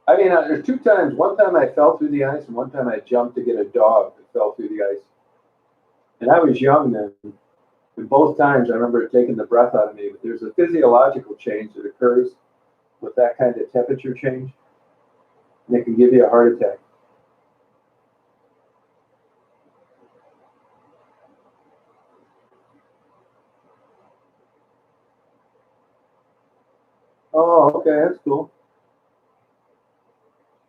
I mean, there's two times. One time I fell through the ice, and one time I jumped to get a dog that fell through the ice. And I was young then. And both times I remember it taking the breath out of me. But there's a physiological change that occurs with that kind of temperature change, and it can give you a heart attack. Oh, okay, that's cool.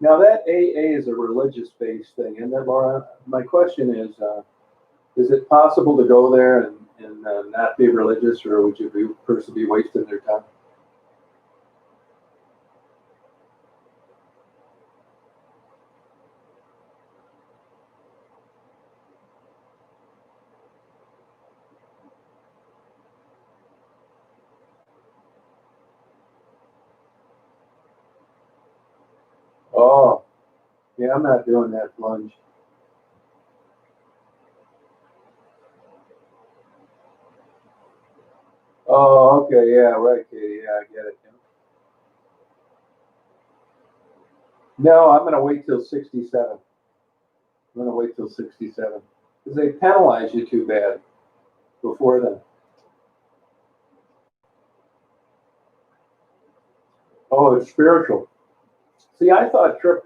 Now that AA is a religious-based thing, and then Laura, my question is it possible to go there and not be religious, or would you be person be wasting their time? Oh, yeah, I'm not doing that plunge. Oh, okay, yeah, right, Katie, yeah, I get it. No, I'm gonna wait till 67. I'm gonna wait till 67 because they penalize you too bad before then. Oh, it's spiritual. See, I thought AA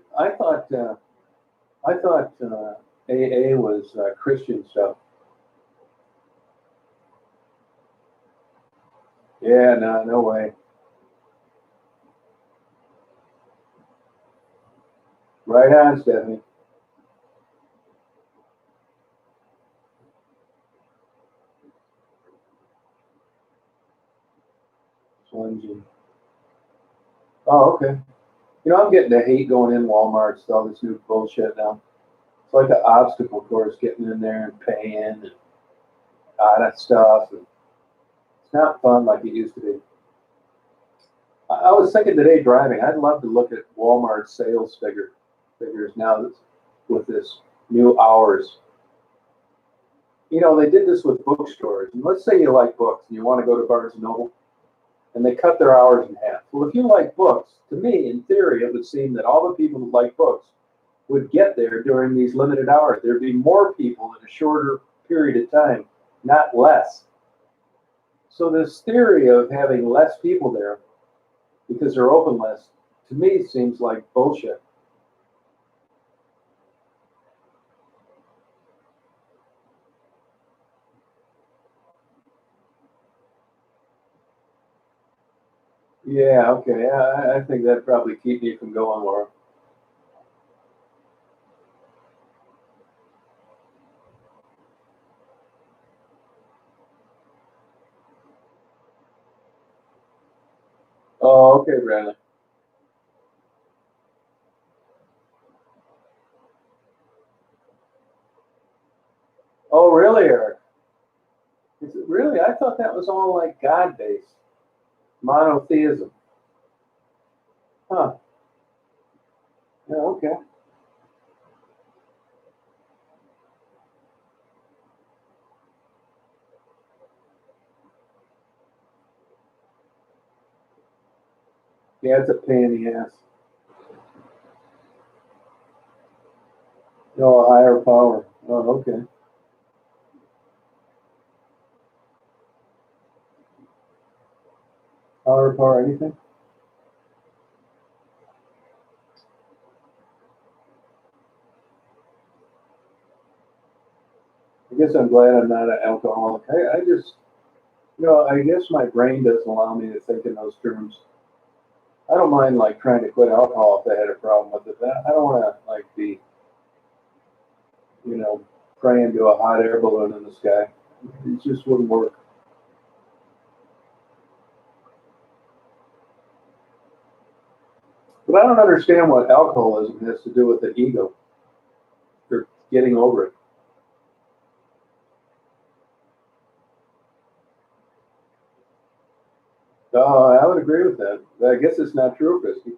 was Christian stuff. Yeah, no, no way. Right on, Stephanie. Plunging. Oh, okay. You know, I'm getting the hate going in Walmart, all this new bullshit now. It's like an obstacle course getting in there and paying and all that stuff. And it's not fun like it used to be. I was thinking today driving, I'd love to look at Walmart sales figures now with this new hours. You know, they did this with bookstores. And let's say you like books and you want to go to Barnes and Noble, and they cut their hours in half. Well, if you like books, to me, in theory, it would seem that all the people who like books would get there during these limited hours. There'd be more people in a shorter period of time, not less. So this theory of having less people there because they're open less, to me, seems like bullshit. Yeah, okay. I think that'd probably keep me from going, Laura. Oh, okay, Bradley. Oh, really, Eric? Is it really? I thought that was all like God-based, monotheism. Huh. Yeah, okay. Yeah, it's a pain in the ass. No, a higher power. Oh, okay. Higher power, anything? I guess I'm glad I'm not an alcoholic. I just, I guess my brain doesn't allow me to think in those terms. I don't mind like trying to quit alcohol if I had a problem with it. I don't want to like be, you know, praying to a hot air balloon in the sky. It just wouldn't work. But I don't understand what alcoholism has to do with the ego or getting over it. I would agree with that. I guess it's not true, Christy.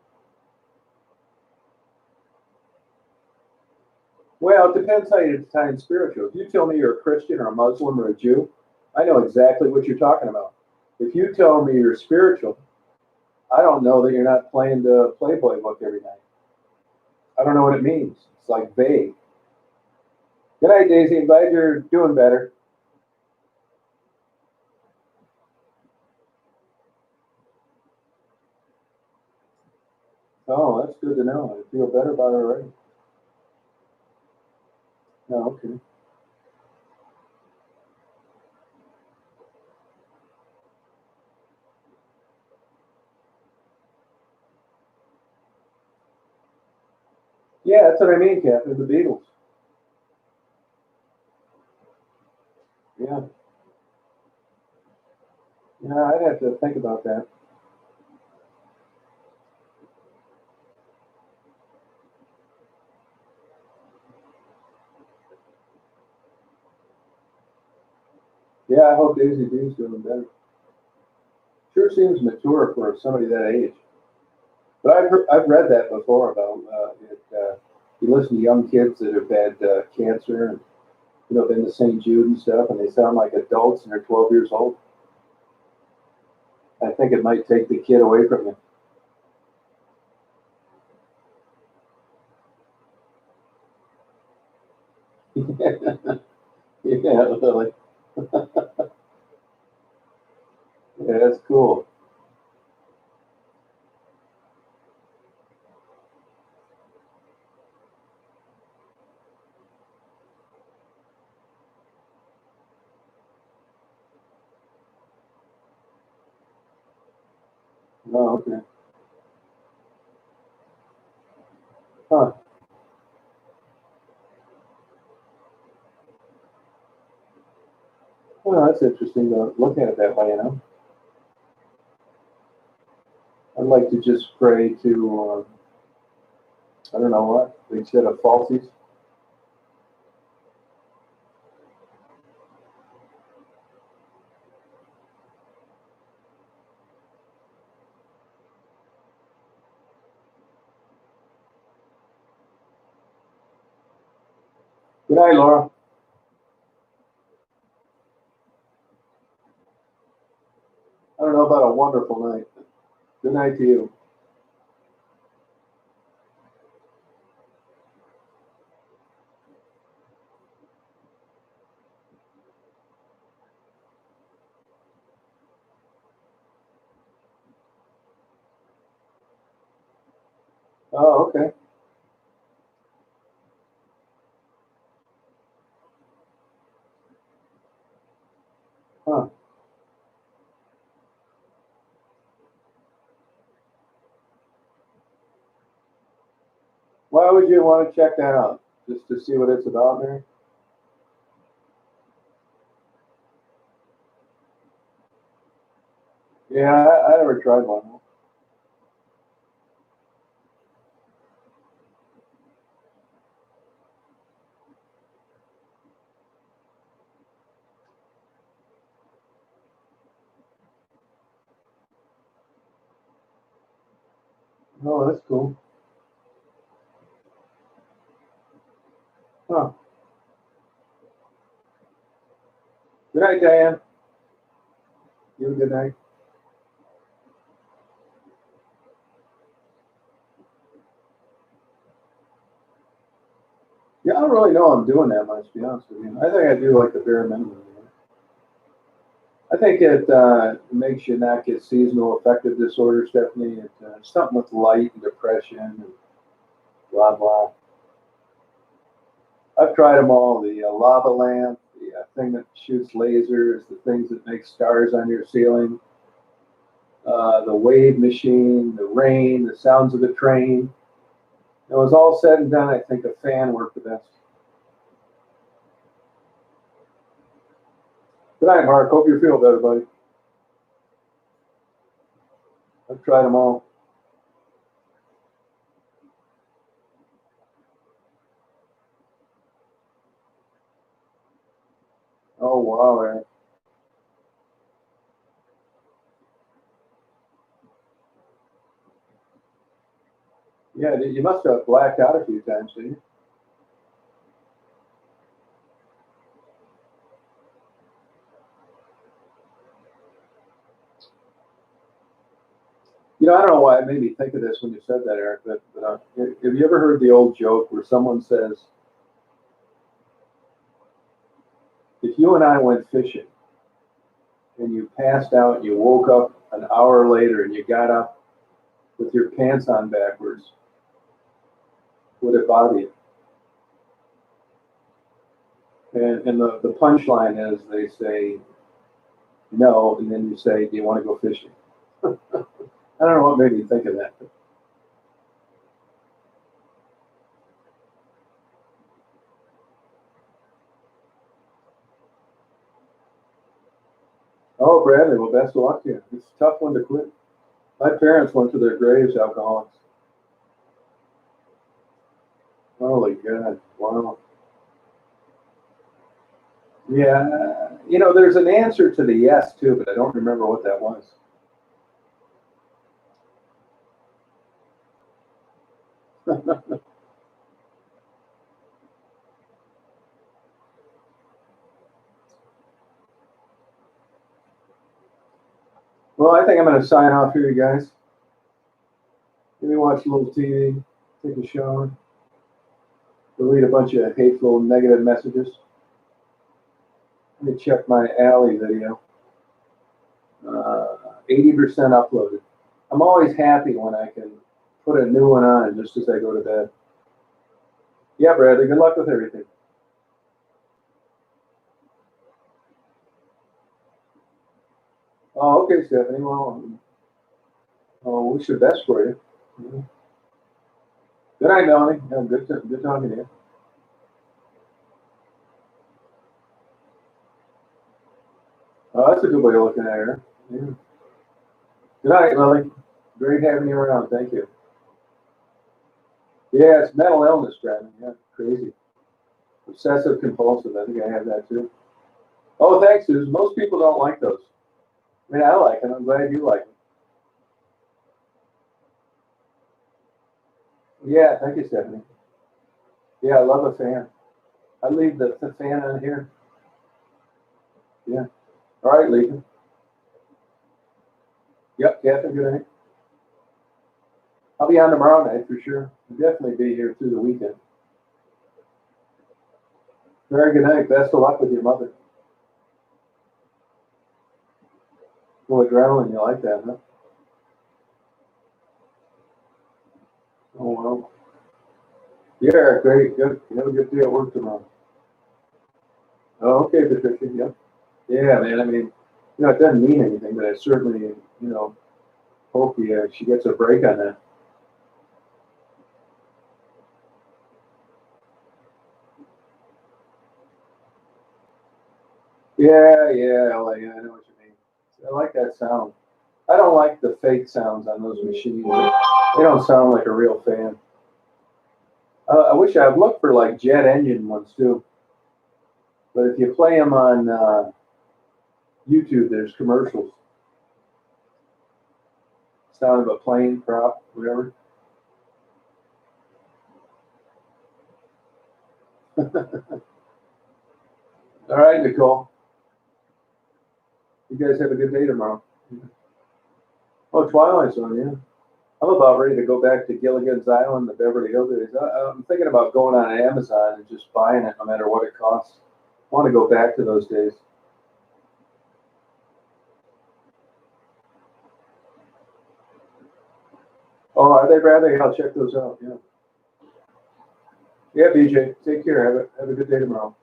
Well, it depends how you define spiritual. If you tell me you're a Christian or a Muslim or a Jew, I know exactly what you're talking about. If you tell me you're spiritual, I don't know that you're not playing the Playboy book every night. I don't know what it means. It's like vague. Good night, Daisy. I'm glad you're doing better. Oh, that's good to know. I feel better about it already. Oh, okay. Yeah, that's what I mean, Captain. The Beatles. Yeah, yeah. I'd have to think about that. Yeah, I hope Daisy Duke's doing better. Sure seems mature for somebody that age. But I've read that before about it. You listen to young kids that have had cancer and been to St. Jude and stuff, and they sound like adults and they're 12 years old. I think it might take the kid away from you. Yeah, really. Yeah, that's cool. Oh, okay. Huh. Well, that's interesting to look at it that way. I'd like to just pray to, I don't know what, instead of falsies. Good night, Laura. I don't know about a wonderful night. Good night to you. Oh, okay. Huh. Why would you want to check that out? Just to see what it's about, Mary? Yeah, I never tried one. Oh, that's cool. Huh. Good night, Diane. You have a good night. Yeah, I don't really know I'm doing that much, to be honest with you. I think I do like the bare minimum. I think it makes you not get seasonal affective disorder, Stephanie. It's something with light and depression and blah, blah. I've tried them all, the lava lamp, the thing that shoots lasers, the things that make stars on your ceiling, the wave machine, the rain, the sounds of the train. It was all said and done. I think a fan worked the best. Good night, Mark. Hope you feel better, buddy. I've tried them all. Oh, wow, man. Yeah, you must have blacked out a few times, didn't you? You know, I don't know why it made me think of this when you said that, Eric, but have you ever heard the old joke where someone says, if you and I went fishing and you passed out and you woke up an hour later and you got up with your pants on backwards, would it bother you? And the punchline is they say no, and then you say, do you want to go fishing? I don't know what made me think of that. Oh, Bradley, well, best of luck to you. It's a tough one to quit. My parents went to their graves alcoholics. Holy God, wow. Yeah, you know, there's an answer to the yes too, but I don't remember what that was. Well, I think I'm going to sign off here, you guys. Maybe watch a little TV, take a shower, delete a bunch of hateful, negative messages. Let me check my alley video. 80% uploaded. I'm always happy when I can put a new one on just as I go to bed. Yeah, Bradley, good luck with everything. Oh, okay, Stephanie. Well, wish the best for you. Good night, Melanie. Yeah, good talking to you. Oh, that's a good way of looking at her. Yeah. Good night, Lily. Great having you around. Thank you. Yeah, it's mental illness, Bradley. Yeah, crazy. Obsessive compulsive. I think I have that too. Oh, thanks, Susan. Most people don't like those. I mean, I like them. I'm glad you like them. Yeah, thank you, Stephanie. Yeah, I love a fan. I leave the fan on here. Yeah. All right, Lethan. Yep, Catherine, good night. I'll be on tomorrow night for sure. I'll definitely be here through the weekend. Very good night. Best of luck with your mother. Full adrenaline, you like that, huh? Oh, well. Yeah, great. Good. You have a good day at work tomorrow. Oh, okay, Patricia. Yep. Yeah, man. I mean, it doesn't mean anything, but I certainly, hope she gets a break on that. Yeah, LA, yeah, I know what you mean. I like that sound. I don't like the fake sounds on those machines. They don't sound like a real fan. I wish I'd looked for like jet engine ones too. But if you play them on YouTube, there's commercials. Sound of a plane, prop, whatever. All right, Nicole. You guys have a good day tomorrow. Oh, Twilight Zone, yeah. I'm about ready to go back to Gilligan's Island, the Beverly Hills days. I'm thinking about going on Amazon and just buying it no matter what it costs. I want to go back to those days. Oh, are they rather? Yeah, I'll check those out. Yeah. Yeah, BJ. Take care. Have a good day tomorrow.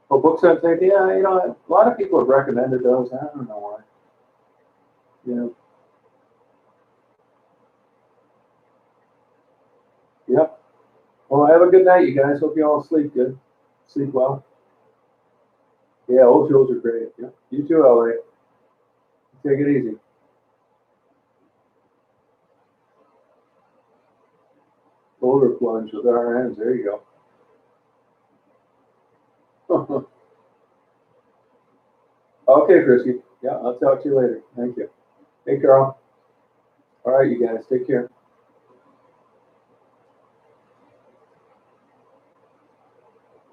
Oh, books on tape. Yeah, a lot of people have recommended those. I don't know why. Yeah. Yep. Well, have a good night, you guys. Hope you all sleep good. Sleep well. Yeah, old shows are great. Yeah. You too, LA. Take it easy. Boulder plunge with our hands. There you go. Okay, Chrissy. Yeah, I'll talk to you later. Thank you. Hey, Carl. All right, you guys. Take care.